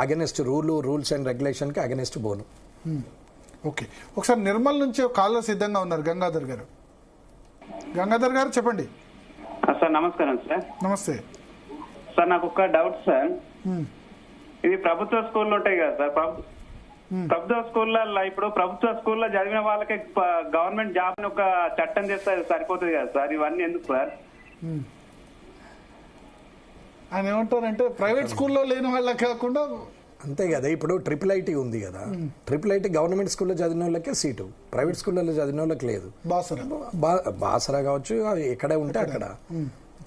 అగెనిస్ట్ రూల్స్ అండ్ రెగ్యులేషన్ కి అగెనిస్ట్ పోను. ఓకే, ఒకసారి నిర్మల్ నుంచి కాల్లో సిద్ధంగా ఉన్నారు గంగాధర్ గారు. గంగాధర్ గారు చెప్పండి. సార్ నమస్కారం సార్. నమస్తే సార్, నాకు ఒక డౌట్ సార్. ఇది ప్రభుత్వ స్కూల్లో ఉంటాయి కదా సార్, ప్రభుత్వ స్కూళ్ళల్లో ఇప్పుడు ప్రభుత్వ స్కూల్లో చదివిన వాళ్ళకి గవర్నమెంట్ జాబ్ ఒక చట్టం చేస్తే సరిపోతుంది కదా సార్, ఇవన్నీ ఎందుకు సార్? ఆయన ఏమంటారంటే ప్రైవేట్ స్కూల్లో లేని వాళ్ళకి కాకుండా అంతే కదా. ఇప్పుడు ట్రిపుల్ ఐటీ ఉంది కదా, ట్రిపుల్ ఐటీ గవర్నమెంట్ స్కూల్లో చదివిన వాళ్ళకే సీటు, ప్రైవేట్ స్కూళ్ళలో చదివిన వాళ్ళకి లేదు. బాసరా కావచ్చు, అవి ఎక్కడ ఉంటే అక్కడ.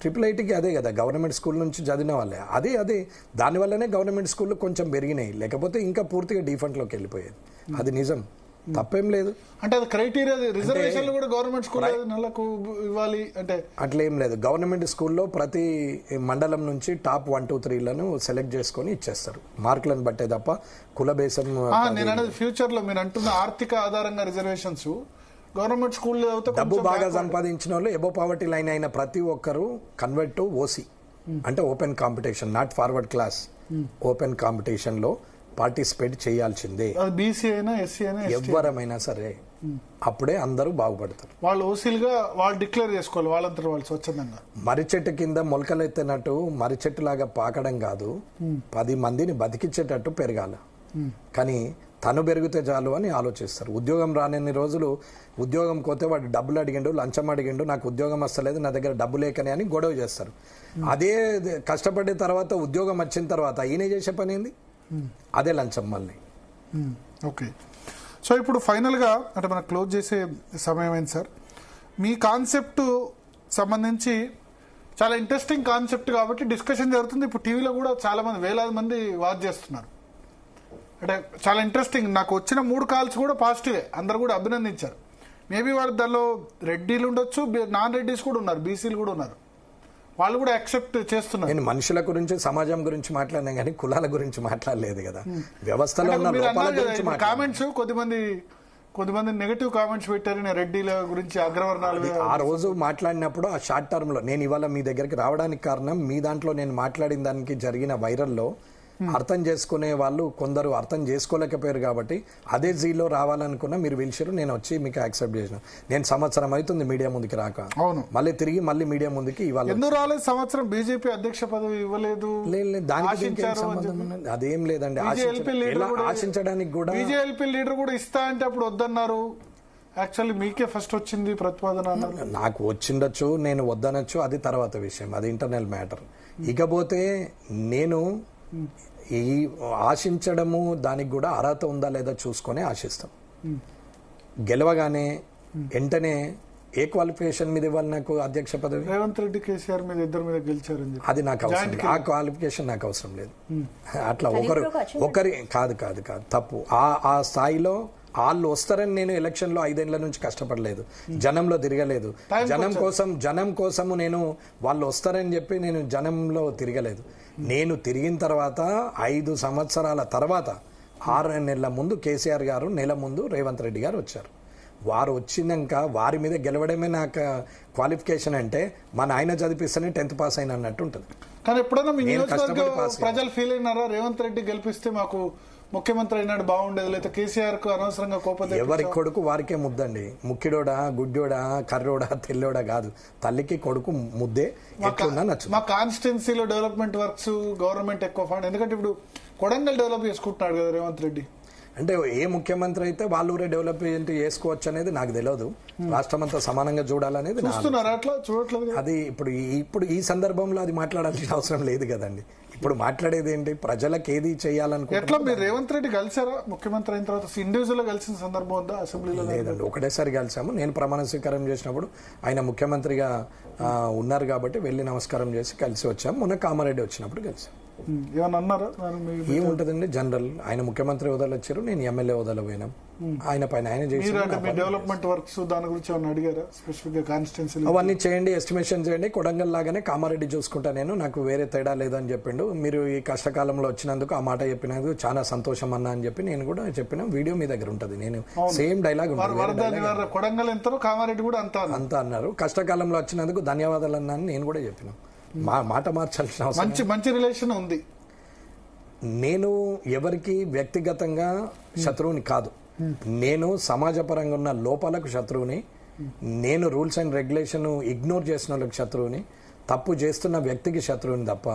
ట్రిపుల్ ఐటీకి అదే కదా, గవర్నమెంట్ స్కూల్ నుంచి చదివిన వాళ్ళే. అదే దానివల్లనే గవర్నమెంట్ స్కూళ్ళు కొంచెం పెరిగినాయి, లేకపోతే ఇంకా పూర్తిగా డిఫాల్ట్లోకి వెళ్ళిపోయేది. అది నిజం, తప్పేం లేదు. అంటే అది క్రైటీరియా, రిజర్వేషన్లు కూడా గవర్నమెంట్ స్కూల్ నెలకు ఇవ్వాలి అంటే అట్లేం లేదు. గవర్నమెంట్ స్కూల్లో ప్రతి మండలం నుంచి టాప్ 1, 2, 3లను సెలెక్ట్ చేసుకొని ఇచ్చేస్తారు, మార్కులను బట్టే తప్ప కుల బేసం. నేను అనేది ఫ్యూచర్ లో మీరు అంటున్న ఆర్థిక ఆధారంగా రిజర్వేషన్స్ గవర్నమెంట్ స్కూల్లో డబ్బు బాగా సంపాదించిన వాళ్ళు ఎబో పావర్టీ లైన్ అయిన ప్రతి ఒక్కరు కన్వర్ట్ టు ఓసీ, అంటే open competition, not forward class, open competition లో పార్టిసిపేట్ చేయాల్సిందే. బీసీ అయినా ఎస్సీ అయినా ఎవరమైనా సరే, అప్పుడే అందరూ బాగుపడతారు. వాళ్ళు ఓసీలుగా వాళ్ళు డిక్లేర్ చేసుకోవాలి వాళ్ళంతా వాళ్ళు స్వచ్ఛందంగా. మర్రి చెట్టు కింద మొలకలెత్తినట్టు మర్రి చెట్టు లాగా పాకడం కాదు, 10 మందిని బతికించేటట్టు పెరగాల. కానీ తను పెరిగితే చాలు అని ఆలోచిస్తారు. ఉద్యోగం రానన్ని రోజులు ఉద్యోగం కోతే వాడు డబ్బులు అడిగిండు, లంచం అడిగిండు, నాకు ఉద్యోగం వస్తలేదు, నా దగ్గర డబ్బు లేకనే అని గొడవ చేస్తారు. అదే కష్టపడే తర్వాత ఉద్యోగం వచ్చిన తర్వాత ఈయన చేసే పని ఏంది? అదే లంచం మళ్ళీ. ఓకే, సో ఇప్పుడు ఫైనల్గా అంటే మనం క్లోజ్ చేసే సమయం అయింది సార్. మీ కాన్సెప్ట్ సంబంధించి చాలా ఇంట్రెస్టింగ్ కాన్సెప్ట్ కాబట్టి డిస్కషన్ జరుగుతుంది. ఇప్పుడు టీవీలో కూడా చాలా మంది, వేలాది మంది వాచ్ చేస్తున్నారు. అంటే చాలా ఇంట్రెస్టింగ్. నాకు వచ్చిన 3 కాల్స్ కూడా పాజిటివే, అందరు కూడా అభినందించారు. మేబీ వాళ్ళు దానిలో రెడ్డీలు ఉండొచ్చు, నాన్ రెడ్డీస్ కూడా ఉన్నారు, బీసీలు కూడా ఉన్నారు, వాళ్ళు కూడా యాక్సెప్ట్ చేస్తున్నారు. నేను మనుషుల గురించి, సమాజం గురించి మాట్లాడినా కానీ కులాల గురించి మాట్లాడలేదు కదా. వ్యవస్థలో ఉన్న లోపాల గురించి కామెంట్స్ కొంతమంది నెగటివ్ కామెంట్స్ పెట్టారు, నేను రెడ్డిల గురించి, అగ్రవర్ణాలు. ఆ రోజు మాట్లాడినప్పుడు ఆ షార్ట్ టర్మ్ లో నేను ఇవాళ మీ దగ్గరికి రావడానికి కారణం, మీ దాంట్లో నేను మాట్లాడిన దానికి జరిగిన వైరల్లో అర్థం చేసుకునే వాళ్ళు కొందరు అర్థం చేసుకోలేకపోయారు కాబట్టి అదే జీలో రావాలనుకున్నా మీరు పిలిచారు, నేను వచ్చి మీకు యాక్సెప్ట్ చేసిన. నేను సంవత్సరం అవుతుంది మీడియా ముందుకి రాక, మళ్ళీ మీడియా ముందుకి ఇవ్వాలి. ఎందుకు రాలేదు? సంవత్సరం బీజేపీ అధ్యక్ష పదవి ఇవ్వలేదు, దానికి అదేం లేదండి. ఆశించడానికి కూడా బీజేపీ లీడర్ కూడా ఇస్తా అంటే అప్పుడు వద్దన్నారు. యాక్చువల్లీ మీకే ఫస్ట్ వచ్చింది ప్రతిపాదన. నాకు వచ్చిండొచ్చు, నేను వద్దనొచ్చు, అది తర్వాత విషయం, అది ఇంటర్నల్ మ్యాటర్. ఇకపోతే నేను ఈ ఆశించడము దానికి కూడా అర్హత ఉందా లేదా చూసుకొని ఆశిస్తాం. గెలవగానే వెంటనే ఏ క్వాలిఫికేషన్ మీద ఇవ్వాలి నాకు అధ్యక్ష పదవి? రేవంత్ రెడ్డి, కేసీఆర్ మీద ఇద్దరు మీద గెలిచారు, అది నాకు అవసరం లేదు. ఆ క్వాలిఫికేషన్ నాకు అవసరం లేదు. అట్లా ఒకరి కాదు తప్పు. ఆ స్థాయిలో వాళ్ళు వస్తారని నేను ఎలక్షన్ లో 5 ఏళ్ల నుంచి కష్టపడలేదు, జనంలో తిరగలేదు. జనం కోసము నేను వాళ్ళు వస్తారని చెప్పి నేను జనంలో తిరగలేదు. నేను తిరిగిన తర్వాత 5 సంవత్సరాల తర్వాత 6 నెలల ముందు కేసీఆర్ గారు, నెల ముందు రేవంత్ రెడ్డి గారు వచ్చారు. వారు వచ్చినాక వారి మీద గెలవడమే నాకు క్వాలిఫికేషన్ అంటే మన ఆయన చదివిస్తేనే 10th పాస్ అయిన అన్నట్టు ఉంటుంది. కానీ ఎప్పుడైనా మీ నియోజకవర్గం ప్రజలు ఫీల్ అయినారా, రేవంత్ రెడ్డి గెలిపిస్తే మాకు ముఖ్యమంత్రి అయినాడు బాగుండేది, లేదా కేసీఆర్ కు అనవసరంగా కోపం? ఎవరి కొడుకు వారికే ముద్దండి. ముక్కిడోడా, గుడ్డోడా, కర్రోడా, తెల్లోడా కాదు, తల్లికి కొడుకు ముద్దే. మా కాన్స్టిట్యున్సీలో డెవలప్మెంట్ వర్క్స్ గవర్నమెంట్ ఎక్కువ ఫండ్, ఎందుకంటే ఇప్పుడు కొడంగల్ డెవలప్ చేసుకుంటున్నాడు కదా రేవంత్ రెడ్డి. అంటే ఏ ముఖ్యమంత్రి అయితే వాళ్ళ ఊరే డెవలప్మెంట్ చేసుకోవచ్చు అనేది నాకు తెలియదు. రాష్ట్రం అంతా సమానంగా చూడాలనేది చూడట్లేదు. అది ఇప్పుడు ఈ సందర్భంలో అది మాట్లాడాల్సిన అవసరం లేదు కదండి. ఇప్పుడు మాట్లాడేది ఏంటి, ప్రజలకు ఏది చేయాలనుకుంటున్నారు. ఎట్లా మీరు రేవంత్ రెడ్డి కలిసారా ముఖ్యమంత్రి అయిన తర్వాత? ఇండివిజువల్ గా కలిసిన సందర్భం ఉందా అసెంబ్లీలో? లేదండి, ఒకటేసారి కలిసాము. నేను ప్రమాణ స్వీకారం చేసినప్పుడు ఆయన ముఖ్యమంత్రిగా ఉన్నారు కాబట్టి వెళ్ళి నమస్కారం చేసి కలిసి వచ్చాము. మొన్న కామారెడ్డి వచ్చినప్పుడు కలిసాం. ఏమన్నా అన్నారా? ఏముంటుందండి, జనరల్ ఆయన ముఖ్యమంత్రి హోదాలో వచ్చారు, నేను ఎమ్మెల్యే హోదాలో పోయినాం. ఆయన పైన ఆయన డెవలప్మెంట్ వర్క్స్ దాని గురించి ఏమన్నా అడిగారా స్పెసిఫిక్ గా? కాన్స్టిట్యున్సీ అవన్నీ చేయండి, ఎస్టిమేషన్ చేయండి, కొడంగల్ లాగానే కామారెడ్డి చూసుకుంటా, నాకు వేరే తేడా లేదని చెప్పిండు. మీరు ఈ కష్టకాలంలో వచ్చినందుకు ఆ మాట చెప్పినందుకు చాలా సంతోషం అన్నా అని చెప్పి నేను కూడా చెప్పిన. వీడియో మీ దగ్గర ఉంటుంది, నేను సేమ్ డైలాగ్ కొడంగల్ ఎంతరో కామారెడ్డి కూడా అంతా అన్నారు. కష్టకాలంలో వచ్చినందుకు ధన్యవాదాలు అన్నా అని నేను కూడా చెప్పిన. మాట మార్చాల్సిన అవసరం. మంచి రిలేషన్ ఉంది. నేను ఎవరికి వ్యక్తిగతంగా శత్రువుని కాదు, నేను సమాజపరంగా ఉన్న లోపాలకు శత్రువుని, నేను రూల్స్ అండ్ రెగ్యులేషన్ ఇగ్నోర్ చేసిన వాళ్ళకి శత్రువుని, తప్పు చేస్తున్న వ్యక్తికి శత్రువుని తప్ప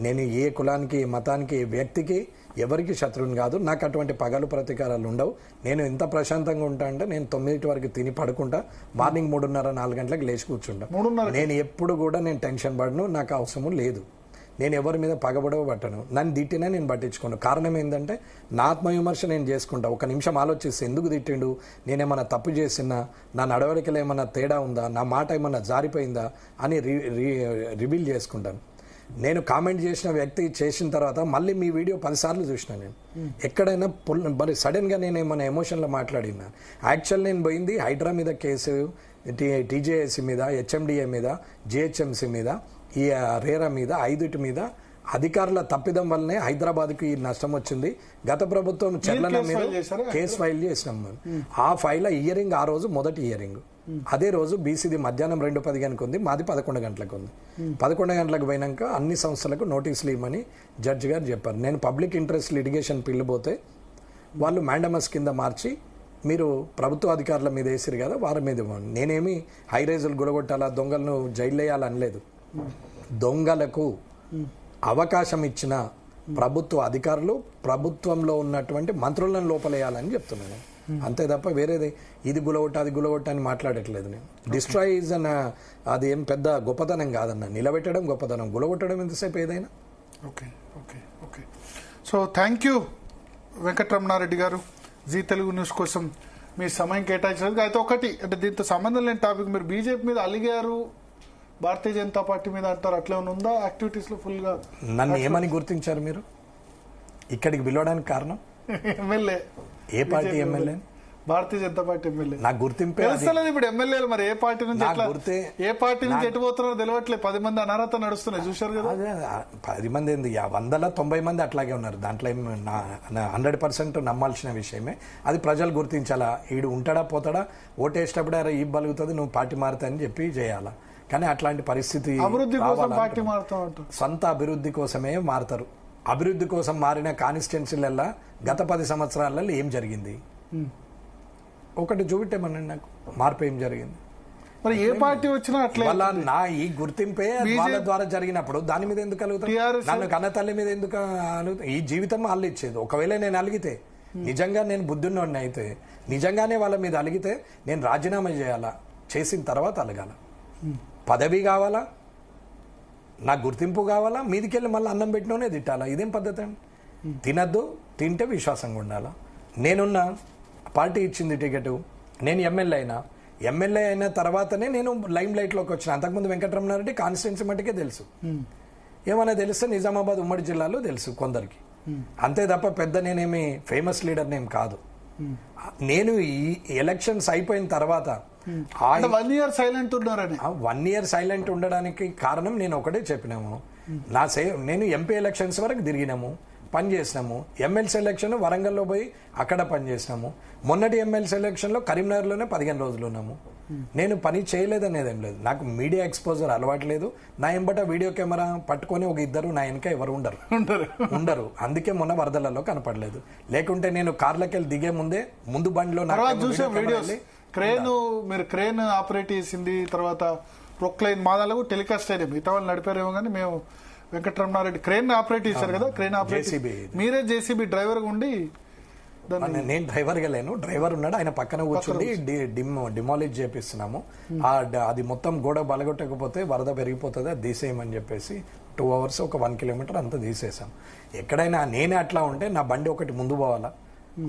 నేను ఏ కులానికి, మతానికి, వ్యక్తికి ఎవరికి శత్రువుని కాదు. నాకు అటువంటి పగలు ప్రతీకారాలు ఉండవు. నేను ఎంత ప్రశాంతంగా ఉంటా అంటే నేను 9 వరకు తిని పడుకుంటా, మార్నింగ్ 3:30 4 గంటలకు లేచి కూర్చుంటా. నేను ఎప్పుడు కూడా నేను టెన్షన్ పడను, నాకు అవసరం లేదు. నేను ఎవరి మీద పగబడవ పట్టను, నన్ను తిట్టినా నేను పట్టించుకోను. కారణం ఏంటంటే నా ఆత్మవిమర్శ నేను చేసుకుంటా. ఒక నిమిషం ఆలోచిస్తే ఎందుకు తిట్టిండు, నేనేమన్నా తప్పు చేసినా, నా నడవడికలో ఏమన్నా తేడా ఉందా, నా మాట ఏమన్నా జారిపోయిందా అని రివీల్ చేసుకుంటాను. నేను కామెంట్ చేసిన వ్యక్తి చేసిన తర్వాత మళ్ళీ మీ వీడియో 10 సార్లు చూసిన. నేను ఎక్కడైనా మరి సడన్గా నేను ఏమైనా ఎమోషన్లో మాట్లాడినా. యాక్చువల్ నేను పోయింది హైడ్రా మీద కేసు, టీజేఎస్సీ మీద, హెచ్ఎండిఏ మీద, జిహెచ్ఎంసీ మీద, ఈ రేరా మీద, 5 మీద అధికారుల తప్పిదం వల్లనే హైదరాబాద్కి ఈ నష్టం వచ్చింది. గత ప్రభుత్వం చెర్లల మీద కేసు ఫైల్ చేసినాం. ఆ ఫైల్ హియరింగ్ ఆ రోజు మొదటి హియరింగ్. అదే రోజు బీసీది మధ్యాహ్నం 2:15 ఉంది, మాది 11 గంటలకు ఉంది. 11 గంటలకు పోయినాక అన్ని సంస్థలకు నోటీసులు ఇవ్వమని జడ్జి గారు చెప్పారు. నేను పబ్లిక్ ఇంట్రెస్ట్ లిటిగేషన్ పిల్లు పోతే వాళ్ళు మ్యాండమస్ కింద మార్చి మీరు ప్రభుత్వ అధికారుల మీద వేసిరు కదా, వారి మీద ఇవ్వండి. నేనేమి హై రైజులు గుడగొట్టాలా, దొంగలను జైలు వేయాలనలేదు. దొంగలకు అవకాశం ఇచ్చిన ప్రభుత్వ అధికారులు, ప్రభుత్వంలో ఉన్నటువంటి మంత్రులను లోపలేయాలని చెప్తున్నాను. అంతే తప్ప వేరేది ఇది గులగొట్ట అది గులగొట్ట అని మాట్లాడట్లేదు. నేను డిస్ట్రాయ్ ఈజ్ అన్న అది ఏం పెద్ద గొప్పతనం కాదన్న, నిలబెట్టడం గొప్పతనం, గులగొట్టడం ఎంతసేపు ఏదైనా. Okay okay okay so thank you Venkataramanareddy గారు, జీ తెలుగు న్యూస్ కోసం మీ సమయం కేటాయించినందుకు. అయితే ఒకటి అంటే దీంతో సంబంధం లేని టాపిక్, మీరు బీజేపీ మీద అలిగారు, భారతీయ జనతా పార్టీ మీద అంటారు, అట్లా ఉందా యాక్టివిటీస్ లో ఫుల్ గా? నన్ను ఏమని గుర్తించారు మీరు ఇక్కడికి పిలవడానికి కారణం? ఎమ్మెల్యే. ఏ party MLA? Bharatiya Janata party MLA. నాకు గుర్తింపే తెలుస్తలేదు ఇప్పుడు ఎమ్మెల్యేలు మరి ఏ పార్టీ నుంచి ఏ పార్టీ నుంచి ఎటు పోతున్నారో తెలియట్లేదు. 10 మంది అనర్హత నడుస్తున్నాయి, చూశారు కదా. 10 మంది ఏంది, 190 మంది అట్లాగే ఉన్నారు. దాంట్లో 100% నమ్మాల్సిన విషయమే. అది ప్రజలు గుర్తించాలా. ఈడు ఉంటాడా పోతాడా, ఓటేసేటప్పుడు అరే ఈ బలుగుతుంది నువ్వు పార్టీ మారుతా అని చెప్పి చేయాలా. కానీ అట్లాంటి పరిస్థితి అభివృద్ధి కోసం పార్టీ మారుతా ఉంటారు, సొంత అభివృద్ధి కోసమే మారుతారు. అభివృద్ధి కోసం మారిన కాన్స్టిట్యున్సీలల్లో గత 10 సంవత్సరాలలో ఏం జరిగింది ఒకటి చూపెట్టేమన్నా నాకు, మార్పు ఏం జరిగింది? మరి ఏ పార్టీ వచ్చినా అట్లా వాళ్ళ నా ఈ గుర్తింపే వాళ్ళ ద్వారా జరిగినప్పుడు దాని మీద ఎందుకు అలుగుతారు? నన్ను కన్న తల్లి మీద ఎందుకు అలుగుతా? ఈ జీవితం వాళ్ళు ఇచ్చేది. ఒకవేళ నేను అలిగితే, నిజంగా నేను బుద్ధున్నోడిని అయితే, నిజంగానే వాళ్ళ మీద అలిగితే నేను రాజీనామా చేయాలా, చేసిన తర్వాత అలగాల. పదవి కావాలా, నాకు గుర్తింపు కావాలా, మీదికెళ్ళి మళ్ళీ అన్నం పెట్టినోనే తిట్టాలా? ఇదేం పద్ధతి అండి? తినద్దు, తింటే విశ్వాసంగా ఉండాలా. నేనున్నా, పార్టీ ఇచ్చింది టికెట్, నేను ఎమ్మెల్యే అయిన తర్వాతనే నేను లైమ్ లైట్లోకి వచ్చిన. అంతకుముందు వెంకటరమణారెడ్డి కాన్స్టిట్యున్సీ మట్టుకే తెలుసు. ఏమైనా తెలిస్తే నిజామాబాద్ ఉమ్మడి జిల్లాలో తెలుసు కొందరికి. అంతే తప్ప పెద్ద నేనేమి ఫేమస్ లీడర్ నేమ్ కాదు. నేను ఈ ఎలక్షన్స్ అయిపోయిన తర్వాత 1 year సైలెంట్ ఉన్నారని, 1 year సైలెంట్ ఉండడానికి కారణం నేను ఒకటే చెప్పినాము. నేను ఎంపీ ఎలక్షన్స్ వరకు తిరిగినాము, పని చేసినాము. ఎమ్మెల్సీ ఎలక్షన్ వరంగల్లో పోయి అక్కడ పని చేసినాము. మొన్నటి ఎమ్మెల్సీ ఎలక్షన్లో కరీంనగర్లోనే 15 రోజులు ఉన్నాము. నేను పని చేయలేదనేది ఏం లేదు. నాకు మీడియా ఎక్స్పోజర్ అలవాట్లేదు. నా ఎంబట వీడియో కెమెరా పట్టుకొని ఒక 2 నా వెనక ఎవరు ఉండరు. అందుకే మొన్న వరదలలో కనపడలేదు. లేకుంటే నేను కార్లకి వెళ్ళి దిగే ముందు బండిలో మీరు క్రేన్ ఆపరేట్ చేసింది, తర్వాత ప్రొక్లైన్ మాదాలకు టెలికాస్ట్ అయినాయి. మిగతా వాళ్ళు నడిపారేమో కానీ మేము వెంకటరమణారెడ్డి క్రేన్ ఆపరేట్ చేశారు కదా, క్రేన్ ఆపరేట్ మీరే జేసీబీ డ్రైవర్ గా ఉండి. నేను డ్రైవర్ గా లేను, డ్రైవర్ ఉన్నాడు, ఆయన పక్కన కూర్చుండి డిమాలిష్ చేపిస్తున్నాము. అది మొత్తం గోడ బలగొట్టకపోతే వరద పెరిగిపోతుంది, అది తీసేయమని చెప్పేసి 2 hours ఒక 1 kilometer అంతా తీసేసాం. ఎక్కడైనా నేనే అట్లా ఉంటే నా బండి ఒకటి ముందు పోవాలా,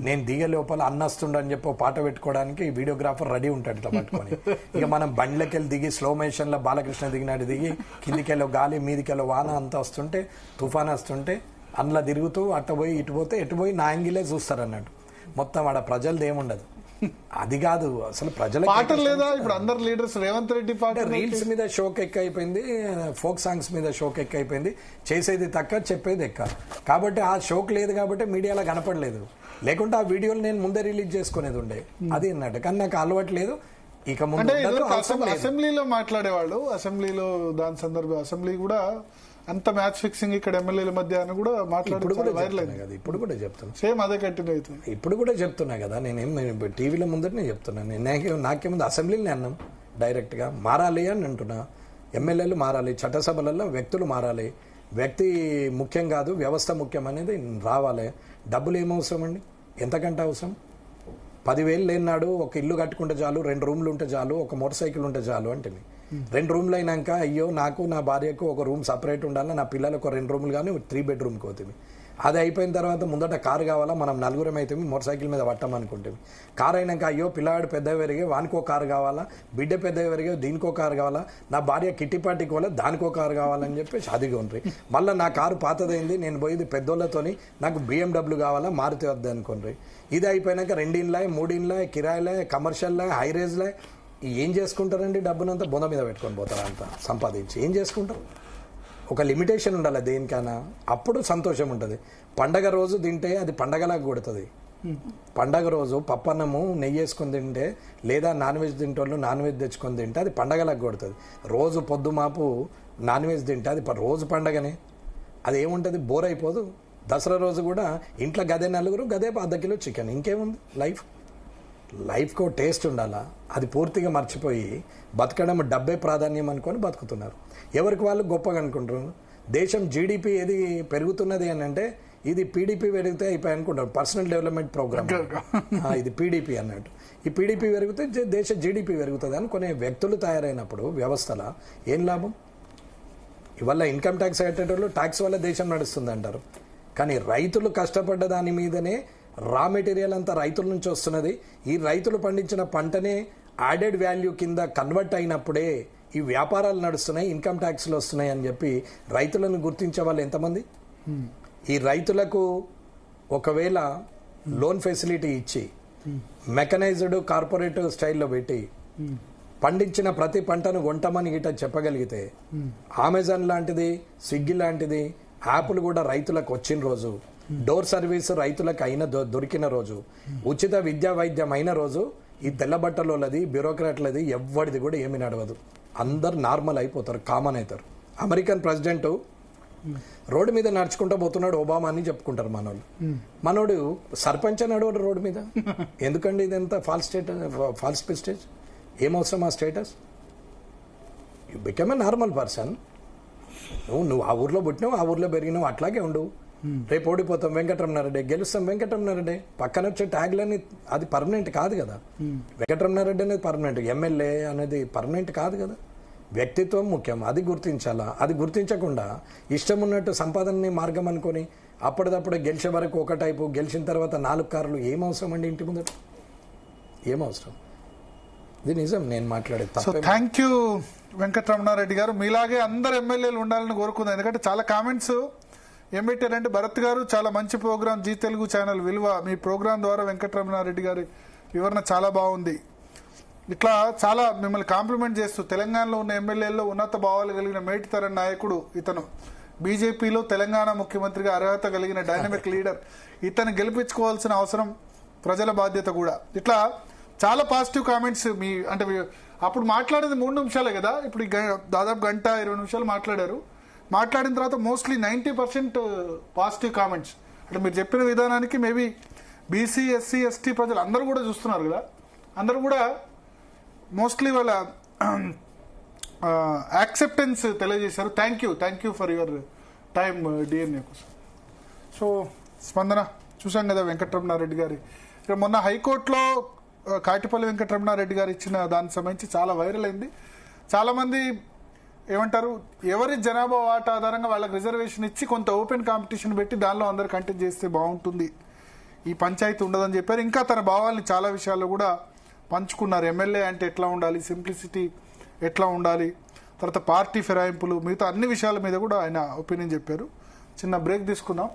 నేను దిగే లోపల అన్నస్తుండని చెప్పి పాట పెట్టుకోవడానికి వీడియోగ్రాఫర్ రెడీ ఉంటాడు ఇట్లా పట్టుకొని. ఇక మనం బండ్లకి వెళ్ళి దిగి స్లో మోషన్ లో బాలకృష్ణ దిగినాడు దిగి కిందికెళ్ళో గాలి మీదికెళ్ళో వాన అంతా వస్తుంటే, తుఫాన్ వస్తుంటే అందులో తిరుగుతూ అట్ట పోయి ఇటు పోతే ఎటు పోయి నా యాంగిలే చూస్తారు అన్నట్టు. మొత్తం ఆడ ప్రజలది ఏముండదు. అది కాదు అసలు ప్రజల లేదా. ఇప్పుడు అందరు లీడర్స్ రేవంత్ రెడ్డి పాట రీల్స్ మీద షోక్ ఎక్కువైపోయింది, ఫోక్ సాంగ్స్ మీద షోక్ ఎక్కువైపోయింది. చేసేది తక్కువ, చెప్పేది ఎక్కువ. కాబట్టి ఆ షోక్ లేదు కాబట్టి మీడియాలో కనపడలేదు. లేకుంటే ఆ వీడియోలు నేను ముందే రిలీజ్ చేసుకునేది ఉండే. అది అన్నట్టు. కానీ నాకు అలవాటు లేదు. ఇక ముందు అసెంబ్లీలో మాట్లాడేవాళ్ళు, అసెంబ్లీలో దాని సందర్భం అసెంబ్లీ కూడా అంత మ్యాచ్ ఫిక్సింగ్ ఇక్కడ ఎమ్మెల్యేల మధ్య అని కూడా మాట్లాడుతున్నా కదా. ఇప్పుడు కూడా చెప్తున్నా, సేమ్ అదే కంటిన్యూ అవుతుంది. ఇప్పుడు కూడా చెప్తున్నా కదా. నేనేం టీవీలో ముందరనే చెప్తున్నాను. నాకేముంది అసెంబ్లీని అన్నాం డైరెక్ట్ గా మారాలి అని అంటున్నా. ఎమ్మెల్యేలు మారాలి, చట్టసభలలో వ్యక్తులు మారాలి. వ్యక్తి ముఖ్యం కాదు, వ్యవస్థ ముఖ్యం అనేది రావాలి. డబ్బులు ఏమవసరం అండి, ఎంతకంటే అవసరం? 10,000 లేనాడు ఒక ఇల్లు కట్టుకుంటే చాలు, 2 రూమ్లు ఉంటే చాలు, ఒక మోటార్ సైకిల్ ఉంటే చాలు అంటే 2 రూమ్లు అయినాక అయ్యో నాకు నా భార్యకు ఒక రూమ్ సపరేట్ ఉండాలి, నా పిల్లలకు 2 రూమ్లు కానీ 3 బెడ్రూమ్కి అవుతుంది. అది అయిపోయిన తర్వాత ముందట కారు కావాలా, మనం 4 అయితే మోటార్ సైకిల్ మీద పట్టామనుకుంటే, కారు అయినాక అయ్యో పిల్లాడు పెద్ద పెరిగే వానికో కారు కావాలా, బిడ్డ పెద్ద పెరిగే దీనికో కారు కావాలా, నా భార్య కిట్టిపాటికి పోలే దానికో కారు కావాలని చెప్పేసి అది కొనరి. మళ్ళీ నా కారు పాతదైంది, నేను పోయింది పెద్దోళ్ళతోని, నాకు BMW కావాలా, మారుతి వద్ద అనుకోండి. ఇది అయిపోయినాక 2 ఇండ్ల 3 ఇండ్ల కిరాయిలే, కమర్షియల్ హైరేజ్లే. ఏం చేసుకుంటారండి? డబ్బునంతా బొంద మీద పెట్టుకొని పోతారు, అంతా సంపాదించి ఏం చేసుకుంటారు? ఒక లిమిటేషన్ ఉండాలి దేనికైనా, అప్పుడు సంతోషం ఉంటుంది. పండగ రోజు తింటే అది పండగలాగా కొడుతుంది. పండగ రోజు పప్పన్నము నెయ్యి వేసుకొని తింటే, లేదా నాన్ వెజ్ తింటోళ్ళు నాన్ వెజ్ తెచ్చుకొని తింటే అది పండగలాగా కొడుతుంది. రోజు పొద్దుమాపు నాన్ వెజ్ తింటే అది రోజు పండగనే. అది ఏముంటుంది, బోర్ అయిపోదు. దసరా రోజు కూడా ఇంట్లో గదే 4, గదే 1/2 కిలో చికెన్. ఇంకేముంది లైఫ్కో టేస్ట్ ఉండాలా. అది పూర్తిగా మర్చిపోయి బతకడం డబ్బే ప్రాధాన్యం అనుకొని బతుకుతున్నారు. ఎవరికి వాళ్ళు గొప్పగా అనుకుంటున్నారు. దేశం జీడిపి ఏది పెరుగుతున్నది అని అంటే ఇది పీడీపీ పెరిగితే అయిపోయి అనుకుంటారు. పర్సనల్ డెవలప్మెంట్ ప్రోగ్రామ్ ఇది పీడీపీ అన్నట్టు. ఈ పీడీపీ పెరిగితే దేశ జీడిపి పెరుగుతుంది అని కొన్ని వ్యక్తులు తయారైనప్పుడు వ్యవస్థల ఏం లాభం? ఇవల్ల ఇన్కమ్ ట్యాక్స్ కట్టేటోళ్ళు ట్యాక్స్ వల్ల దేశం నడుస్తుంది అంటారు. కానీ రైతులు కష్టపడ్డ దాని మీదనే రా మెటీరియల్ అంతా రైతుల నుంచి వస్తున్నది. ఈ రైతులు పండించిన పంటనే యాడెడ్ వాల్యూ కింద కన్వర్ట్ అయినప్పుడే ఈ వ్యాపారాలు నడుస్తున్నాయి, ఇన్కమ్ ట్యాక్స్లు వస్తున్నాయి అని చెప్పి రైతులను గుర్తించే వాళ్ళు ఎంతమంది? ఈ రైతులకు ఒకవేళ లోన్ ఫెసిలిటీ ఇచ్చి మెకనైజ్డ్ కార్పొరేట్ స్టైల్లో పెట్టి పండించిన ప్రతి పంటను కొంటామని గిట్ట చెప్పగలిగితే, అమెజాన్ లాంటిది, స్విగ్గీ లాంటిది యాప్లు కూడా రైతులకు వచ్చిన రోజు, డోర్ సర్వీస్ రైతులకు దొరికిన రోజు, ఉచిత విద్యా వైద్యం అయిన రోజు, ఈ తెల్ల బట్టలది బ్యూరోక్రాట్లది ఎవరిది కూడా ఏమి నడవదు. అందరు నార్మల్ అయిపోతారు, కామన్ అవుతారు. అమెరికన్ ప్రెసిడెంట్ రోడ్డు మీద నడుచుకుంటూ పోతున్నాడు, ఒబామా అని చెప్పుకుంటారు మనోళ్ళు. మనోడు సర్పంచ్ నడవడు రోడ్డు మీద. ఎందుకండి ఇదంతా ఫాల్స్ ప్రెస్టేజ్? ఏమవసరం ఆ status? You become a normal person. నువ్వు ఆ ఊర్లో పుట్టినావు, ఆ ఊర్లో పెరిగినావు, అట్లాగే ఉండు. రేపు ఓడిపోతాం వెంకటరమణారెడ్డి, గెలుస్తాం వెంకటరమణారెడ్డి, పక్కన వచ్చే ట్యాగ్లని అది పర్మనెంట్ కాదు కదా. వెంకటరమణారెడ్డి అనేది పర్మనెంట్, ఎమ్మెల్యే అనేది పర్మనెంట్ కాదు కదా. వ్యక్తిత్వం ముఖ్యం, అది గుర్తించాలా. అది గుర్తించకుండా ఇష్టం ఉన్నట్టు సంపాదనని మార్గం అనుకొని అప్పటిదప్పుడు గెలిచే వరకు ఒక టైపు, గెలిచిన తర్వాత 4 కార్లు ఏమవసరం అండి ఇంటి ముందర? ఏమవసరం? ఇది నిజం నేను మాట్లాడేది. సో థ్యాంక్ యూ వెంకటరమణారెడ్డి గారు. మీలాగే అందరు ఎమ్మెల్యేలు ఉండాలని కోరుకుందాం. ఎందుకంటే చాలా కామెంట్స్ ఏం పెట్టారంటే, భరత్ గారు చాలా మంచి ప్రోగ్రామ్, జీ తెలుగు ఛానల్ విలువ, మీ ప్రోగ్రాం ద్వారా వెంకటరమణారెడ్డి గారి వివరణ చాలా బాగుంది. ఇట్లా చాలా మిమ్మల్ని కాంప్లిమెంట్ చేస్తూ తెలంగాణలో ఉన్న ఎమ్మెల్యేల్లో ఉన్నత భావాలు కలిగిన మేటితరం నాయకుడు ఇతను. బీజేపీలో తెలంగాణ ముఖ్యమంత్రిగా అర్హత కలిగిన డైనమిక్ లీడర్. ఇతను గెలిపించుకోవాల్సిన అవసరం, ప్రజల బాధ్యత కూడా. ఇట్లా చాలా పాజిటివ్ కామెంట్స్. అంటే అప్పుడు మాట్లాడేది 3 నిమిషాలే కదా, ఇప్పుడు దాదాపు 1:20 నిమిషాలు మాట్లాడారు. మాట్లాడిన తర్వాత మోస్ట్లీ 90% పాజిటివ్ కామెంట్స్. అంటే మీరు చెప్పిన విధానానికి మేబీ బీసీ, ఎస్సీ, ఎస్టీ ప్రజలు అందరూ కూడా చూస్తున్నారు కదా, అందరూ కూడా మోస్ట్లీ వాళ్ళ యాక్సెప్టెన్స్ తెలియజేశారు. Thank you for your time DNA కోసం. సో స్పందన చూసాం కదా వెంకటరమణారెడ్డి గారి. మొన్న హైకోర్టులో కాటిపల్లి వెంకటరమణారెడ్డి గారు ఇచ్చిన దానికి సంబంధించి చాలా వైరల్ అయింది. చాలామంది ఏమంటారు, ఎవరి జనాభా వాటా ఆధారంగా వాళ్ళకి రిజర్వేషన్ ఇచ్చి కొంత ఓపెన్ కాంపిటీషన్ పెట్టి దానిలో అందరు కంటెస్ట్ చేస్తే బాగుంటుంది, ఈ పంచాయతీ ఉండదని చెప్పారు. ఇంకా తన భావాల్ని చాలా విషయాల్లో కూడా పంచుకున్నారు. ఎమ్మెల్యే అంటే ఎట్లా ఉండాలి, సింప్లిసిటీ ఎట్లా ఉండాలి, తర్వాత పార్టీ ఫిరాయింపులు, మిగతా అన్ని విషయాల మీద కూడా ఆయన ఒపీనియన్ చెప్పారు. చిన్న బ్రేక్ తీసుకుందాం.